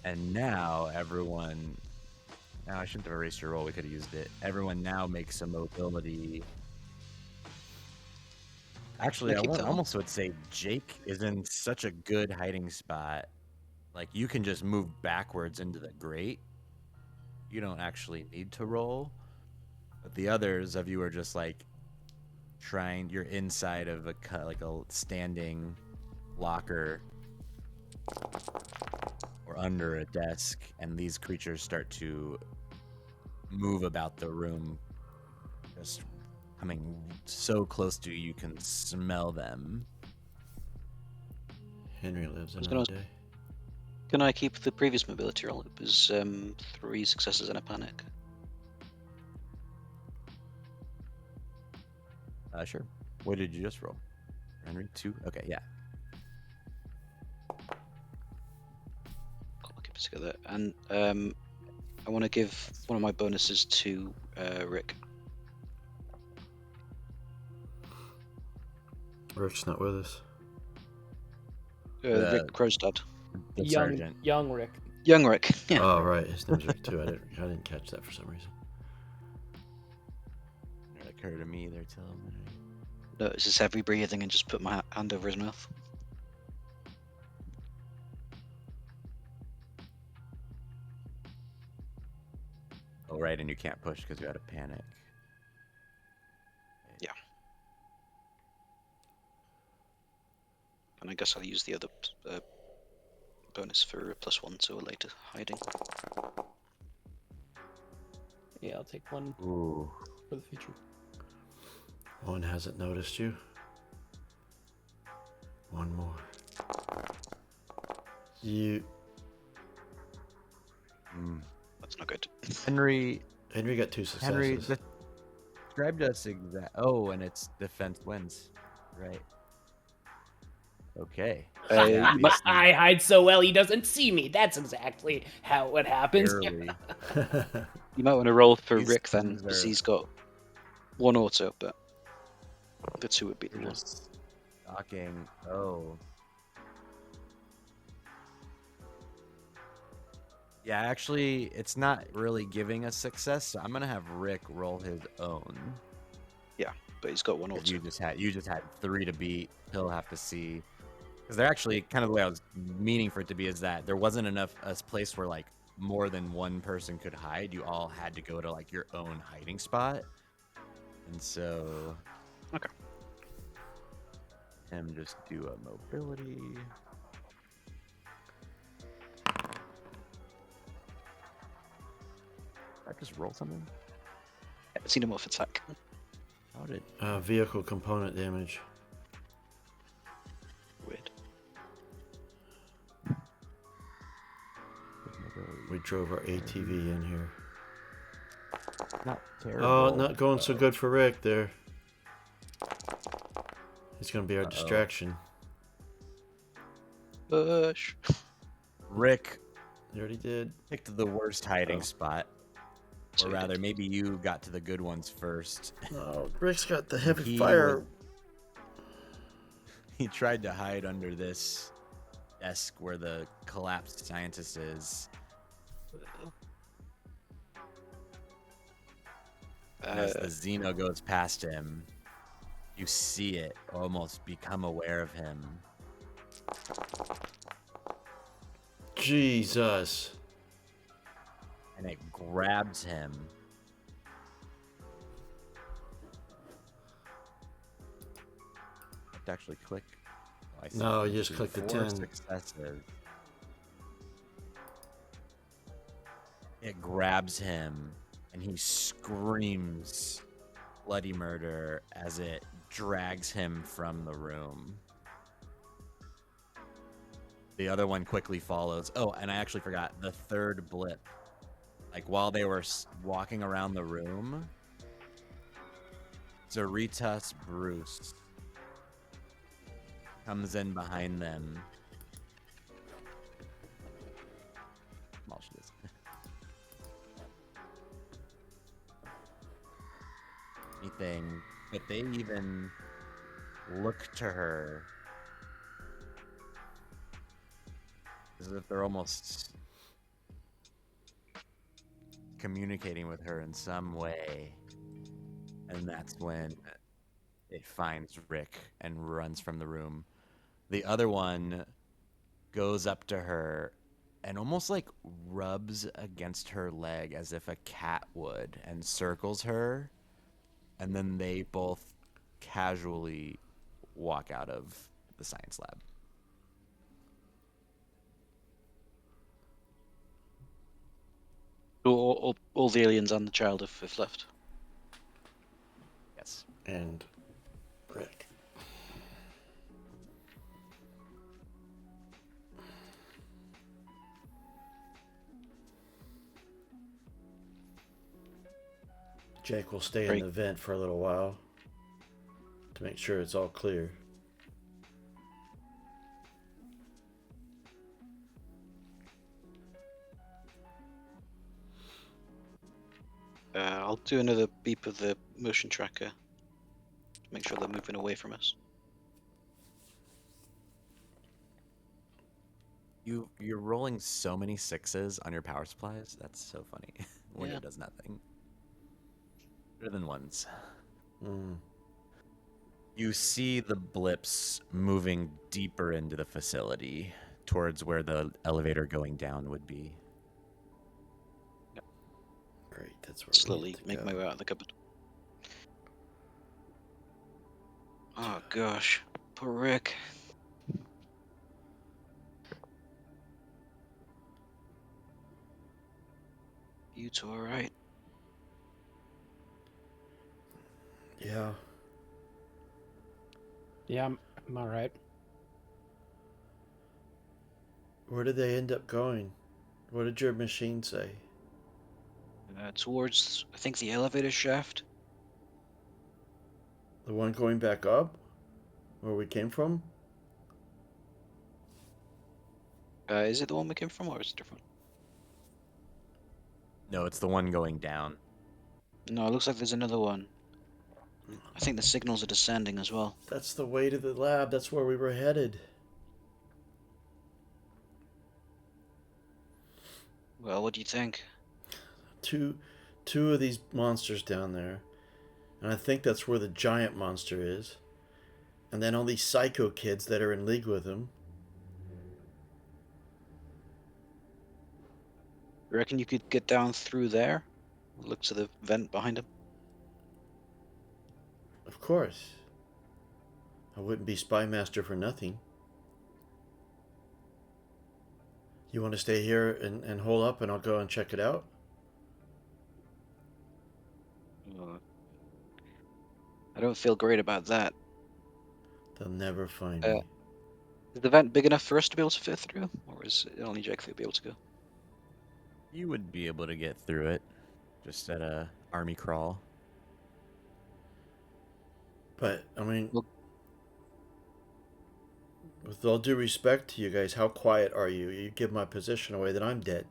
And now everyone. Now I shouldn't have erased your roll. We could have used it. Everyone now makes a mobility. Actually, Can I keep that on? almost would say Jake is in such a good hiding spot. Like you can just move backwards into the grate. You don't actually need to roll. But the others of you are just like trying. You're inside of a standing locker or under a desk, and these creatures start to move about the room, just coming so close to you, you can smell them. Henry lives was another gonna- day. Can I keep the previous mobility roll? It was 3 successes and a panic. Sure. What did you just roll? Henry, 2? Okay, yeah. I'll keep it together. And I want to give one of my bonuses to Rick. Rick's not with us. Rick Crow's dad. The sergeant. Young Rick. Young Rick. Yeah. Oh right, his name's Rick too. I didn't catch that for some reason. It occurred to me either till. No, it's just heavy breathing and just put my hand over his mouth. Oh, right, and you can't push because you had a panic. Yeah. And I guess I'll use the other bonus for +1 to a later hiding. Yeah, I'll take one Ooh. for the future. One hasn't noticed you. One more. You. That's not good. Henry Henry got 2 successes. described us exact. Oh, and it's defense wins, right? Okay. Uh, But I hide so well he doesn't see me. That's exactly how it happens. Barely. You might want to roll for These Rick then, things because are- he's got 1 auto, but the 2 would be the You're 1. just stalking. Oh. Yeah, actually, it's not really giving a success, so I'm gonna have Rick roll his own. But he's got 1 'Cause auto. you just had 3 to beat. He'll have to see. Because they're actually kind of the way I was meaning for it to be is that there wasn't enough a place where like more than one person could hide. You all had to go to like your own hiding spot, and so Okay. him just do a mobility. I just roll something. Yeah, xenomorph attack. How did? Vehicle component damage. Weird. We drove our ATV in here. Not terrible. Oh, not going so good for Rick there. He's gonna be our distraction. Bush. Rick He already did. picked the worst hiding Oh. spot. So Or he rather, did. maybe you got to the good ones first. Oh, Rick's got the heavy He fire. He tried to hide under this desk where the collapsed scientist is. As the Xeno goes past him, you see it almost become aware of him. Jesus. And it grabs him. I have to actually click. Oh, I see. No, you just See, click the 4 10. successes. It grabs him, and he screams bloody murder as it drags him from the room. The other one quickly follows. Oh, and I actually forgot the third blip. Like while they were walking around the room, Zaritas Bruce comes in behind them. Well, she is. Anything, but they even look to her as if they're almost communicating with her in some way. And that's when it finds Rick and runs from the room. The other one goes up to her and almost like rubs against her leg as if a cat would and circles her. And then they both casually walk out of the science lab. All the aliens and the child have left. Yes. And Rick. Jake will stay in the vent for a little while to make sure it's all clear. I'll do another beep of the motion tracker to make sure they're moving away from us. You're rolling so many sixes on your power supplies. That's so funny when Yeah. it does nothing. Better than ones. You see the blips moving deeper into the facility towards where the elevator going down would be. Great, that's where Slowly we need to make go. my way out of the cupboard. Oh gosh, poor Rick. You two all right? Yeah. Yeah, I'm all right. Where did they end up going? What did your machine say? Towards, I think, the elevator shaft. The one going back up? Where we came from? Is it the one we came from, or is it different? No, it's the one going down. No, it looks like there's another one. I think the signals are descending as well. That's the way to the lab. That's where we were headed. Well, what do you think? Two of these monsters down there. And I think that's where the giant monster is. And then all these psycho kids that are in league with him. You reckon you could get down through there? Look to the vent behind him. Of course. I wouldn't be spy master for nothing. You want to stay here and hold up and I'll go and check it out? I don't feel great about that. They'll never find me. Is the vent big enough for us to be able to fit through? Or is it only Jake that would be able to go? You would be able to get through it just at a army crawl. But, I mean, Well- with all due respect to you guys, how quiet are you? You give my position away, then I'm dead.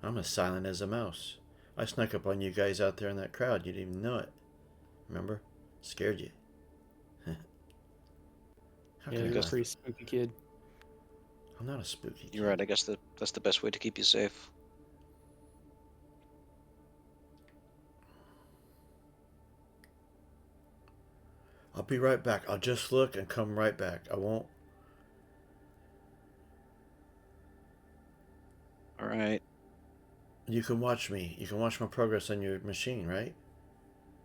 I'm as silent as a mouse. I snuck up on you guys out there in that crowd. You didn't even know it. Remember? Scared you. How Yeah, can I you're a lie? pretty spooky kid. I'm not a spooky kid. You're right, I guess that's the best way to keep you safe. I'll be right back. I'll just look and come right back. I won't. Alright. You can watch me. You can watch my progress on your machine, right?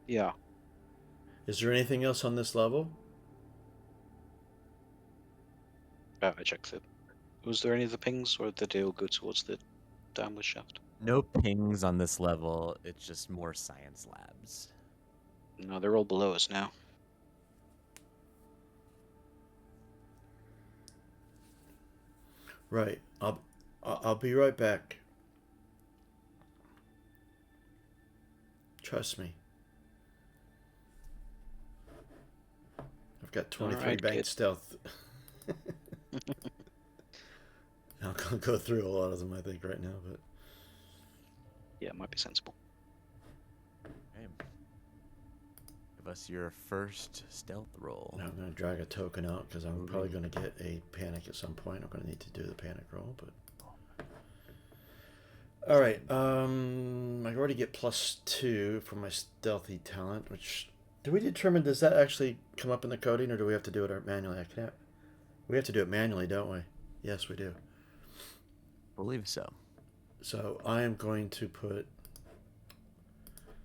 Yeah. Is there anything else on this level? I checked it. Was there any of the pings, or did they all go towards the downward shaft? No pings on this level. It's just more science labs. No, they're all below us now. Right. I'll be right back. Trust me. I've got 23 Alright, bank kid. stealth. I'll go through a lot of them, I think, right now, but Yeah, it might be sensible. Okay. Give us your first stealth roll. I'm going to drag a token out because I'm probably going to get a panic at some point. I'm going to need to do the panic roll, but All right. I already get +2 for my stealthy talent, which do we determine? Does that actually come up in the coding, or do we have to do it manually? I can't. We have to do it manually, don't we? Yes, we do. I believe so. So I am going to put.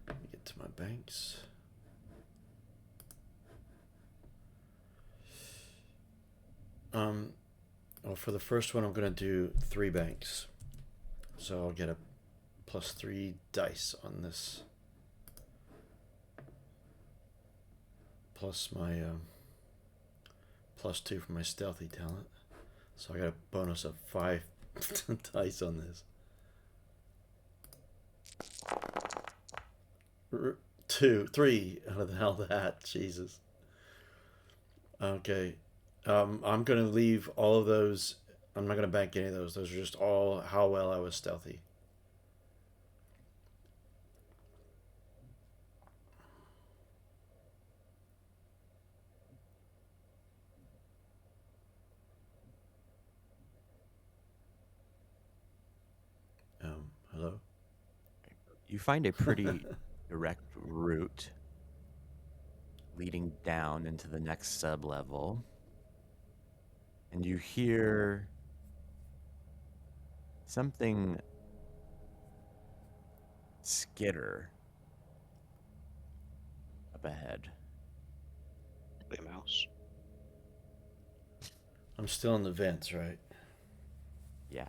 Let me get to my banks. Well, for the first one, I'm going to do 3 banks. So I'll get a +3 dice on this. Plus my +2 for my stealthy talent. So I got a bonus of 5 dice on this. 2, 3 out of the hell that. Jesus. Okay. I'm going to leave all of those. I'm not going to bank any of those. Those are just all how well I was stealthy. Hello? You find a pretty direct route leading down into the next sub-level. And you hear something skitter up ahead. Big mouse. I'm still in the vents, right? Yeah.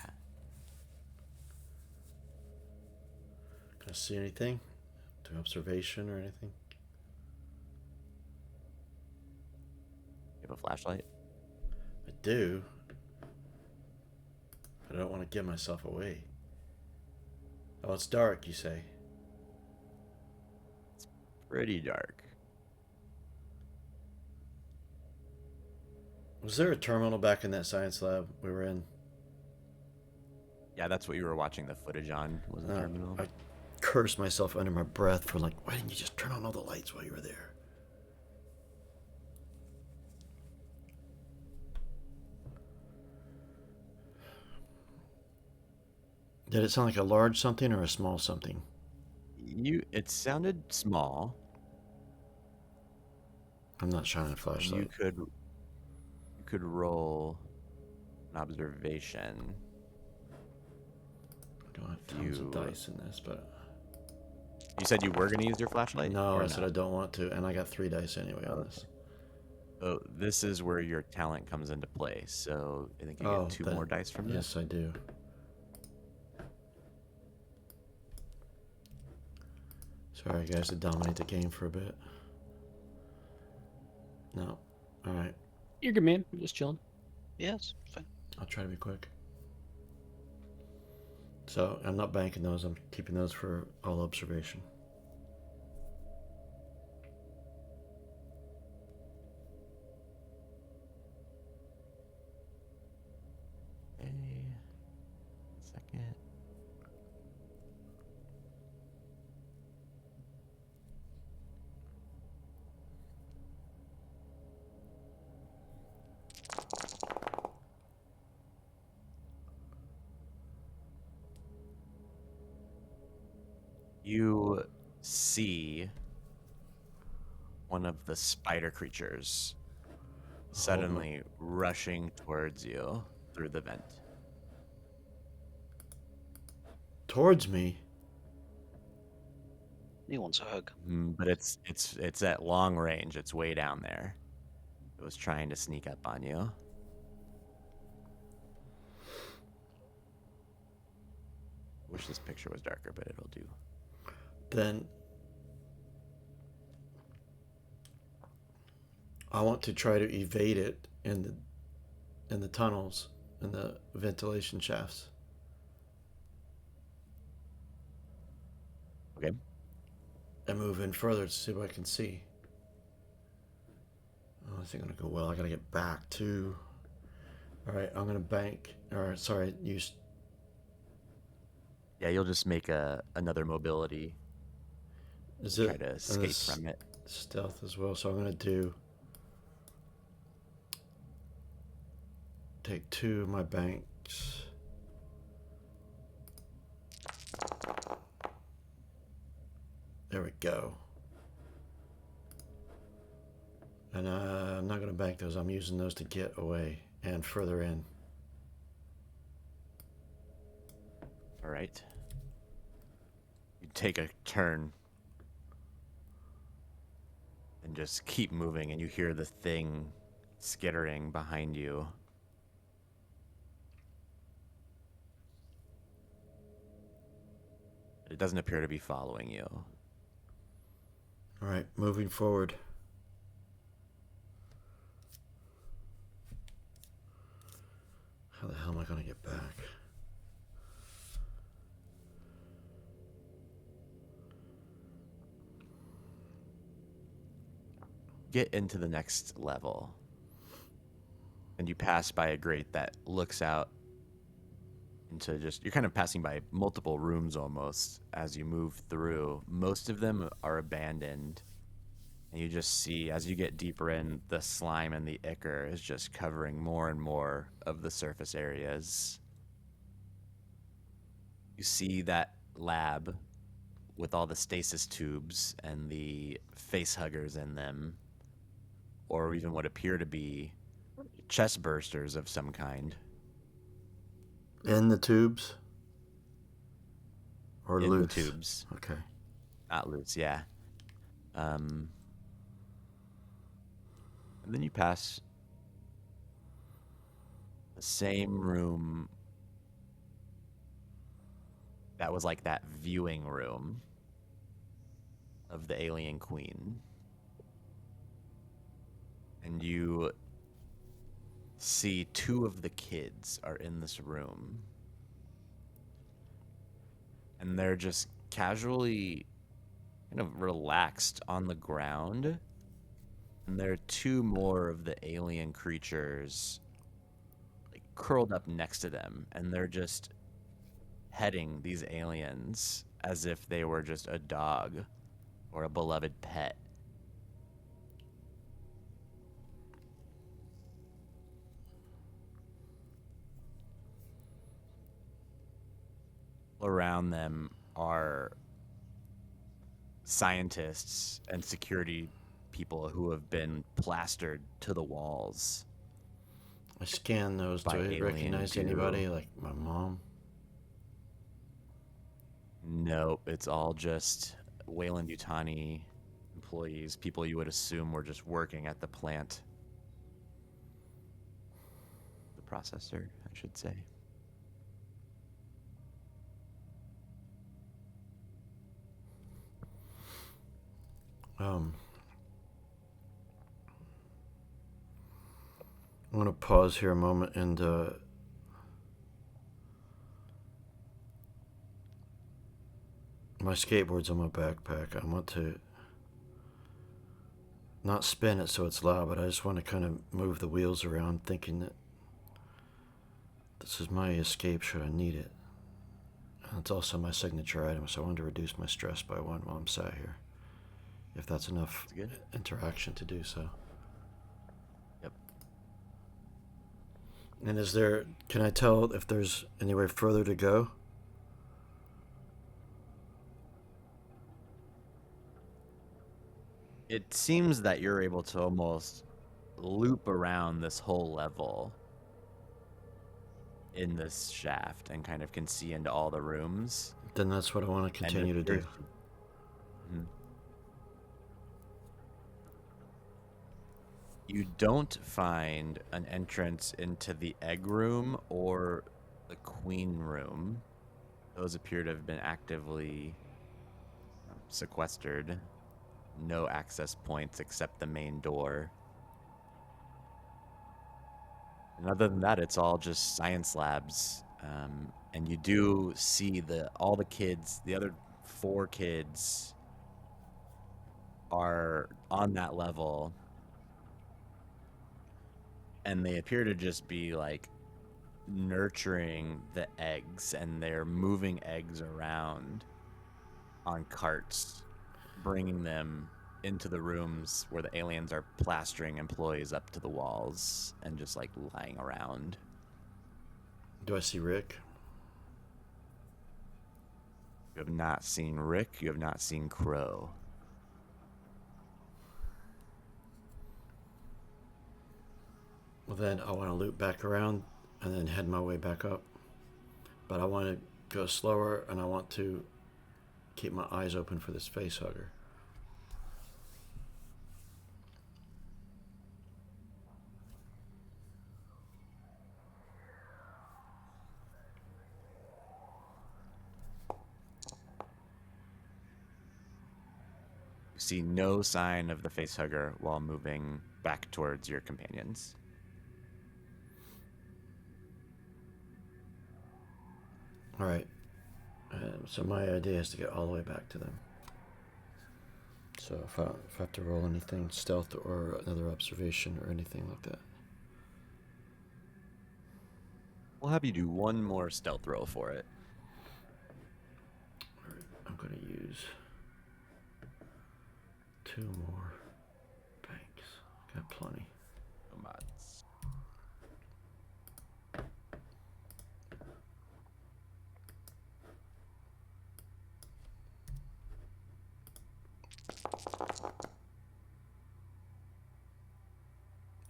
Can I see anything? Do observation or anything? You have a flashlight? I do. But I don't want to give myself away. Oh, it's dark, you say? Pretty dark. Was there a terminal back in that science lab we were in? Yeah, that's what you were watching the footage on, was the terminal. I cursed myself under my breath for like, why didn't you just turn on all the lights while you were there? Did it sound like a large something or a small something? It sounded small. I'm not shining a And flashlight. you could roll an observation. I don't have tons of dice in this, but... You said you were going to use your flashlight? No, I said I don't want to, and I got 3 dice anyway on this. Oh, this is where your talent comes into play. So I think you get 2 more dice from this. Yes, I do. Sorry, guys, to dominate the game for a bit. No. Alright. You're good, man. I'm just chilling. Yes, fine. I'll try to be quick. So, I'm not banking those. I'm keeping those for all observation. Okay. Second. You see one of the spider creatures suddenly rushing towards you through the vent. Towards me? He wants a hug. But it's at long range. It's way down there. It was trying to sneak up on you. Wish this picture was darker, but it'll do. Then I want to try to evade it in the tunnels, in the ventilation shafts. Okay. And move in further to see what I can see. Oh, this ain't gonna go well. I gotta get back too. Alright, I'm gonna bank. Or sorry, use. Yeah, you'll just make another mobility. Is it Try to escape from it. stealth as well? So I'm gonna do. Take 2 of my banks. There we go. And I'm not going to bank those. I'm using those to get away and further in. All right. You take a turn and just keep moving, and you hear the thing skittering behind you. It doesn't appear to be following you. All right, moving forward. How the hell am I going to get back? Get into the next level, and you pass by a grate that looks out into you're kind of passing by multiple rooms almost as you move through. Most of them are abandoned, and you just see, as you get deeper in, the slime and the ichor is just covering more and more of the surface areas. You see that lab with all the stasis tubes and the face huggers in them, or even what appear to be chest bursters of some kind. In the tubes? Or in loose? the tubes. Okay. Not loose, yeah. And then you pass the same room that was like that viewing room of the alien queen. And you see two of the kids are in this room. And they're just casually kind of relaxed on the ground. And there are two more of the alien creatures like curled up next to them. And they're just petting these aliens as if they were just a dog or a beloved pet. Around them are scientists and security people who have been plastered to the walls. I scan those. Do By I alien recognize goo. anybody? Like my mom? Nope, it's all just Weyland-Yutani employees, people you would assume were just working at the plant. The processor, I should say. I'm going to pause here a moment and my skateboard's on my backpack. I want to not spin it so it's loud, but I just want to kind of move the wheels around, thinking that this is my escape should I need it. And it's also my signature item, so I wanted to reduce my stress by one while I'm sat here. If that's enough interaction to do so. Yep. And can I tell if there's anywhere further to go? It seems that you're able to almost loop around this whole level in this shaft and kind of can see into all the rooms. Then that's what I want to continue to do. Mhm. You don't find an entrance into the egg room or the queen room. Those appear to have been actively sequestered. No access points except the main door. And other than that, it's all just science labs. And you do see all the kids, the other 4 kids, are on that level. And they appear to just be like nurturing the eggs, and they're moving eggs around on carts, bringing them into the rooms where the aliens are plastering employees up to the walls and just like lying around. Do I see Rick? You have not seen Rick. You have not seen Crow. Well, then I want to loop back around and then head my way back up. But I want to go slower, and I want to keep my eyes open for this face hugger. You see no sign of the facehugger while moving back towards your companions. All right. So my idea is to get all the way back to them. So if I have to roll anything, stealth or another observation or anything like that. We'll have you do one more stealth roll for it. All right, I'm going to use 2 more banks. Got plenty. No mods.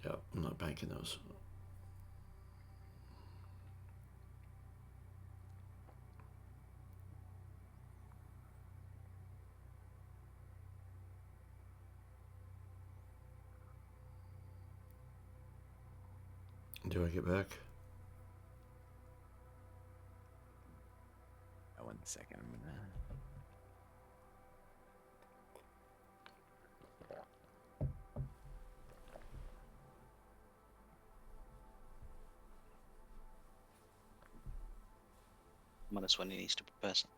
Yep, I'm not banking those. Do I get back? 1 second. I'm gonna. Minus when he needs to prepare some.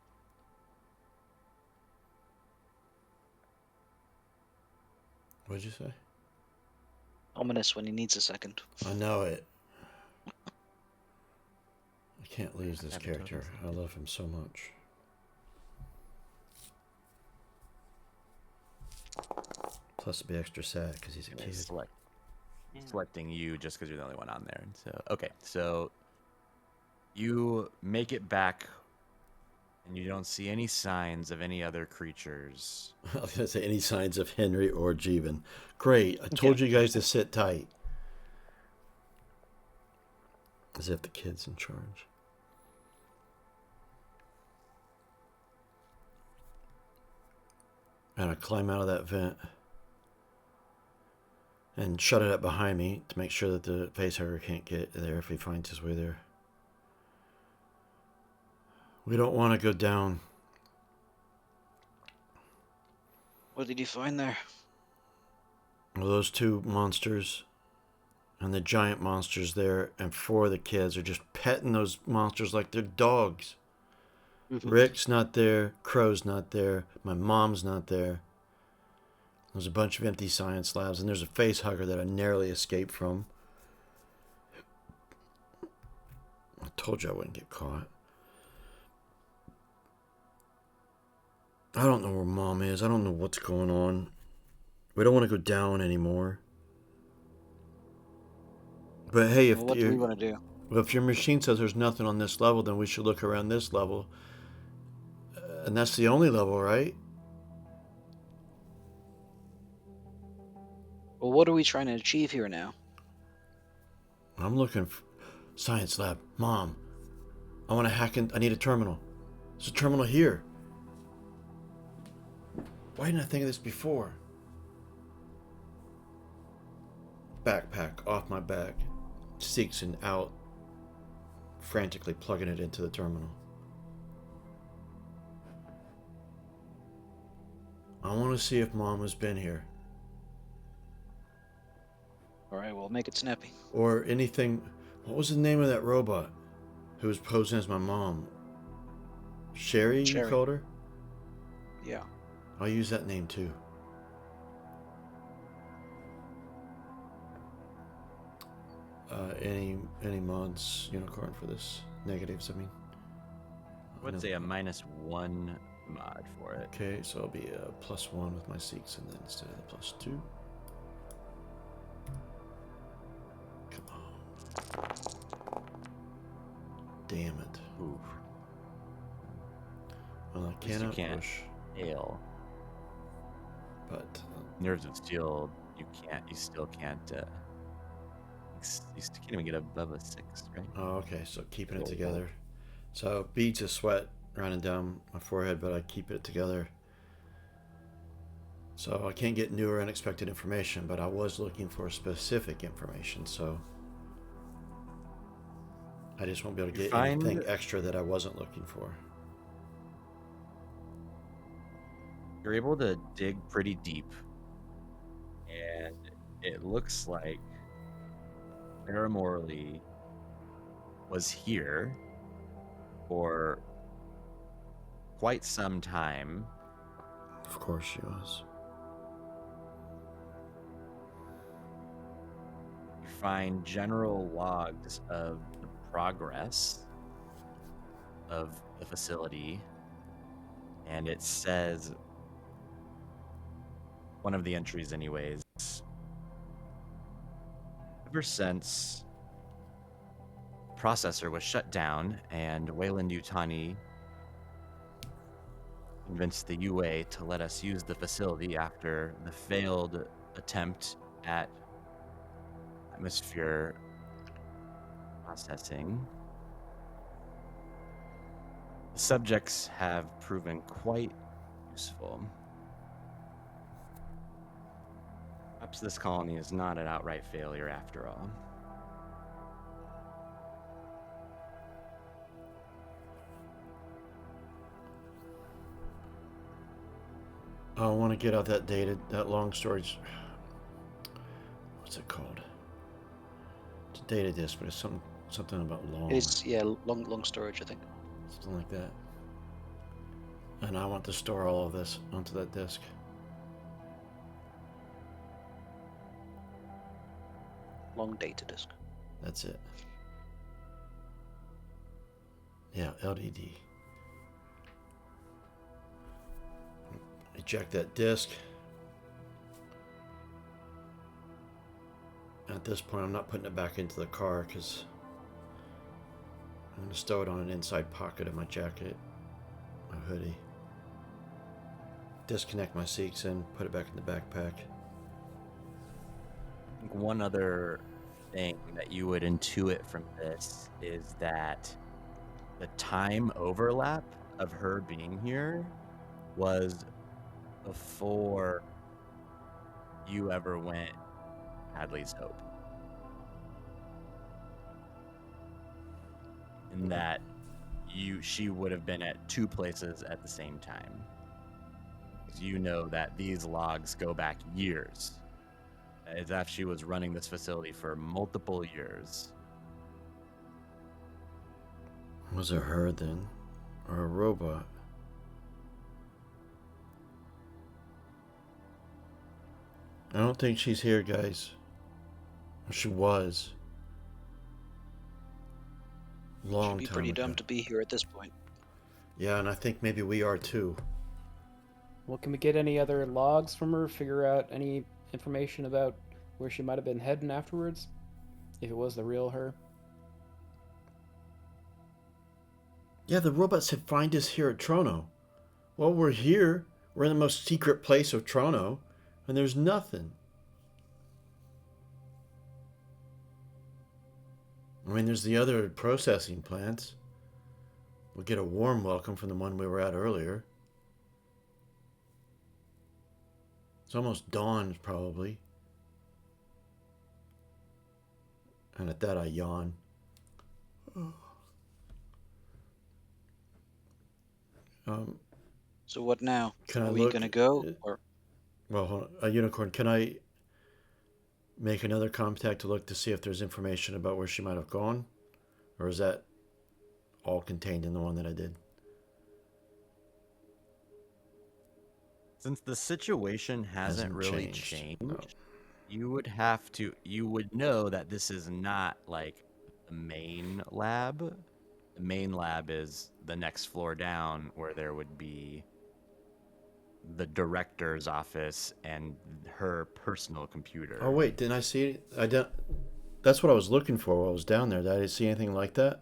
What'd you say? Ominous when he needs a second. I know it. I can't lose this character. I love him so much. Plus, it'd be extra sad because he's a kid. Selecting you just because you're the only one on there. So okay, so you make it back, and you don't see any signs of any other creatures. I was gonna say any signs of Henry or Jeevan. Great. I told you guys to sit tight. As if the kid's in charge. And I climb out of that vent and shut it up behind me to make sure that the facehugger can't get there if he finds his way there. We don't want to go down. What did you find there? Well, those 2 monsters and the giant monsters there, and 4 of the kids are just petting those monsters like they're dogs. Rick's not there, Crow's not there, my mom's not there. There's a bunch of empty science labs, and there's a face hugger that I narrowly escaped from. I told you I wouldn't get caught. I don't know where Mom is. I don't know what's going on. We don't want to go down anymore. But hey, Well, what do we want to do? Well, if your machine says there's nothing on this level, then we should look around this level. And that's the only level, right? Well, what are we trying to achieve here now? I'm looking for science lab. Mom, I want to hack in. I need a terminal. There's a terminal here. Why didn't I think of this before? Backpack off my back. Seegson out. Frantically plugging it into the terminal. I want to see if Mom has been here. Alright, well, make it snappy. Or anything. What was the name of that robot who was posing as my mom? Sherry, you called her? Yeah. I'll use that name too. Any mods, Unicorn, for this? Negatives, I mean. I would say a -1 mod for it. Okay, so I'll be a +1 with my Seegson then instead of the +2. Come on. Damn it. Ooh. Well, I At least you cannot can't push, hail. but Nerves of Steel, you still can't, you still can't even get above a 6, right? oh, okay. So keeping it Cool. together. So beads of sweat running down my forehead, but I keep it together. So I can't get new or unexpected information, but I was looking for specific information, so I just won't be able to You get find anything extra that I wasn't looking for. you're able to dig pretty deep, and it looks like Clara Morley was here for quite some time. Of course she was. You find general logs of the progress of the facility, and it says, one of the entries anyways, ever since the processor was shut down and Wayland Yutani convinced the UA to let us use the facility after the failed attempt at atmosphere processing, the subjects have proven quite useful. Perhaps this colony is not an outright failure after all. I want to get out that long storage. What's it called? It's a data disk, but it's something about long. It's long storage, I think. Something like that. And I want to store all of this onto that disk. Long data disk. That's it. Yeah, LDD. Eject that disk. At this point, I'm not putting it back into the car because I'm going to stow it on an inside pocket of my jacket, my hoodie. Disconnect my seats and put it back in the backpack. I think one other thing that you would intuit from this is that the time overlap of her being here was before you ever went Hadley's Hope. In that she would have been at two places at the same time. You know that these logs go back years. As if she was running this facility for multiple years. Was it her then? Or a robot? I don't think she's here, guys. She was. Long She'd be time pretty ago. dumb to be here at this point. Yeah, and I think maybe we are too. Well, can we get any other logs from her? Figure out any information about where she might have been heading afterwards? If it was the real her? Yeah, the robot said find us here at Trono. Well, we're here. We're in the most secret place of Trono, and there's nothing. I mean, there's the other processing plants. We'll get a warm welcome from the one we were at earlier. It's almost dawn, probably. And at that, I yawn. So what now? Can I Are we look? gonna go? Or Well, hold on. Unicorn, can I make another contact to look to see if there's information about where she might have gone? Or is that all contained in the one that I did? Since the situation hasn't really changed, No. you would know that this is not like the main lab. The main lab is the next floor down, where there would be the director's office and her personal computer. Oh wait, didn't I see it? I don't. That's what I was looking for while I was down there. Did I see anything like that?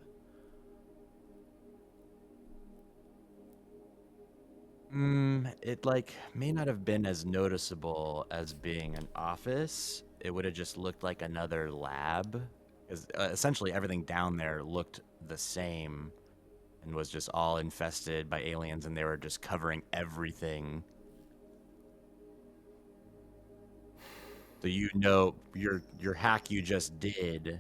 It like may not have been as noticeable as being an office. It would have just looked like another lab, because essentially everything down there looked the same and was just all infested by aliens, and they were just covering everything. So you know your hack you just did.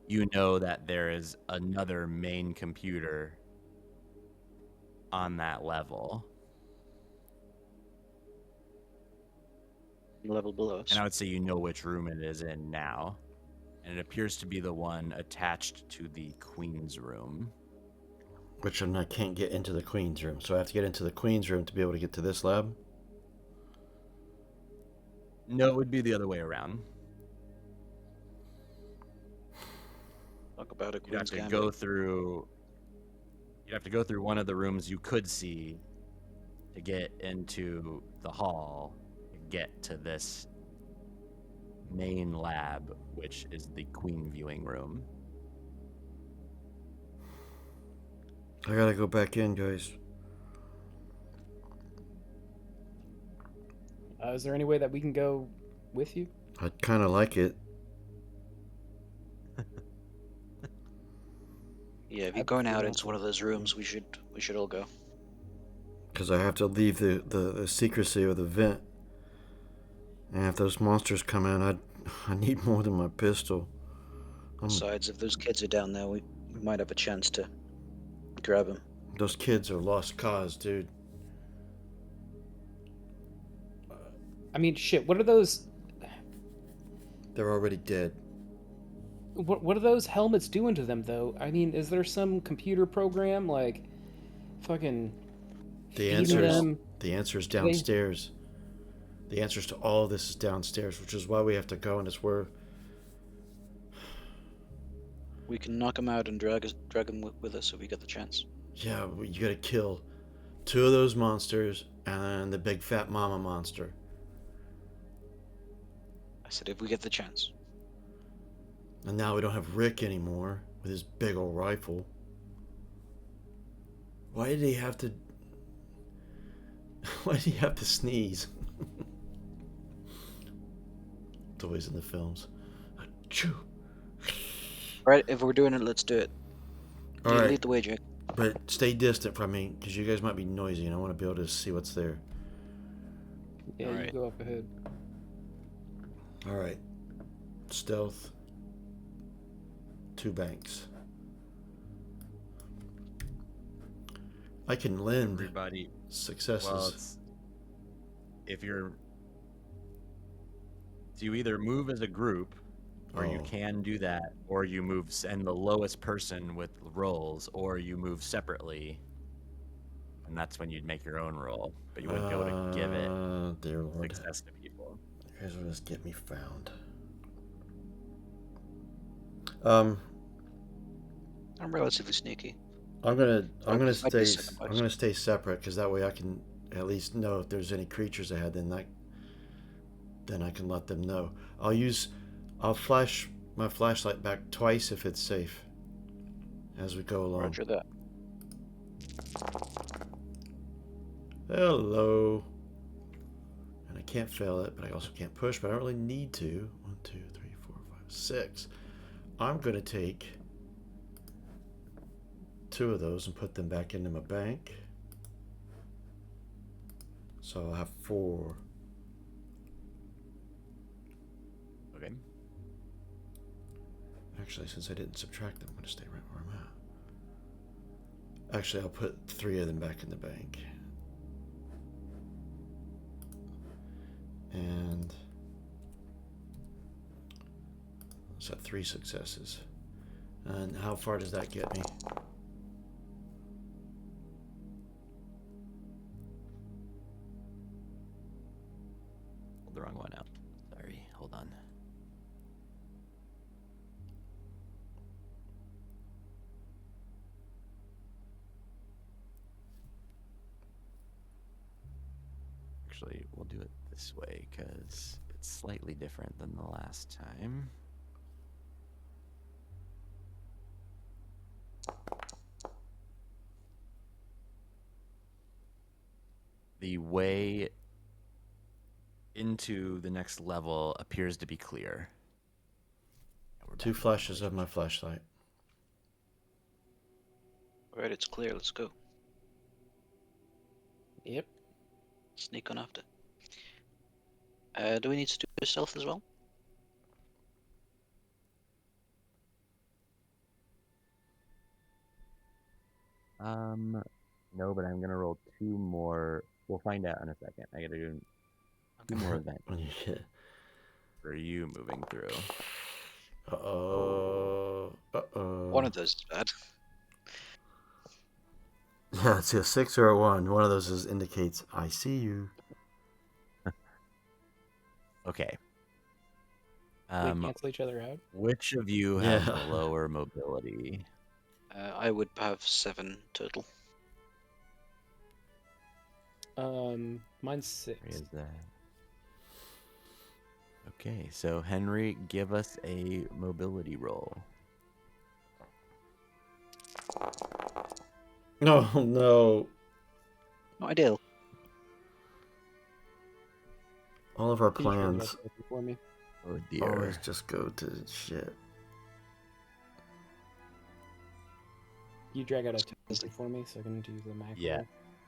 You know that there is another main computer on that level. Level below us. And I would say you know which room it is in now. And it appears to be the one attached to the Queen's room. Which one I can't get into the Queen's room. So I have to get into the Queen's room to be able to get to this lab? No, it would be the other way around. Talk about a You'd have Queen's to Gambit. go through. You'd have to go through one of the rooms you could see to get into the hall to get to this main lab, which is the Queen viewing room. I gotta go back in, guys. Is there any way that we can go with you? I'd kind of like it. Yeah, if you're going out into one of those rooms, we should all go. Because I have to leave the secrecy of the vent. And if those monsters come in, I need more than my pistol. Besides, if those kids are down there, we might have a chance to grab them. Those kids are lost cause, dude. I mean, shit. What are those? They're already dead. What are those helmets doing to them, though? I mean, is there some computer program like, fucking? The answer is downstairs. The answers to all of this is downstairs, which is why we have to go, and it's where We can knock them out and drag them with us if we get the chance. yeah, you gotta kill 2 of those monsters and the big fat mama monster. I said if we get the chance. And now we don't have Rick anymore with his big old rifle. Why did he have to? Why did he have to sneeze? It's always in the films. Achoo. Right, if we're doing it, let's do it. All You right, lead the way, Jake. but stay distant from me because you guys might be noisy, and I want to be able to see what's there. Yeah, you Alright. go up ahead. All right, stealth. 2 banks. I can lend Everybody. successes. Well, it's if you're. So you either move as a group, or you Oh. can do that, or you move and the lowest person with rolls, or you move separately, and that's when you'd make your own roll. But you wouldn't be able to give it Dear Lord. success to people. You guys will just get me found. I'm relatively sneaky. I'm gonna I'd be second I'm place. gonna stay separate because that way I can at least know if there's any creatures ahead. Then I can let them know. I'll flash my flashlight back twice if it's safe as we go along. Roger that. Hello. And I can't fail it, but I also can't push, but I don't really need to. 1, 2, 3, 4, 5, 6. I'm gonna take 2 of those and put them back into my bank. So I'll have 4. Okay. Actually, since I didn't subtract them, I'm gonna stay right where I'm at. Actually, I'll put 3 of them back in the bank. And that's at 3 successes. And how far does that get me? Pulled the wrong one out. Sorry. Hold on. Actually, we'll do it this way because it's slightly different than the last time. The way into the next level appears to be clear. We're Two back to flashes of normal. my flashlight. Alright, it's clear. Let's go. Yep. Sneak on after. Do we need to do a stealth as well? No, but I'm gonna roll 2 more. We'll find out in a second. I gotta do 2 more events When you hit. for you moving through. Uh-oh. Uh-oh. One of those is bad. Yeah, it's a 6 or a 1. One of those indicates, I see you. Okay. We cancel each other out. Which of you have Yeah. lower mobility? I would have 7 total. Mine's 6. Where is that? Okay, so Henry, give us a mobility roll. No, no. Not ideal. All of our Can you share the plans recipe for me? Oh dear. always just go to shit. You drag out a 20 for me so I can do the macro. Yeah.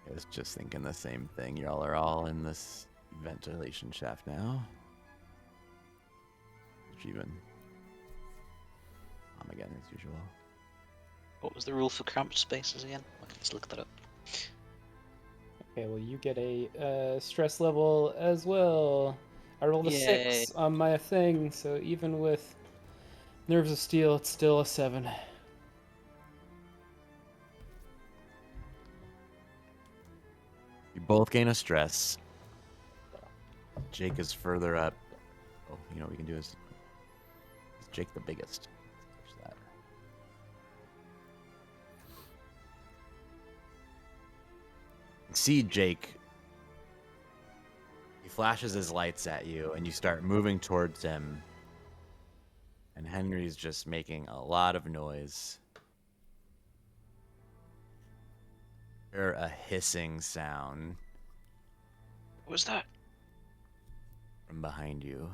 I was just thinking the same thing. Y'all are all in this ventilation shaft now. Even. Again as usual. What was the rule for cramped spaces again? Let's look that up. Okay, well you get a stress level as well. I rolled a Yay. 6 on my thing, so even with Nerves of Steel, it's still a 7. You both gain a stress. Jake is further up. Oh, you know what we can do is Jake the biggest. Push that. See Jake. He flashes his lights at you, and you start moving towards him. And Henry's just making a lot of noise. Hear a hissing sound What was that? from behind you.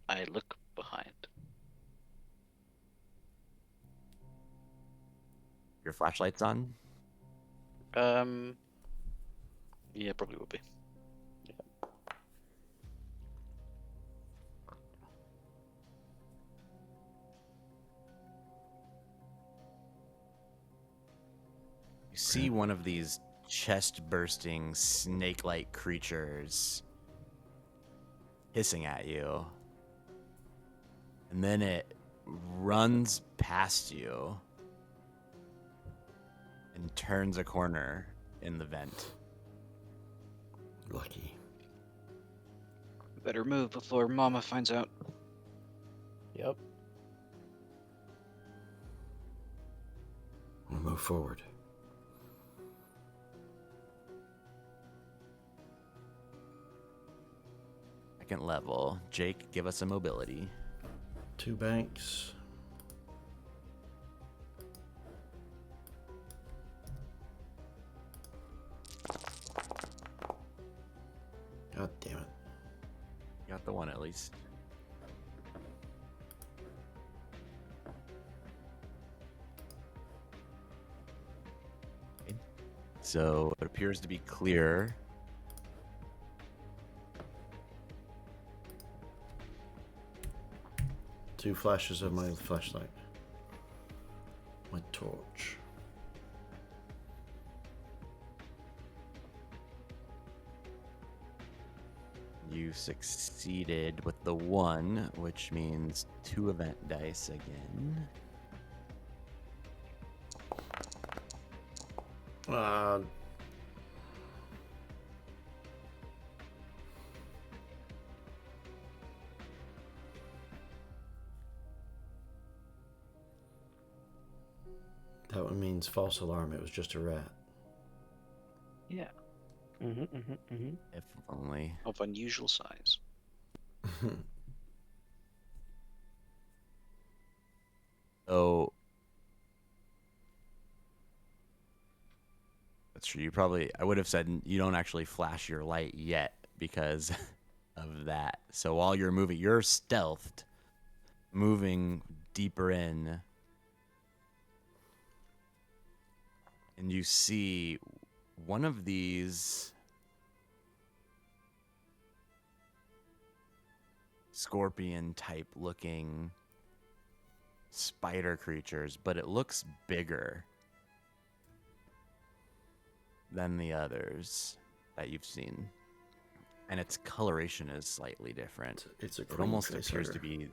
I look behind. Your flashlight's on? Yeah, probably would be. You see one of these chest-bursting, snake-like creatures hissing at you. And then it runs past you and turns a corner in the vent. Lucky. Better move before Mama finds out. Yep. We'll move forward. Second level. Jake, give us a mobility. 2 banks. God damn it. You got the one at least. Okay. So it appears to be clear. Two flashes of my flashlight. My torch. You succeeded with the 1, which means 2 event dice again. That one means false alarm. It was just a rat. Yeah. If only. Of unusual size. So That's true. I would have said you don't actually flash your light yet because of that. So while you're moving, you're stealthed, moving deeper in, and you see one of these scorpion type looking spider creatures, but it looks bigger than the others that you've seen. And its coloration is slightly different. It's a It almost face appears hugger. to be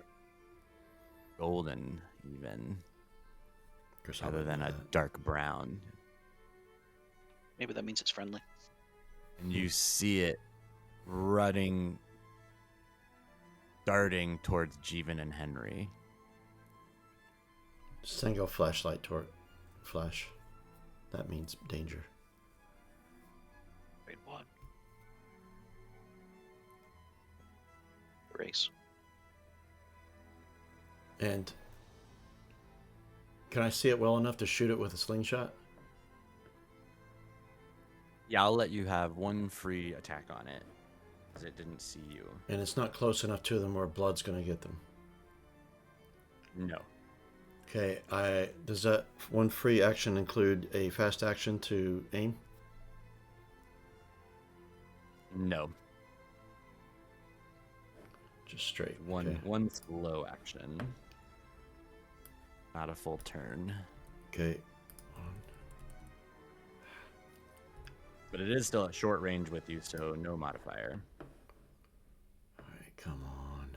golden, even, Guess I rather wouldn't than know a that. dark brown. Maybe that means it's friendly. And you see it darting towards Jeevan and Henry. Single flashlight toward flash. That means danger. Wait, what? Race. And can I see it well enough to shoot it with a slingshot? Yeah, I'll let you have one free attack on it, because it didn't see you. And it's not close enough to them where blood's going to get them. No. Okay, does that one free action include a fast action to aim? No. Just straight. One Okay. one slow action. Not a full turn. Okay. But it is still at short range with you, so no modifier. All right, come on.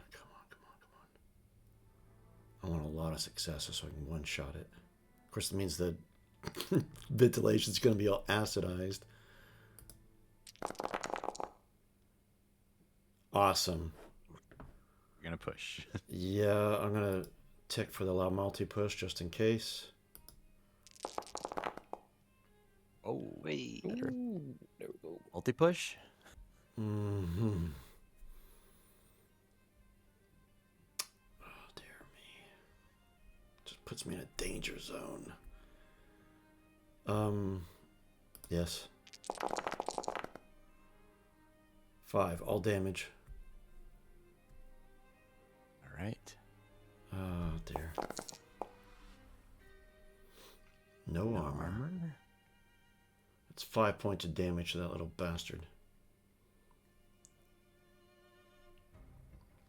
I want a lot of successes so I can one-shot it. Of course, it means the ventilation's going to be all acidized. Awesome. You're gonna push. Yeah, I'm going to tick for the loud multi-push just in case. Oh, Wait. better. Ooh, there we go. Multi push. Mm-hmm. Oh, dear me. Just puts me in a danger zone. Yes. 5, all damage. All right. Oh, dear. No armor. That's 5 points of damage to that little bastard.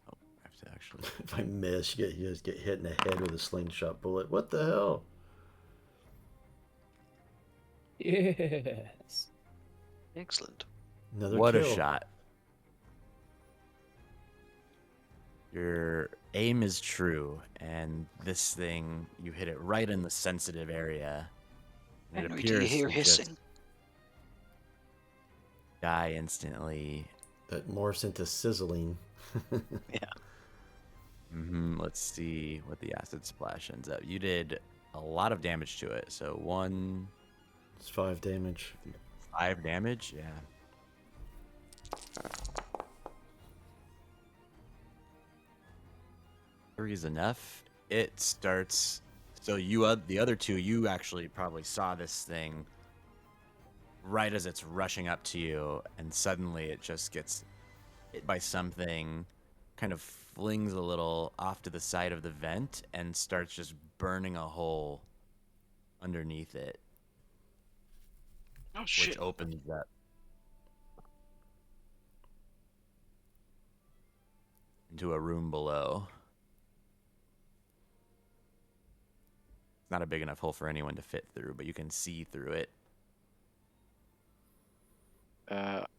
Oh, I have to actually. If I miss, you just get hit in the head with a slingshot bullet. What the hell? Yes. Excellent. Another What kill. a shot. Your aim is true, and this thing, you hit it right in the sensitive area. And it Henry, do you appears hear to just hissing? die instantly. That morphs into sizzling. Yeah. Let's see what the acid splash ends up. You did a lot of damage to it. So 1, It's 5 damage. 5 damage. Yeah. Three is enough. It starts. So the other two, you actually probably saw this thing right as it's rushing up to you, and suddenly it just gets hit by something, kind of flings a little off to the side of the vent, and starts just burning a hole underneath it, Oh which shit. opens up. Into a room below. It's not a big enough hole for anyone to fit through, but you can see through it.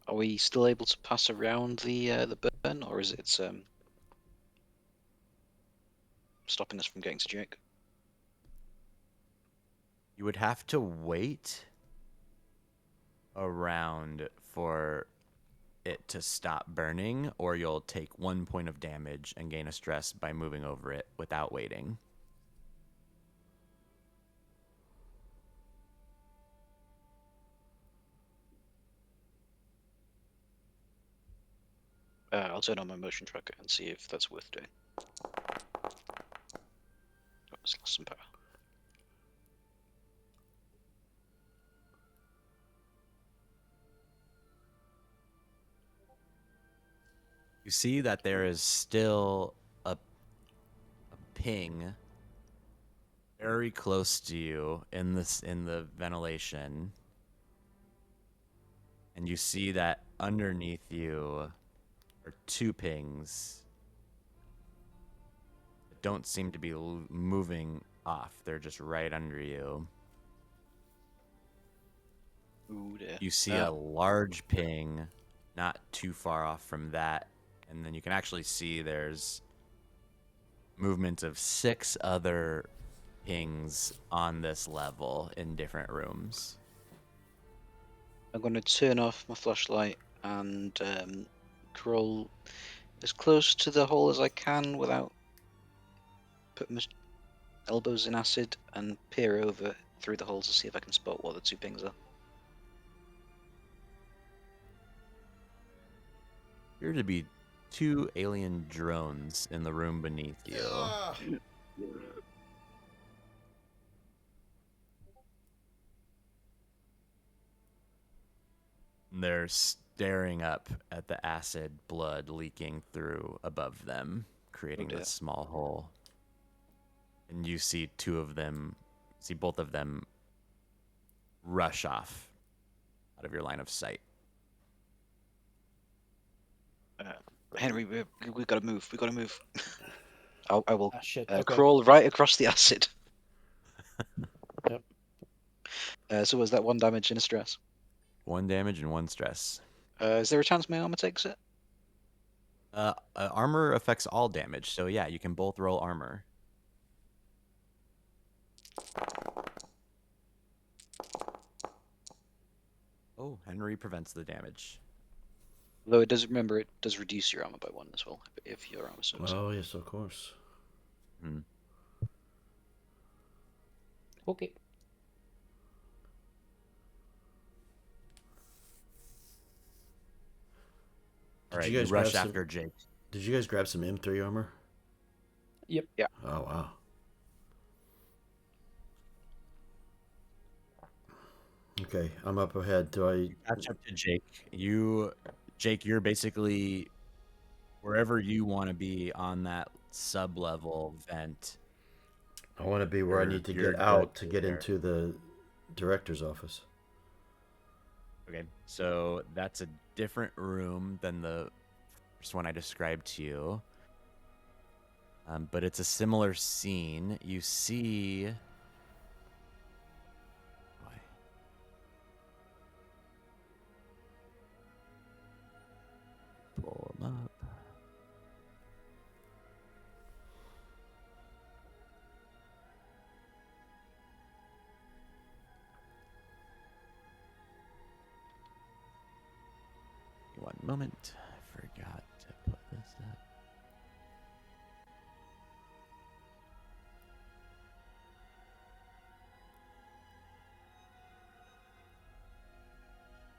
Are we still able to pass around the burn, or is it stopping us from getting to Jake? You would have to wait around for it to stop burning, or you'll take 1 point of damage and gain a stress by moving over it without waiting. I'll turn on my motion tracker and see if that's worth doing. Oh, it's lost some power. You see that there is still a ping very close to you in the ventilation. And you see that underneath you are 2 pings that don't seem to be moving off. They're just right under you. Ooh, dear. You see a large ping not too far off from that. And then you can actually see there's movement of 6 other pings on this level in different rooms. I'm going to turn off my flashlight and crawl as close to the hole as I can without putting my elbows in acid and peer over through the hole to see if I can spot what the 2 pings are. Appear to be 2 alien drones in the room beneath you. They're staring up at the acid blood leaking through above them, creating this small hole. And you see both of them rush off out of your line of sight. Henry, we gotta move. We gotta move. I will Shit. Okay. crawl right across the acid. Yep. So was that 1 damage and a stress? 1 damage and 1 stress. Is there a chance my armor takes it? Armor affects all damage, so yeah, you can both roll armor. Oh, Henry prevents the damage. Though it does reduce your armor by 1 as well if your armor sucks. Oh, yes, of course. Okay. All right, you you guys rush grab some- after Jake. Did you guys grab some M3 armor? Yep. Yeah. Oh, wow. Okay, I'm up ahead. Do I... Catch up to Jake. Jake, you're basically wherever you want to be on that sub-level vent. I want to be where I need to You're get out good to get there. into the director's office. Okay, so that's a different room than the first one I described to you. But it's a similar scene. You see... Pull them up. One moment. I forgot to put this up.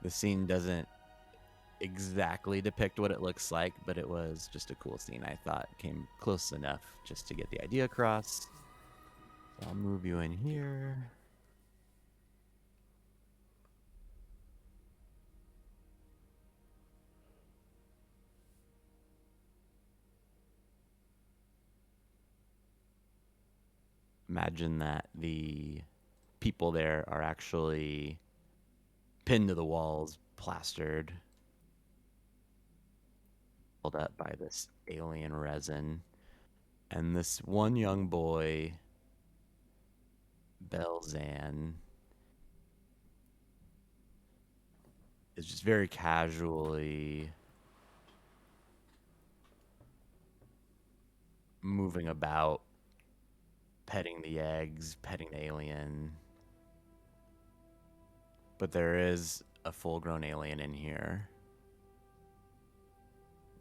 The scene doesn't exactly depict what it looks like, but it was just a cool scene. I thought came close enough just to get the idea across. So I'll move you in here. Imagine that the people there are actually pinned to the walls, plastered, held up by this alien resin. And this one young boy, Belzan, is just very casually moving about, petting the eggs, petting the alien. But there is a full-grown alien in here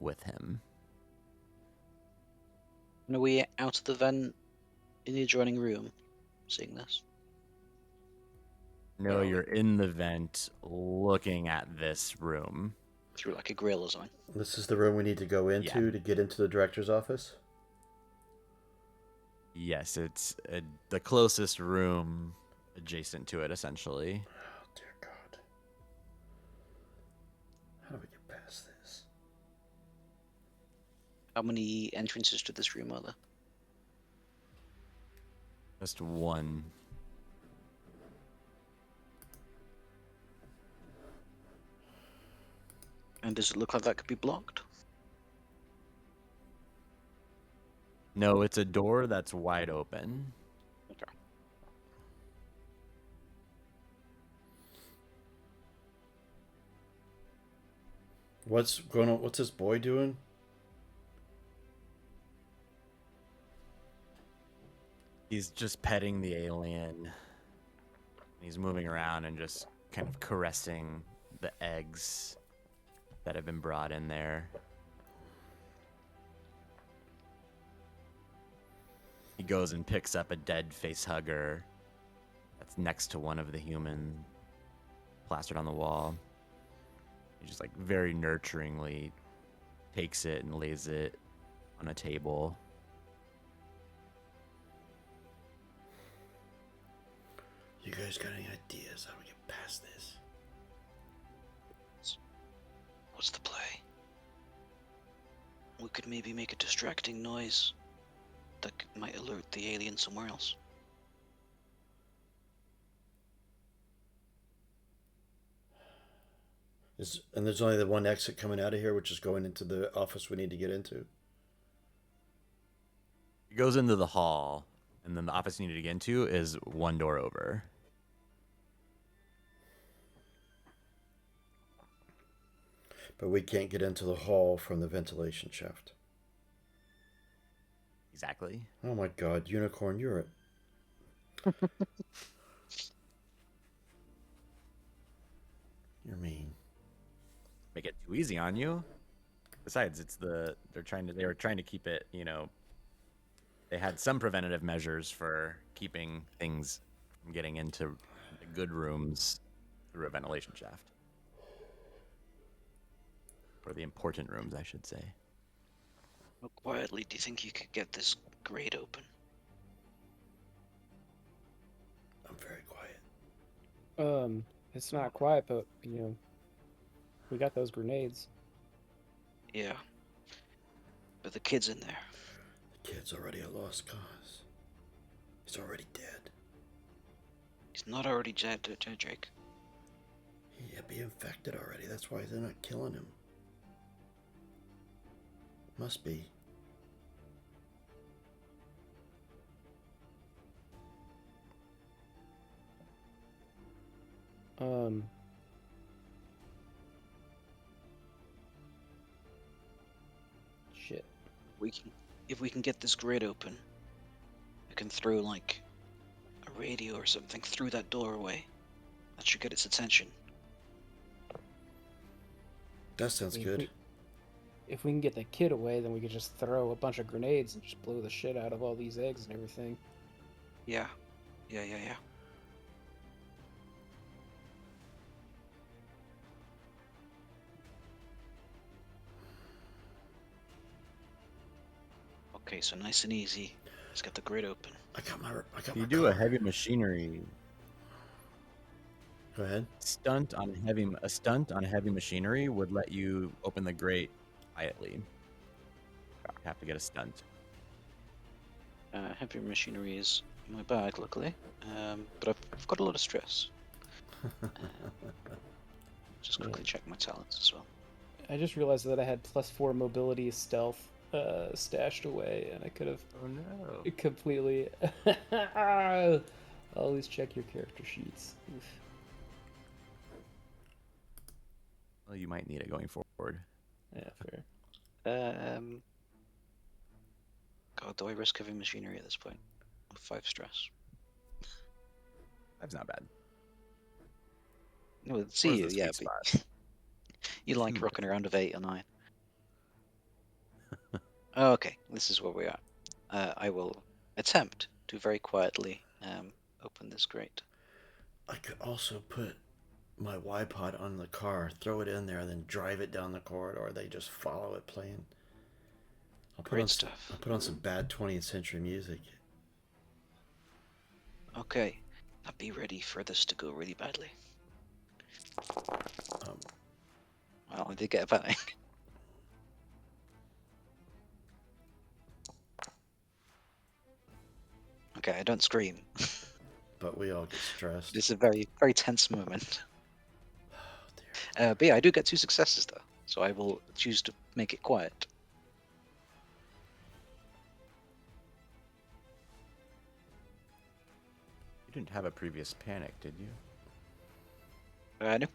with him. And are we out of the vent in the adjoining room seeing this? No, you're in the vent looking at this room. Through like a grill or something? This is the room we need to go into to get into the director's office? Yes, it's the closest room adjacent to it, essentially. Oh, dear God. How do we get past this? How many entrances to this room are there? Just one. And does it look like that could be blocked? No, it's a door that's wide open. Okay. What's going on? What's this boy doing? He's just petting the alien. He's moving around and just kind of caressing the eggs that have been brought in there. He goes and picks up a dead face hugger that's next to one of the human plastered on the wall. He just like very nurturingly takes it and lays it on a table. You guys got any ideas how we get past this? What's the play? We could maybe make a distracting noise that might alert the alien somewhere else. And there's only the one exit coming out of here, which is going into the office we need to get into. He goes into the hall, and then the office you need to get into is one door over. But we can't get into the hall from the ventilation shaft. Exactly. Oh my god, Unicorn, you're it. You're mean. Make it too easy on you. Besides, they were trying to keep it, they had some preventative measures for keeping things from getting into the good rooms through a ventilation shaft. Or the important rooms, I should say. How quietly do you think you could get this grate open? I'm very quiet. It's not quiet, but we got those grenades. Yeah. But the kid's in there. The kid's already a lost cause. He's already dead. He's not already dead, Drake. He'd be infected already. That's why they're not killing him. Must be. Shit. If we can get this grate open, we can throw like a radio or something through that doorway. That should get its attention. That sounds good. If we can get the kid away, then we could just throw a bunch of grenades and just blow the shit out of all these eggs and everything. Yeah. Okay, so nice and easy. Let's get the grate open. I got my You do a heavy machinery Go ahead. stunt on heavy machinery would let you open the grate quietly. You have to get a stunt. Heavy machinery is in my bag, luckily. But I've got a lot of stress. Just quickly check my talents as well. I just realized that I had +4 mobility stealth stashed away, and I could have completely. Always check your character sheets. Oof. Well, you might need it going forward. Yeah, fair. God, do I risk heavy machinery at this point? 5 stress. That's not bad. No, see you, Where's the yeah. sweet But you like rocking around of 8 or 9. Okay, this is where we are. I will attempt to very quietly open this grate. I could also put my Y-Pod on the car, throw it in there, and then drive it down the corridor. They just follow it playing. Great stuff. I'll put on some bad 20th century music. Okay, now be ready for this to go really badly. Well, I did get a panic. Okay, I don't scream. But we all get stressed. It's a very, very tense moment. Oh, dear. But yeah, I do get 2 successes though, so I will choose to make it quiet. You didn't have a previous panic, did you? I know.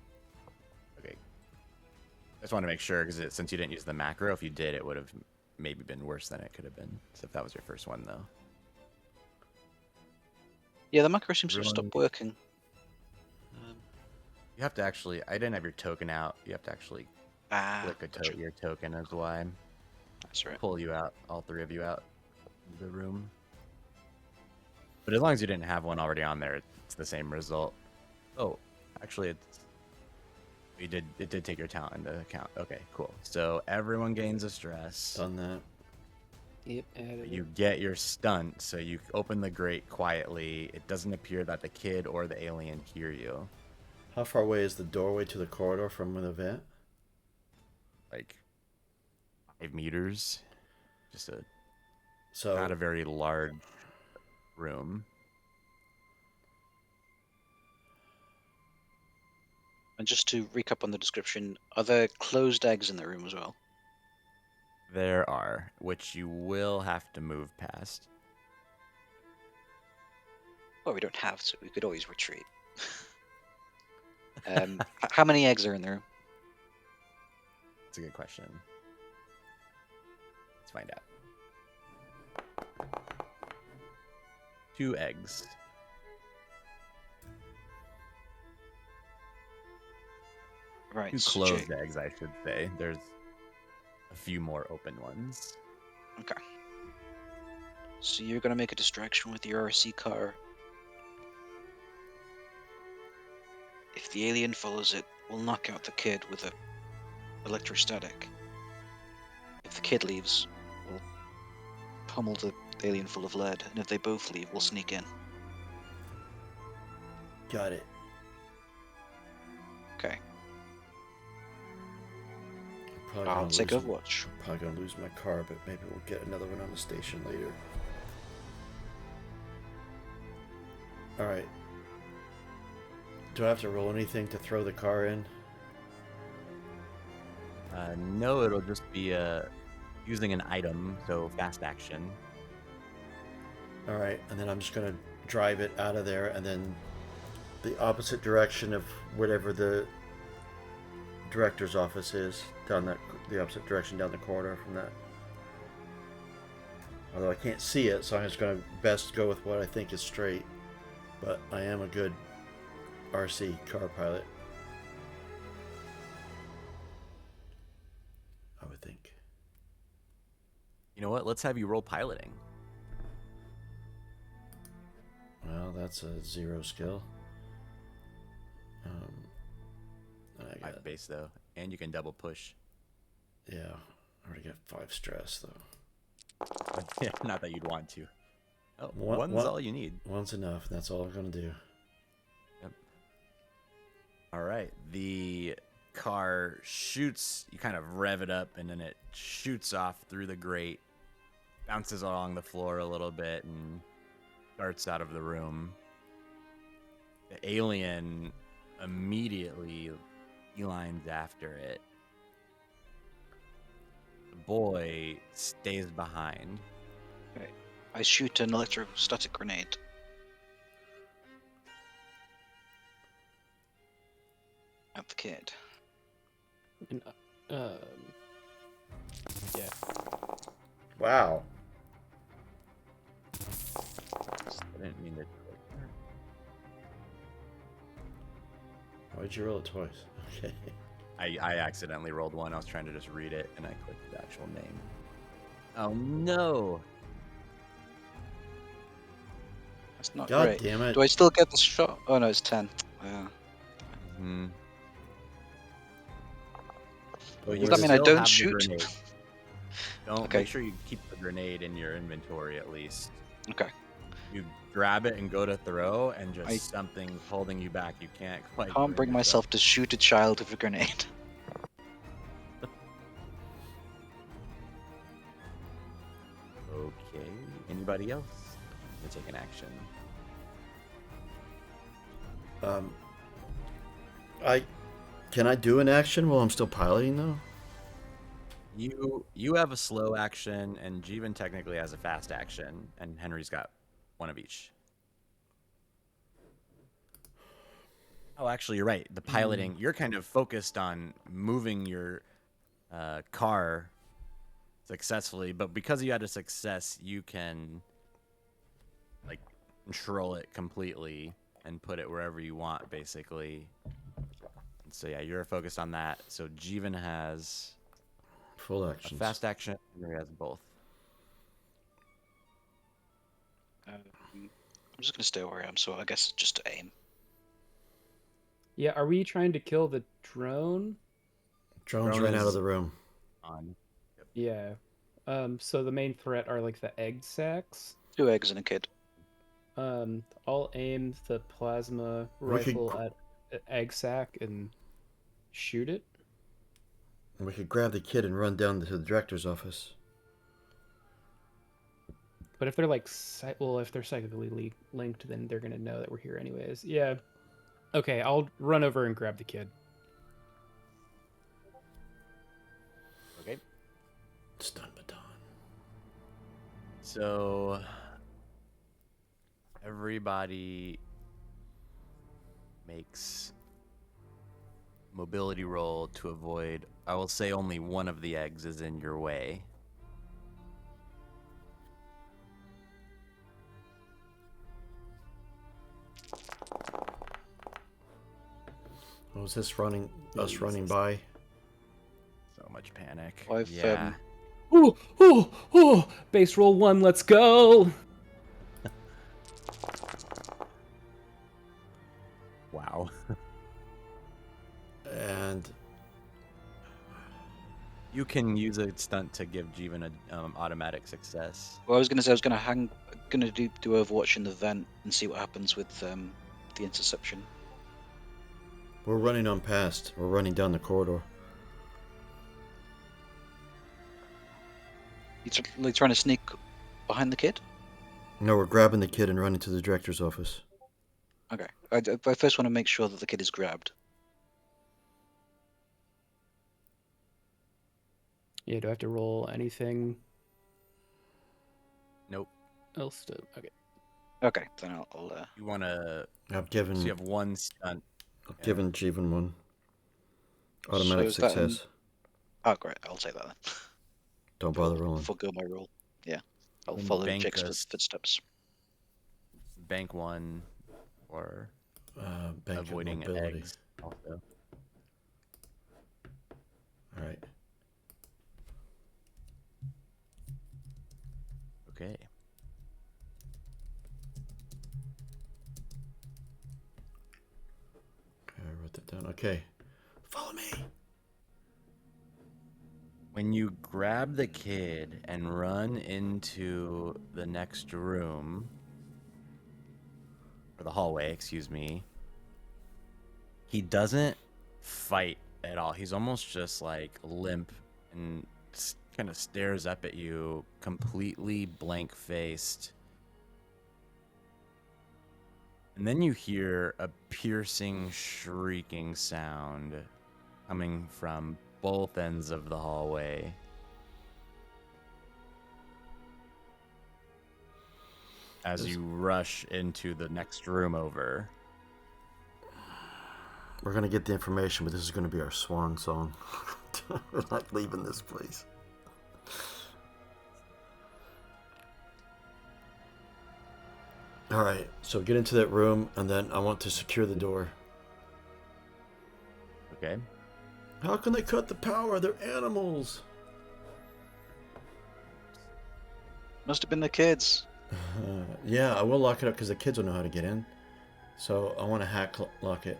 Okay. I just want to make sure, because since you didn't use the macro, if you did, it would have maybe been worse than it could have been. So if that was your first one, though. Yeah, the macro seems to have Everyone- stopped working. You have to actually, I didn't have your token out. You have to actually click Gotcha. your token is why. That's right. Pull you out, all 3 of you out of the room. But as long as you didn't have one already on there, it's the same result. Oh, actually, it did take your talent into account. Okay, cool. So everyone gains a stress. Done that. Yep, added You it. get your stunt, so you open the grate quietly. It doesn't appear that the kid or the alien hear you. How far away is the doorway to the corridor from the vent? Like 5 meters. Just So not a very large room. And just to recap on the description, are there closed eggs in the room as well? There are, which you will have to move past. Well, we don't have to. We could always retreat. How many eggs are in the room? That's a good question. Let's find out. 2 eggs. Right. 2 so closed Jake- eggs, I should say. There's a few more open ones. Okay. So you're gonna make a distraction with your RC car. If the alien follows it, we'll knock out the kid with a electrostatic. If the kid leaves, we'll pummel the alien full of lead, and if they both leave, we'll sneak in. got it. Okay. Probably I'll gonna take lose- Overwatch. I'm probably gonna lose my car, but maybe we'll get another one on the station later. All right. Do I have to roll anything to throw the car in? No, it'll just be using an item, so fast action. All right, and then I'm just gonna drive it out of there, and then the opposite direction of whatever the director's office is, the opposite direction down the corridor from that. Although I can't see it, so I'm just gonna best go with what I think is straight. But I am a good RC car pilot, I would think. You know what? Let's have you roll piloting. Well, that's a 0 skill. I 5 got, base though, and you can double push. yeah, I already got 5 stress though. Not that you'd want to. Oh, One- one's all you need. One's enough. That's all I'm gonna do. All right. The car shoots, you kind of rev it up, and then it shoots off through the grate, bounces along the floor a little bit, and darts out of the room. The alien immediately lines after it. The boy stays behind. I shoot an electrostatic grenade. At the kid. And, yeah. Wow. I didn't mean to. Why did you roll it twice? Okay. I accidentally rolled one. I was trying to just read it, and I clicked the actual name. Oh no! That's not God great. damn it. Do I still get the shot? Oh no, it's 10. Yeah. Hmm. Does that mean I don't shoot? Don't Okay. make sure you keep the grenade in your inventory at least. Okay. You grab it and go to throw, and just something's holding you back. You can't quite. Can't bring myself to shoot a child with a grenade. Okay. Anybody else? to take an action. Can I do an action while I'm still piloting though? You have a slow action, and Jeevan technically has a fast action, and Henry's got one of each. Oh, actually, you're right. The piloting, you're kind of focused on moving your car successfully, but because you had a success, you can like control it completely and put it wherever you want, basically. And so yeah, you're focused on that. So Jeevan has Full a actions. fast action, Henry has both. I'm just gonna stay where I am, so I guess just to aim. Yeah, are we trying to kill the drone? Drones Drone ran out of is the room. on. Yeah. So the main threat are like the egg sacs. 2 eggs and a kid. I'll aim the plasma We could rifle at an egg sac and shoot it. We could grab the kid and run down to the director's office. But if they're like, if they're psychically linked, then they're gonna know that we're here anyways. Yeah. Okay, I'll run over and grab the kid. Okay. Stun baton. So everybody makes mobility roll to avoid. I will say only one of the eggs is in your way. What was this running? Us Jesus. running by? So much panic. I've, yeah. Ooh! Base roll 1, let's go! Wow. And You can use a stunt to give Jeevan an automatic success. Well, I was gonna say I was gonna do Overwatch in the vent and see what happens with the interception. we're running on past. We're running down the corridor. You trying to sneak behind the kid? No, we're grabbing the kid and running to the director's office. Okay. I first want to make sure that the kid is grabbed. Yeah, do I have to roll anything Nope. else to... Okay. Okay, then I'll You want to. I've given So you have one stunt. I've given Jeevan one. Automatic is that success. Oh, great. I'll take that then. Don't bother rolling. Forgo my roll. Yeah. I'll And follow bank Jake's us. footsteps. Bank one or Bank of avoiding mobility. eggs. Also. All right. Okay. I wrote that down. Okay. Follow me. When you grab the kid and run into the next room, or the hallway, excuse me, he doesn't fight at all. He's almost just like limp and kind of stares up at you, completely blank faced. And then you hear a piercing, shrieking sound coming from both ends of the hallway. As you rush into the next room over. We're gonna get the information, but this is gonna be our swan song. We're not leaving this place. All right, so get into that room, and then I want to secure the door. Okay. How can they cut the power? They're animals. Must have been the kids. Yeah, I will lock it up because the kids will know how to get in. So I want to hack lock it.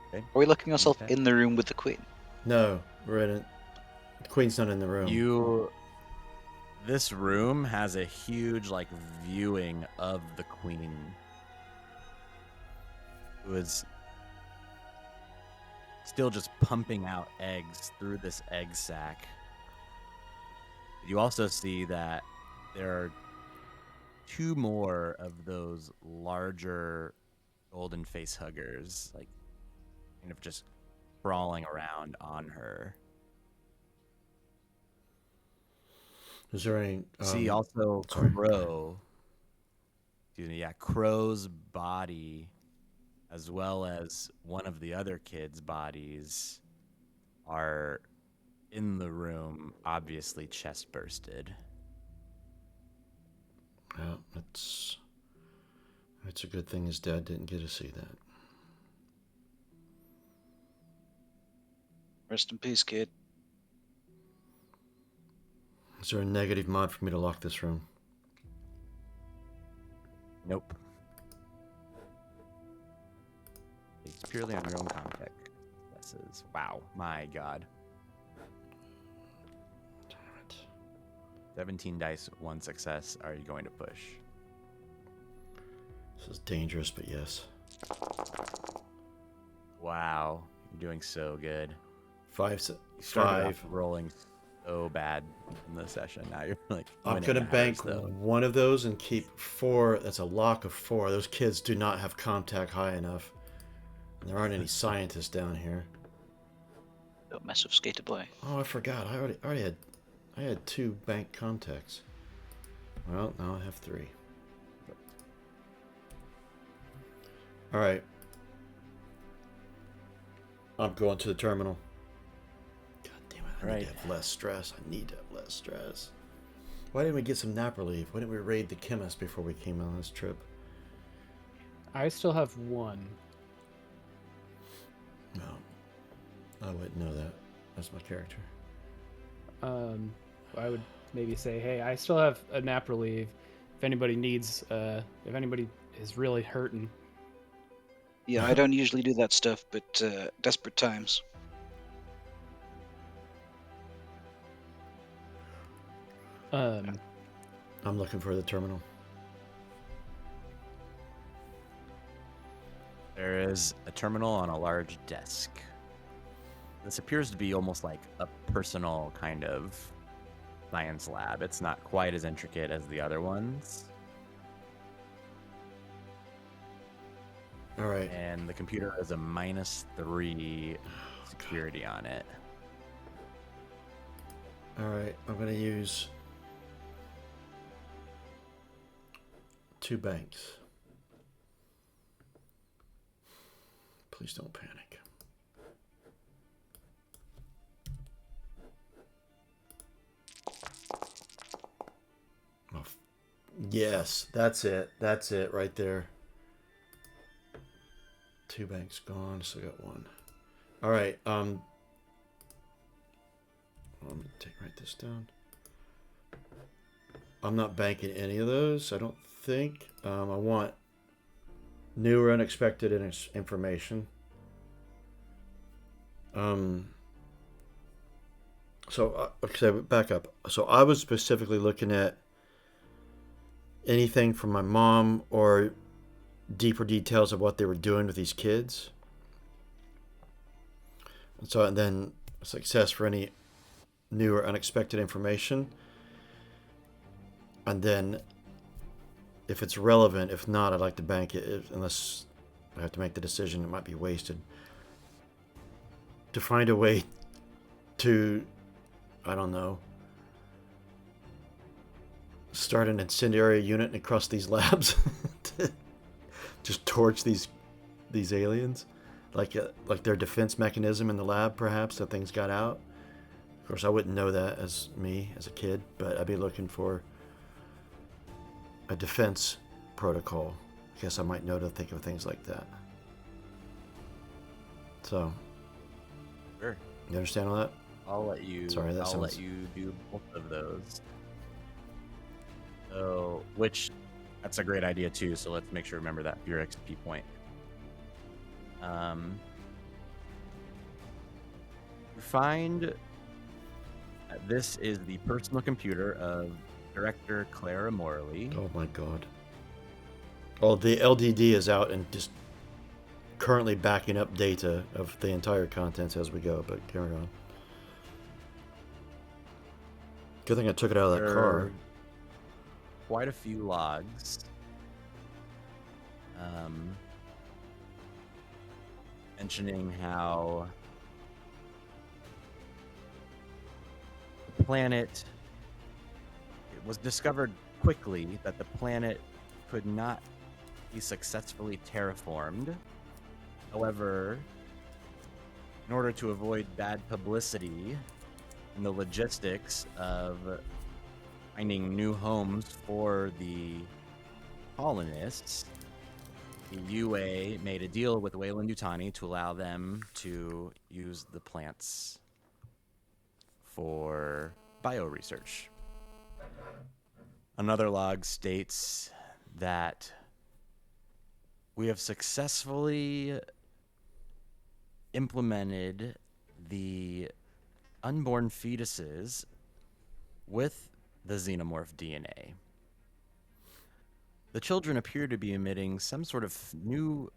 Okay. Are we locking ourselves Okay. in the room with the queen? No, we're in it. The queen's not in the room. This room has a huge like viewing of the queen. Who is still just pumping out eggs through this egg sac. You also see that there are 2 more of those larger golden face huggers, like kind of just crawling around on her. Is there any? See also sorry. Crow. Excuse me, yeah, Crow's body, as well as one of the other kids' bodies, are in the room, obviously chest bursted. Well, it's a good thing his dad didn't get to see that. Rest in peace, kid. Is there a negative mod for me to lock this room? Nope. It's purely on your own contact. This is wow, my god. Damn it. 17 dice, 1 success. Are you going to push? This is dangerous, but yes. Wow, you're doing so good. Five. You started off Five. rolling so bad in the session. Now you're like. I'm winning gonna matters, bank though. one of those and keep 4. That's a lock of 4. Those kids do not have contact high enough. And there aren't any scientists down here. Don't mess with Skater Boy. Oh, I forgot. I had 2 bank contacts. Well, now I have 3. All right. I'm going to the terminal. God damn it! I need to have less stress. Why didn't we get some nap relief? Why didn't we raid the chemist before we came on this trip? I still have 1. No, I wouldn't know that. That's my character. I would maybe say, hey, I still have a nap relief. If anybody needs, if anybody is really hurting. Yeah, I don't usually do that stuff, but desperate times. I'm looking for the terminal. There is a terminal on a large desk. This appears to be almost like a personal kind of science lab. It's not quite as intricate as the other ones. All right. And the computer has a -3 security on it. All right. I'm gonna use 2 banks. Please don't panic. Oh, yes, that's it. That's it right there. 2 banks gone. Still got 1. All right. I'm gonna write this down. I'm not banking any of those. I don't think. I want new or unexpected information. So okay, back up. So I was specifically looking at anything from my mom or deeper details of what they were doing with these kids. And then success for any new or unexpected information. And then if it's relevant, if not, I'd like to bank it, unless I have to make the decision, it might be wasted. To find a way to, I don't know, start an incendiary unit and across these labs. Just torch these aliens, like their defense mechanism in the lab, perhaps, that things got out. Of course, I wouldn't know that as a kid, but I'd be looking for a defense protocol. I guess I might know to think of things like that. So, Sure. You understand all that? I'll let you. Sorry, I'll let you do both of those. So, that's a great idea too. So let's make sure to remember that for your XP point. You find that this is the personal computer of Director Clara Morley. Oh my God. Oh, the LDD is out and just currently backing up data of the entire contents as we go, but carry on. Good thing I took it out of that car. quite a few logs. Mentioning how the planet, it was discovered quickly that the planet could not be successfully terraformed. However, in order to avoid bad publicity and the logistics of finding new homes for the colonists, the UA made a deal with Weyland-Yutani to allow them to use the plants for bioresearch. Another log states that we have successfully implemented the unborn fetuses with the xenomorph DNA. The children appear to be emitting some sort of new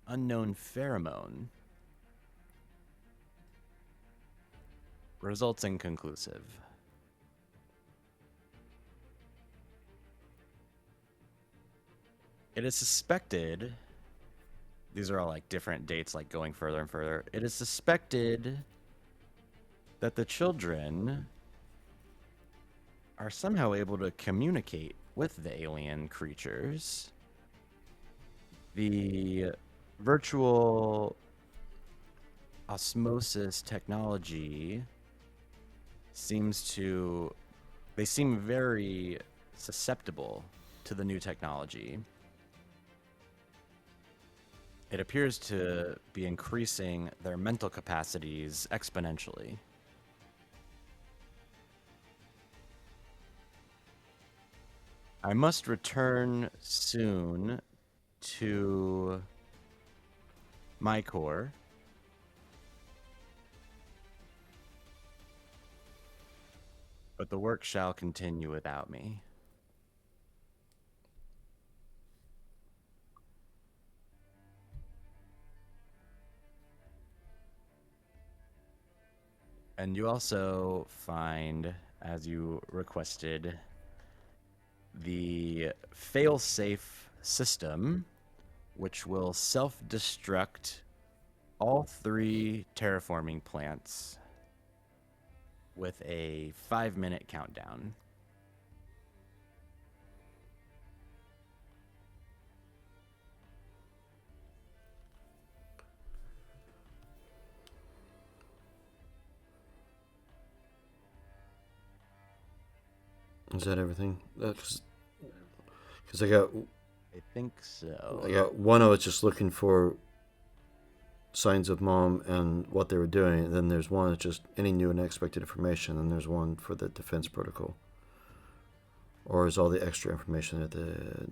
unknown pheromone. Results inconclusive. It is suspected, these are all like different dates, like going further and further. It is suspected that the children are somehow able to communicate with the alien creatures. The virtual osmosis technology they seem very susceptible to the new technology. It appears to be increasing their mental capacities exponentially. I must return soon to my core. But the work shall continue without me. And you also find, as you requested, the fail-safe system, which will self-destruct all 3 terraforming plants with a 5-minute countdown. Is that everything? Because I got one. I was just looking for signs of Mom and what they were doing. And then there's one that's just any new and unexpected information. And there's one for the defense protocol. Or is all the extra information at the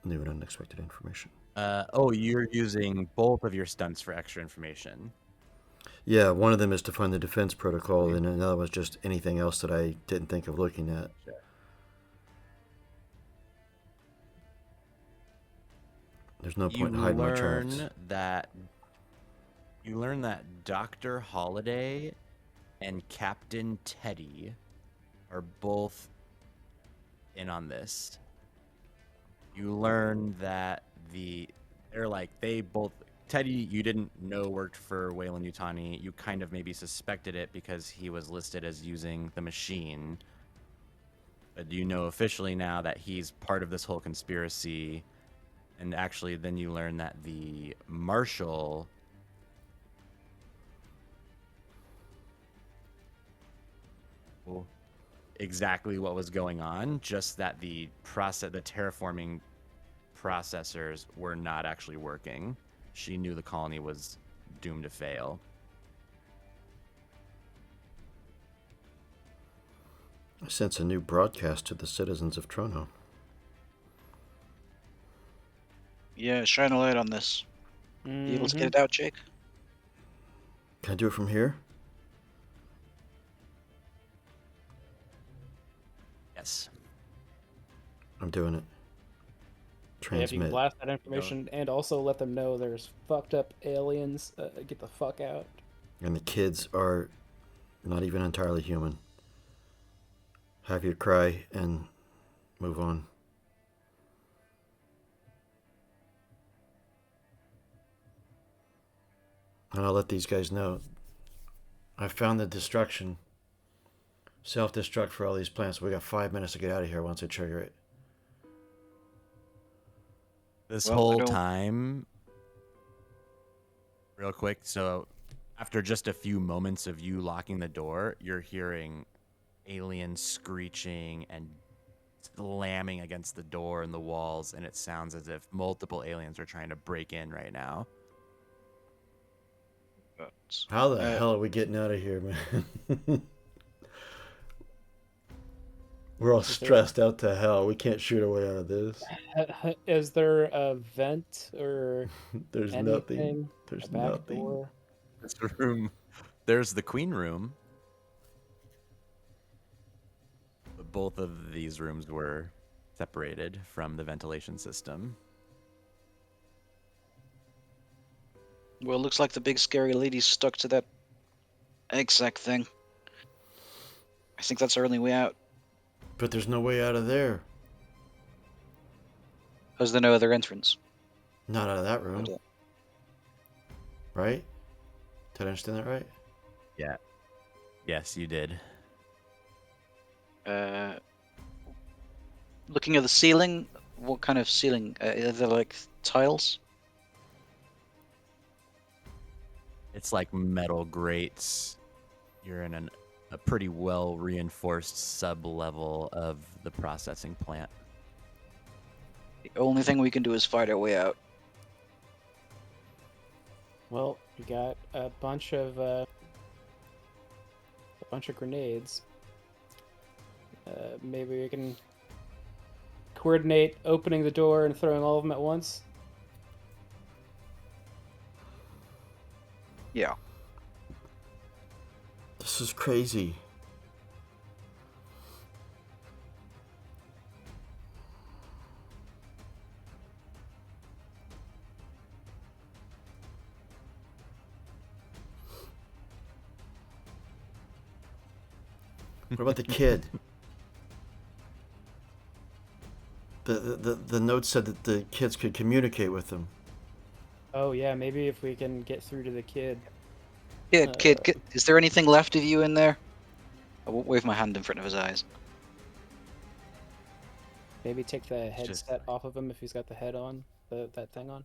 new and unexpected information? You're using both of your stunts for extra information. Yeah, one of them is to find the defense protocol, and another was just anything else that I didn't think of looking at. Sure. There's no point in hiding my tracks. You learn that Dr. Holiday and Captain Teddy are both in on this. You learn that Teddy, you didn't know worked for Weyland-Yutani. You kind of maybe suspected it because he was listed as using the machine. But you know officially now that he's part of this whole conspiracy. And actually, then you learn that the Marshal exactly what was going on, just that the terraforming processors were not actually working. She knew the colony was doomed to fail. I sense a new broadcast to the citizens of Trono. Yeah, shine a light on this. You able to get it out, Jake? Can I do it from here? Yes. I'm doing it. Yeah, if you can Transmit. blast that information and also let them know there's fucked up aliens, get the fuck out. And the kids are not even entirely human. Have your cry and move on. And I'll let these guys know. I found the destruction. Self-destruct for all these plants. We got 5 minutes to get out of here once I trigger it. This Well, I whole don't- time, real quick, so after just a few moments of you locking the door, you're hearing aliens screeching and slamming against the door and the walls, and it sounds as if multiple aliens are trying to break in right now. How the hell are we getting out of here, man? We're all stressed out to hell. We can't shoot our way out of this. Is there a vent or There's anything? nothing. There's A back nothing. door? This room, there's the queen room. But both of these rooms were separated from the ventilation system. Well, it looks like the big scary lady's stuck to that egg sac thing. I think that's our only way out. But there's no way out of there. Is there no other entrance? Not out of that room. Okay. Right? Did I understand that right? Yeah. Yes, you did. Looking at the ceiling, what kind of ceiling? Are there like tiles? It's like metal grates. You're in a pretty well reinforced sub level of the processing plant. The only thing we can do is fight our way out. Well, we got a bunch of grenades. Maybe we can coordinate opening the door and throwing all of them at once. Yeah. This is crazy. What about the kid? The note said that the kids could communicate with them. Oh yeah, maybe if we can get through to the kid. Kid, is there anything left of you in there? I won't wave my hand in front of his eyes. Maybe take the It's just- headset off of him if he's got the head on, that thing on.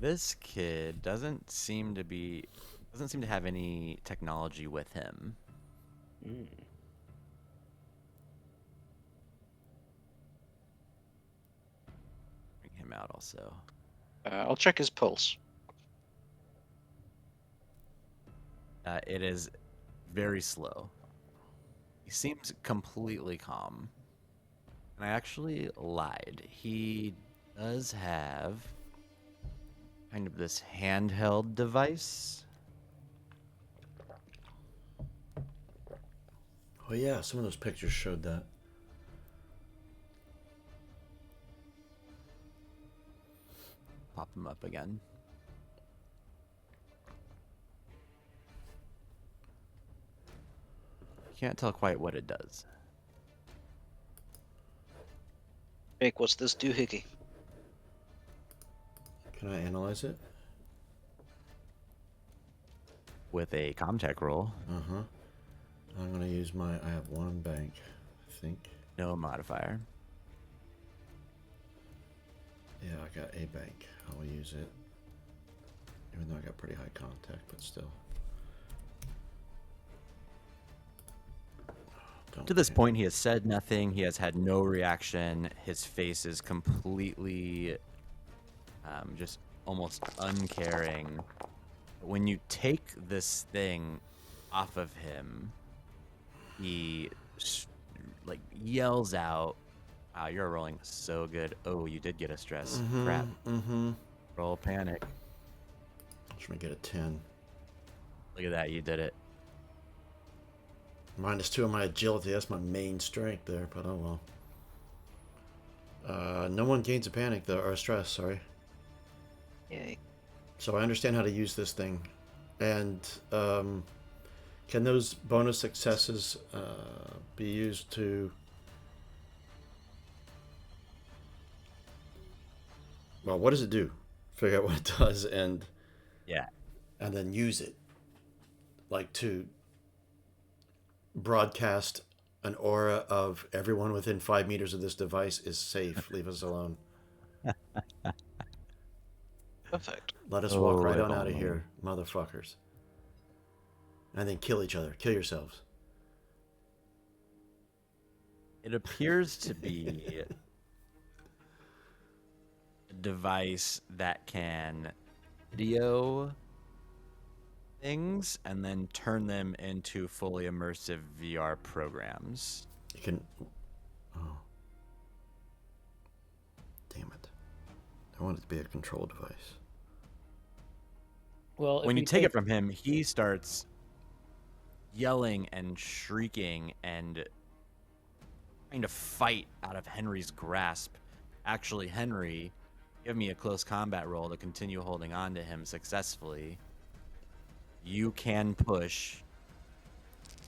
This kid doesn't seem to have any technology with him. Mm. Bring him out also. I'll check his pulse. It is very slow. He seems completely calm. And I actually lied. He does have kind of this handheld device. Oh yeah, some of those pictures showed that. Pop him up again. Can't tell quite what it does. Jake, what's this doohickey? Can I analyze it? With a Comtech roll, Uh-huh. I'm gonna use I have one bank, I think. no modifier. Yeah, I got a bank. I'll use it. Even though I got pretty high contact, but still. Don't To this panic. point, he has said nothing. He has had no reaction. His face is completely just almost uncaring. When you take this thing off of him, he like yells out, "Wow, you're rolling so good. Oh, you did get a stress. Crap. Mm-hmm. Roll panic. Should we get a 10? Look at that. You did it." -2 on my agility. That's my main strength there, but oh well. No one gains a panic though, or a stress. Sorry. Yay. So I understand how to use this thing, and Can those bonus successes be used to... Well, what does it do? Figure out what it does and then use it. Like to broadcast an aura of everyone within 5 meters of this device is safe. Leave us alone. Perfect. Let us walk right on out of here, motherfuckers. And then kill each other. Kill yourselves. It appears to be a device that can video things and then turn them into fully immersive VR programs. You can... Oh. Damn it. I want it to be a control device. Well, When you take it from him, he starts yelling and shrieking and trying to fight out of Henry's grasp. Actually, Henry, give me a close combat roll to continue holding on to him successfully. You can push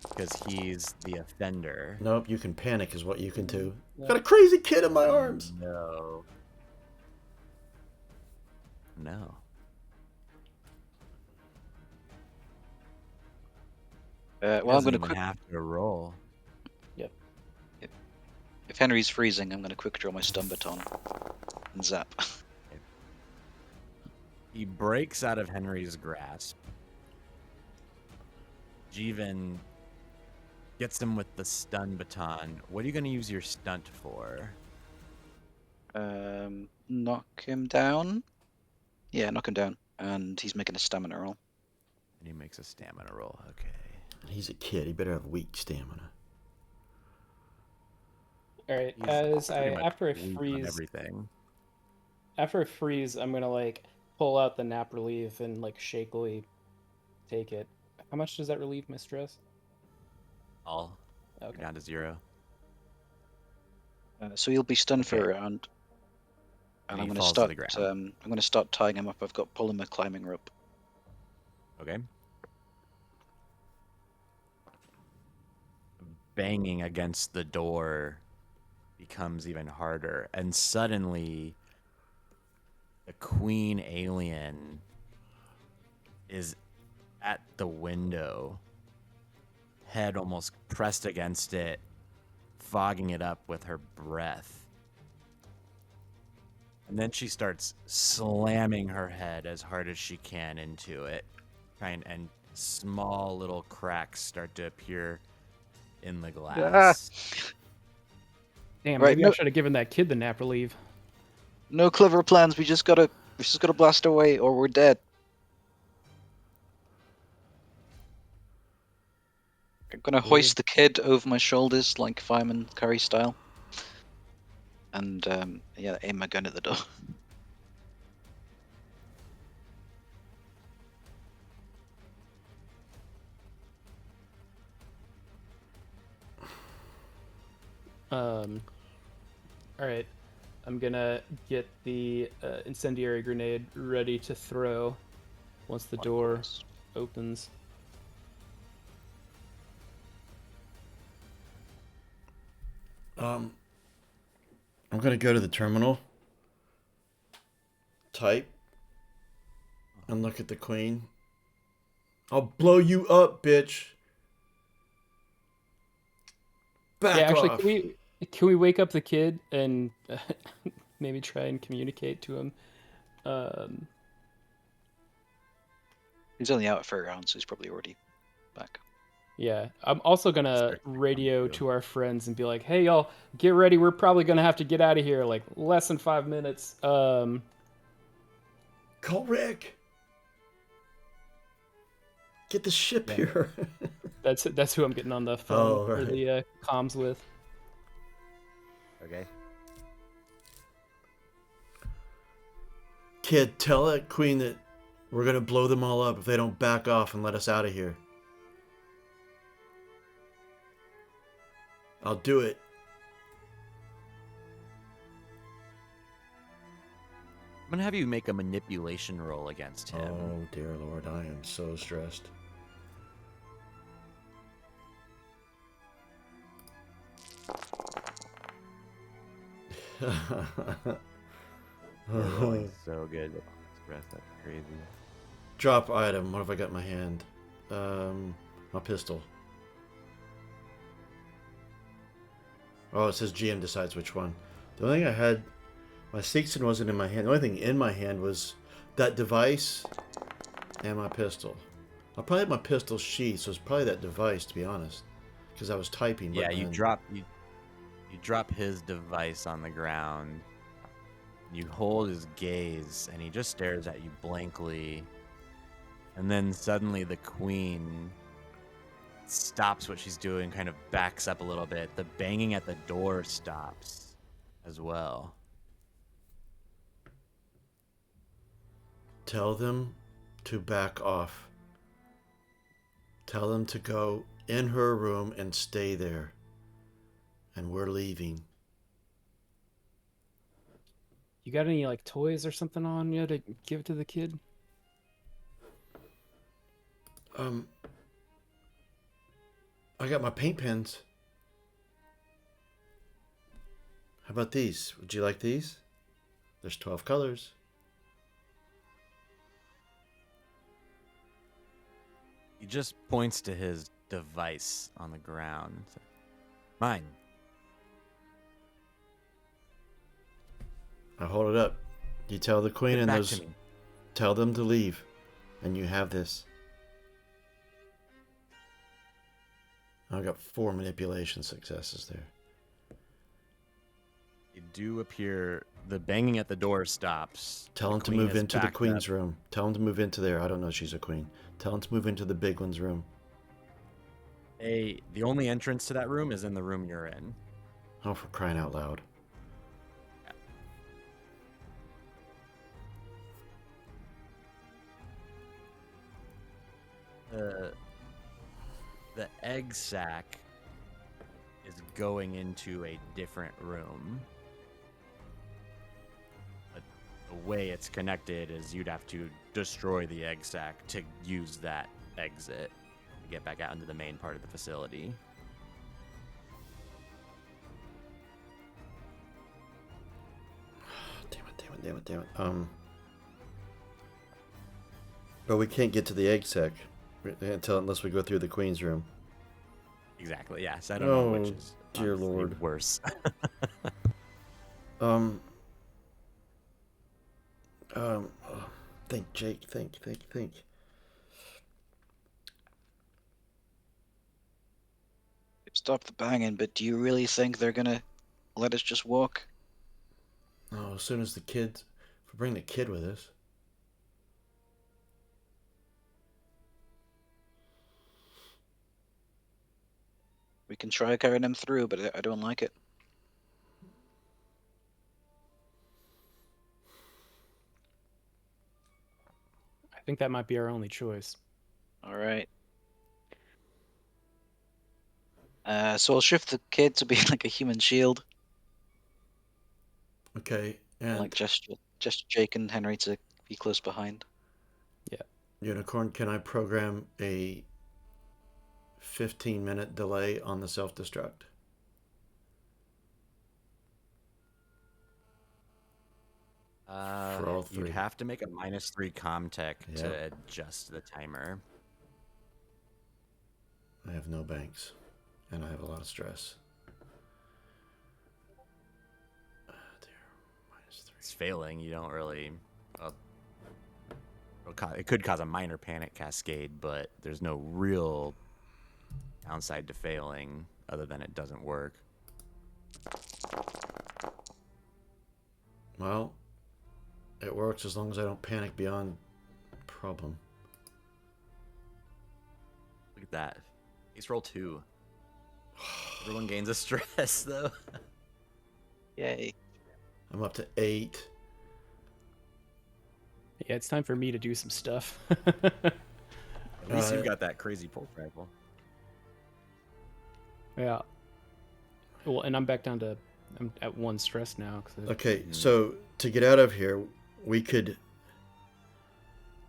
because he's the offender. Nope, you can panic is what you can do. Yeah. Got a crazy kid in my arms. No. Well, I'm going to quick have to roll. Yep. If Henry's freezing, I'm going to quick draw my stun baton and zap. He breaks out of Henry's grasp. Jeevan gets him with the stun baton. What are you going to use your stunt for? Knock him down. Yeah, knock him down. And he's making a stamina roll. And he makes a stamina roll. Okay. He's a kid. He better have weak stamina. All right. After I freeze everything. After I freeze, I'm gonna like pull out the nap relief and like shakily take it. How much does that relieve my stress? All. Okay. Down to 0. So he'll be stunned for a round. And I'm going to start. I'm going to start tying him up. I've got polymer climbing rope. Okay. Banging against the door becomes even harder, and suddenly the queen alien is at the window, head almost pressed against it, fogging it up with her breath. And then she starts slamming her head as hard as she can into it, and small little cracks start to appear in the glass. Damn, maybe I should have given that kid the nap relief. No clever plans. We just gotta blast away, or we're dead. I'm gonna hoist the kid over my shoulders like Fireman Curry style, and aim my gun at the door. All right. I'm gonna get the incendiary grenade ready to throw once the door opens. I'm gonna go to the terminal, type, and look at the queen. I'll blow you up, bitch. Back off. Can we wake up the kid and maybe try and communicate to him? He's only out for a round, so he's probably already back. Yeah, I'm also gonna radio to our friends and be like, "Hey, y'all, get ready. We're probably gonna have to get out of here like less than 5 minutes." Call Rick. Get the ship here. That's who I'm getting on the phone or the comms with. Okay. Kid, tell that queen that we're gonna blow them all up if they don't back off and let us out of here. I'll do it. I'm gonna have you make a manipulation roll against him. Oh dear Lord, I am so stressed. You're rolling so good with express. That's crazy. Drop item. What have I got in my hand? My pistol. Oh, it says GM decides which one. The only thing I had, my Sixten wasn't in my hand. The only thing in my hand was that device and my pistol. I probably had my pistol sheath, so it's probably that device, to be honest, because I was typing. Yeah, but you then- drop his device on the ground. You hold his gaze, and he just stares at you blankly. And then suddenly the queen stops what she's doing, kind of backs up a little bit. The banging at the door stops as well. Tell them to back off. Tell them to go in her room and stay there. And we're leaving. You got any like toys or something on you to give to the kid? I got my paint pens. How about these? Would you like these? There's 12 colors. He just points to his device on the ground. Mine. I hold it up. You tell the queen Give it and back those. to me. Tell them to leave. And you have this. I got 4 manipulation successes there. You do appear. The banging at the door stops. Tell The them to queen move is into the backed queen's up. room. Tell them to move into there. I don't know if she's a queen. Tell them to move into the big one's room. The only entrance to that room is in the room you're in. Oh, for crying out loud. The egg sack is going into a different room. But the way it's connected is you'd have to destroy the egg sack to use that exit to get back out into the main part of the facility. Damn it. But we can't get to the egg sack unless we go through the queen's room. Exactly, yes. I don't know which Oh, is dear honestly Lord. worse. Think, Jake. Think. Stop the banging, but do you really think they're gonna let us just walk? Oh, as soon as if we bring the kid with us. We can try carrying them through, but I don't like it. I think that might be our only choice. All right. So I'll shift the kid to be like a human shield. Okay, and Like gesture Jake and Henry to be close behind. Unicorn, can I program a 15-minute delay on the self-destruct? For all You'd three. have to make a -3 comm tech Yeah. to adjust the timer. I have no banks, and I have a lot of stress. It's failing. You don't really. It could cause a minor panic cascade, but there's no real downside to failing other than it doesn't work. Well, it works as long as I don't panic beyond problem. Look at that. Ace roll 2. Everyone gains a stress, though. Yay. I'm up to 8. Yeah, it's time for me to do some stuff. At least Uh, you've got that crazy pulse rifle. Yeah. Well, and I'm back down to I'm at 1 stress now. Okay, so to get out of here, we could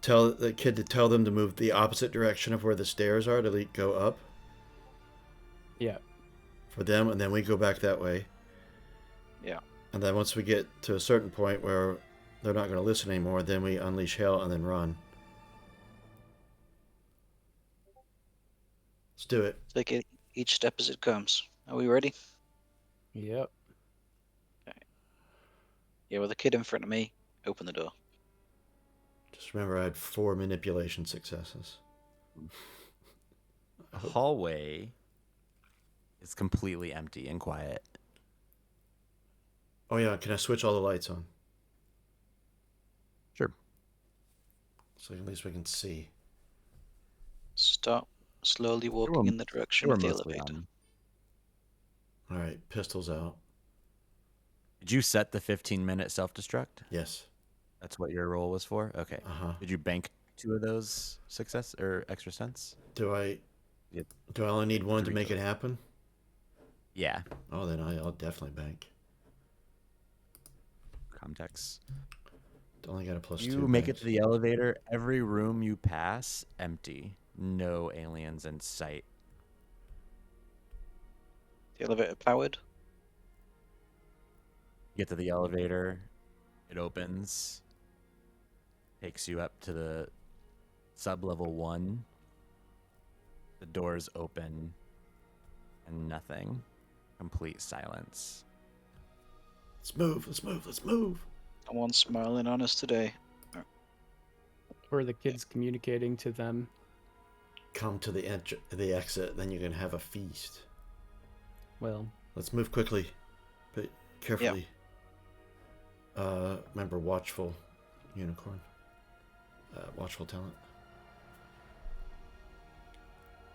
tell the kid to tell them to move the opposite direction of where the stairs are to go up Yeah. for them, and then we go back that way. Yeah. And then once we get to a certain point where they're not going to listen anymore, then we unleash hell and then run. Let's do it. Take it each step as it comes. Are we ready? Yep. Yeah, with the kid in front of me, open the door. Just remember, I had 4 manipulation successes. The hallway is completely empty and quiet. Oh yeah, can I switch all the lights on? Sure. So at least we can see. Stop slowly walking in the direction They were of the mostly elevator. on. All right, pistols out. Did you set the 15-minute self-destruct? Yes. That's what your roll was for? Okay. Uh-huh. Did you bank 2 of those success or extra cents? Do I Yep. do I only need one to 3 make it total. happen? Yeah. Oh, then I'll definitely bank. Context. Only got a +2. You make it banks. to the elevator. Every room you pass, empty. No aliens in sight. The elevator powered. You get to the elevator. It opens. Takes you up to the sub-level 1. The doors open. And nothing. Complete silence. Let's move. Let's move. Let's move. Someone's smiling on us today. Or the kids communicating to them. Come to the exit, then you can have a feast. Well, Let's move quickly, but carefully. Remember, watchful unicorn. Watchful talent.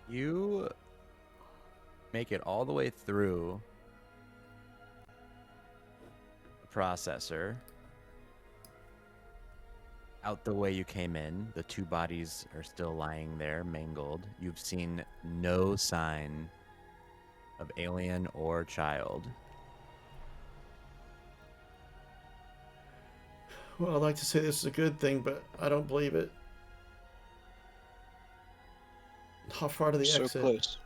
You make it all the way through the processor. Out the way you came in, the 2 bodies are still lying there, mangled. You've seen no sign of alien or child. Well, I'd like to say this is a good thing, but I don't believe it. How far to the So exit? close.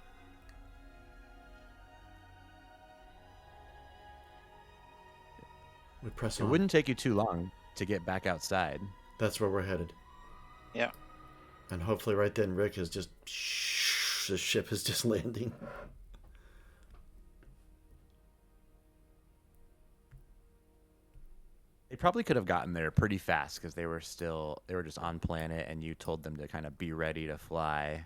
We press It on. wouldn't take you too long to get back outside. That's where we're headed. Yeah. And hopefully right then Rick is just... the ship is just landing. They probably could have gotten there pretty fast because they were just on planet and you told them to kind of be ready to fly.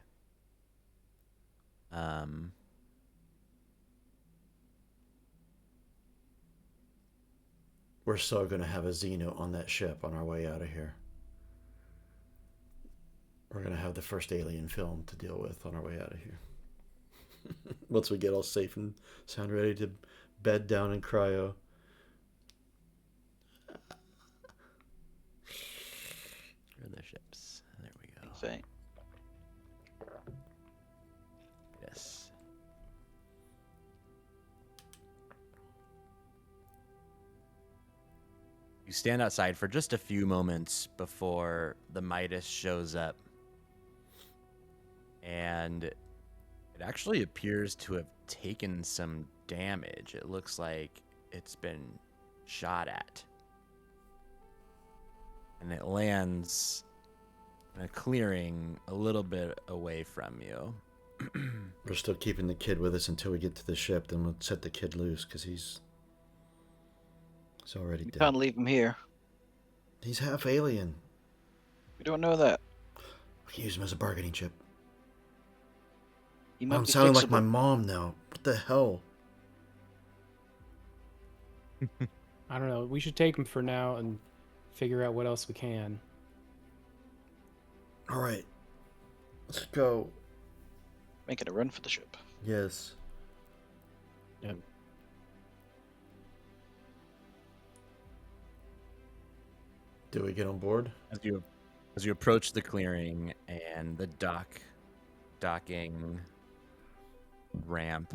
We're so going to have a Xeno on that ship on our way out of here. We're going to have the first alien film to deal with on our way out of here. Once we get all safe and sound ready to bed down in cryo. Where are the ships? There we go. Say. Yes. You stand outside for just a few moments before the Midas shows up. And it actually appears to have taken some damage. It looks like it's been shot at. And it lands in a clearing a little bit away from you. We're still keeping the kid with us until we get to the ship. Then we'll set the kid loose because he's already You dead. can't leave him here. He's half alien. We don't know that. We can use him as a bargaining chip. He might I'm be sounding like my fixable. mom now. What the hell? I don't know. We should take him for now and figure out what else we can. All right. Let's go. Making a run for the ship. Yes. Yep. Do we get on board? As you approach the clearing and the docking ramp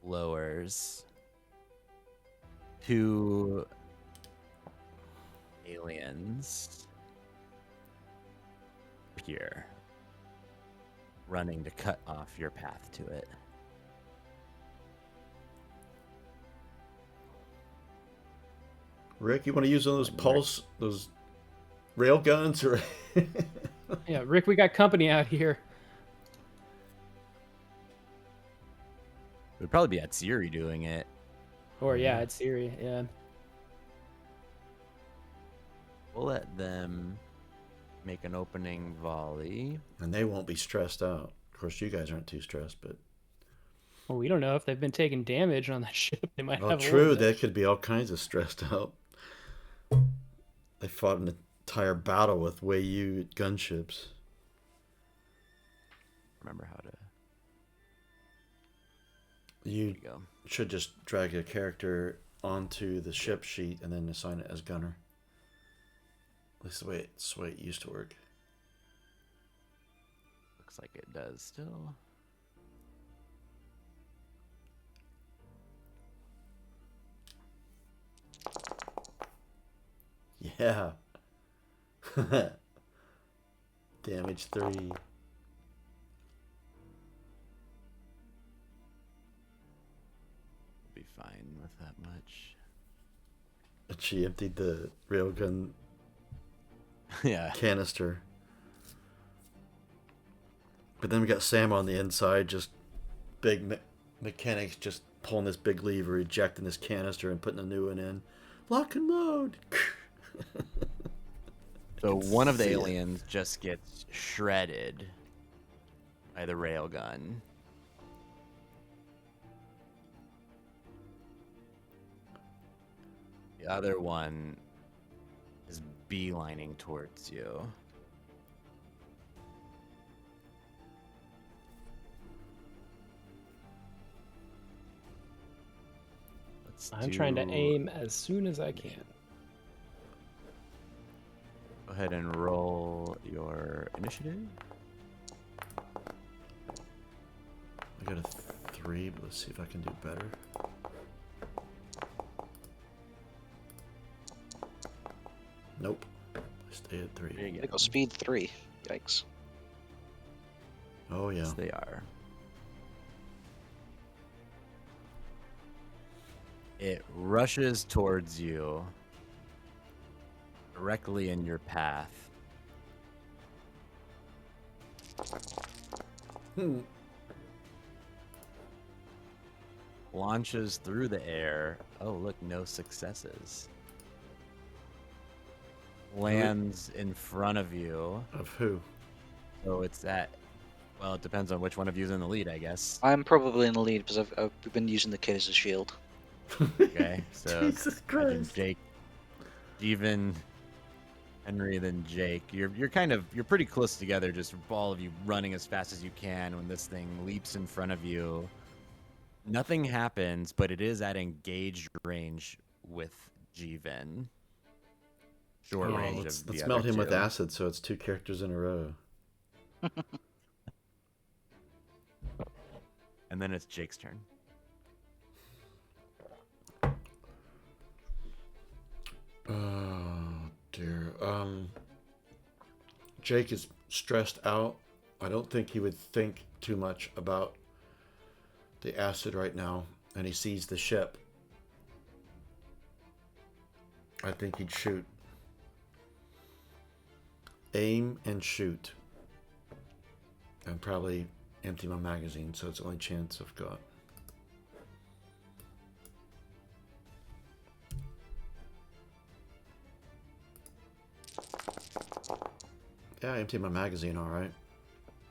lowers, 2 aliens appear, running to cut off your path to it. . Rick, you want to use one of those rail guns, or? Yeah, Rick, we got company out here. It would probably be Atsiri doing it. Or yeah, it's Siri. Yeah. We'll let them make an opening volley. And they won't be stressed out. Of course, you guys aren't too stressed, but. Well, we don't know if they've been taking damage on that ship. They might Oh, have. true. They could be all kinds of stressed out. They fought an entire battle with Wei-Yu gunships. Remember how to. You Go. should just drag a character onto the ship sheet and then assign it as gunner. At least the way it used to work. Looks like it does still. Yeah. Damage 3. Be fine with that much. But she emptied the railgun Yeah. canister. But then we got Sam on the inside, just big mechanics, just pulling this big lever, ejecting this canister and putting a new one in. Lock and load. So one of the aliens just gets shredded by the railgun. The other one is beelining towards you. I'm trying to aim as soon as I can. Go ahead and roll your initiative. I got a 3, but let's see if I can do better. Nope. I stay at 3. They got speed 3. Yikes. Oh, yeah. Yes, they are. It rushes towards you, directly in your path. Launches through the air. Oh, look, no successes. Lands in front of you. Of who? So it's at. Well, it depends on which one of you's in the lead, I guess. I'm probably in the lead because I've been using the kid as a shield. Okay, so Jesus imagine Christ. Jake, Steven, Henry, then Jake. You're pretty close together. Just all of you running as fast as you can when this thing leaps in front of you. Nothing happens, but it is at engaged range with Jeevan. Short range let's of the melt other him with two. acid so it's 2 characters in a row. And then it's Jake's turn. Oh, dear. Jake is stressed out. I don't think he would think too much about the acid right now. And he sees the ship. I think he'd shoot. Aim and shoot. And probably empty my magazine, so it's the only chance I've got. Yeah, I emptied my magazine, all right.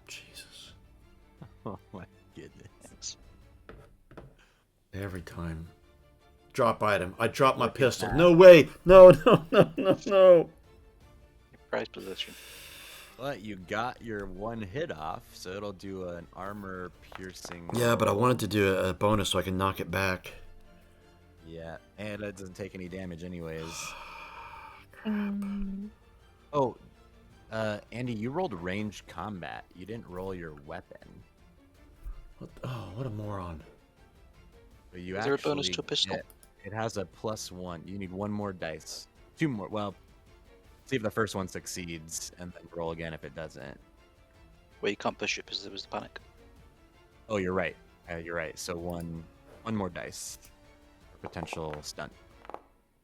Jesus. Oh my goodness. Every time. Drop item. I dropped my Look at pistol. that. No way. No, no, no, no, no. Prize position. But you got your one hit off, so it'll do an armor piercing. Yeah, but I roll. wanted to do a bonus so I can knock it back. Yeah, and it doesn't take any damage anyways. Oh, Andy, you rolled ranged combat. You didn't roll your weapon. What a moron. But you Is there a bonus actually to a pistol? it has a +1. You need one more dice. 2 more. Well, see if the first one succeeds, and then roll again if it doesn't. Well, you can't push it because there was the panic. Oh, you're right. You're right. So one more dice for potential stunt.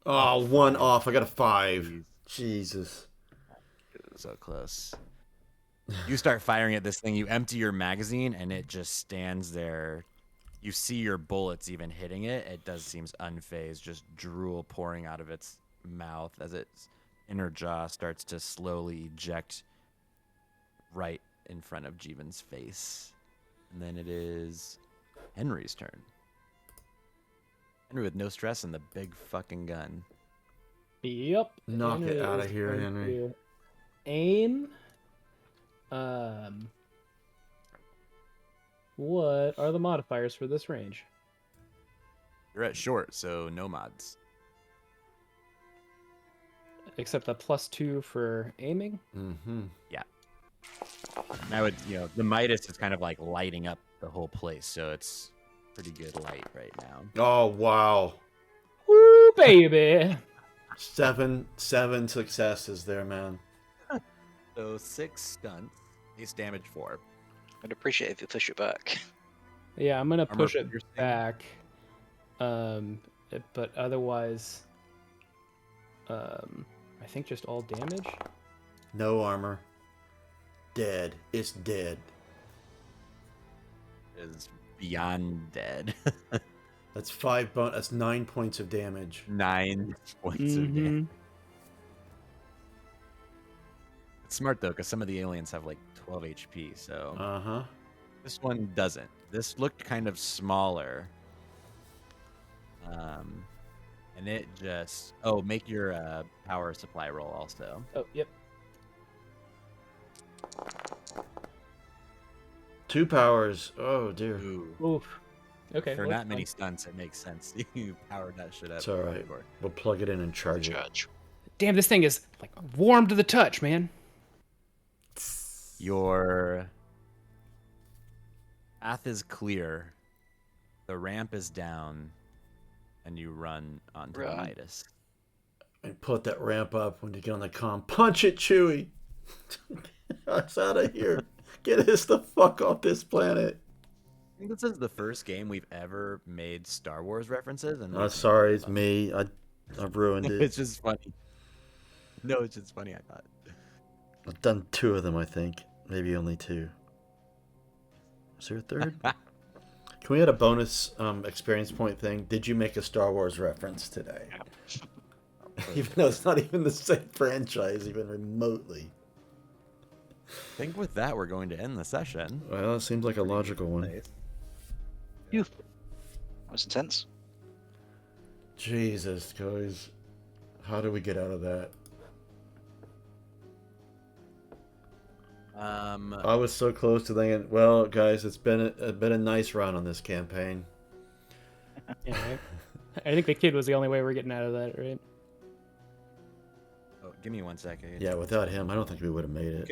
Oh, one off. I got a 5. Jesus. So close. You start firing at this thing. You empty your magazine, and it just stands there. You see your bullets even hitting it. It does seems unfazed, just drool pouring out of its mouth as its inner jaw starts to slowly eject right in front of Jeevan's face. And then it is Henry's turn. Henry with no stress and the big fucking gun. Yep. Knock it Henry out is of here, going Henry. to Aim. What are the modifiers for this range? You're at short, so no mods. Except a +2 for aiming. Mm-hmm. Yeah. And I would, the Midas is kind of like lighting up the whole place, so it's pretty good light right now. Oh, wow. Woo, baby! 7 successes there, man. So 6 stunts, base damage 4. I'd appreciate if you push it back. Yeah, I'm gonna Armor push it piercing. back. But otherwise, I think just all damage. No armor. Dead. It's dead. Is beyond dead. That's 9 points of damage. 9 points of damage. It's smart though, because some of the aliens have like 12 HP, so Uh-huh. this one doesn't. This looked kind of smaller. And it just make your power supply roll also. Oh, yep. 2 powers. Oh, dear. Ooh. Oof. Okay. For well, not that's many fine. stunts, it makes sense. You powered that shit up. It's all right. We'll plug it in and charge it. Judge. Damn, this thing is like warm to the touch, man. Your path is clear. The ramp is down, and you run onto the Right. Midas. And put that ramp up when you get on the comm. Punch it, Chewie! Get us out of here. Get us the fuck off this planet. I think this is the first game we've ever made Star Wars references. And Sorry, it's me. I've ruined it. It's just funny. No, it's just funny, I thought. I've done 2 of them, I think. Maybe only 2. Is there a third? Can we add a bonus experience point thing? Did you make a Star Wars reference today? Even though it's not even the same franchise, even remotely. I think with that, we're going to end the session. Well, it seems like a logical one. Phew. That was intense. Jesus, guys. How do we get out of that? I was so close to thinking, well, guys, it's been a nice run on this campaign. Yeah, right? I think the kid was the only way we're getting out of that, right? Oh, give me 1 second. Yeah, without him, I don't think we would have made You it.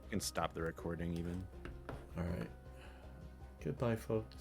can stop the recording even. All right. Goodbye, folks.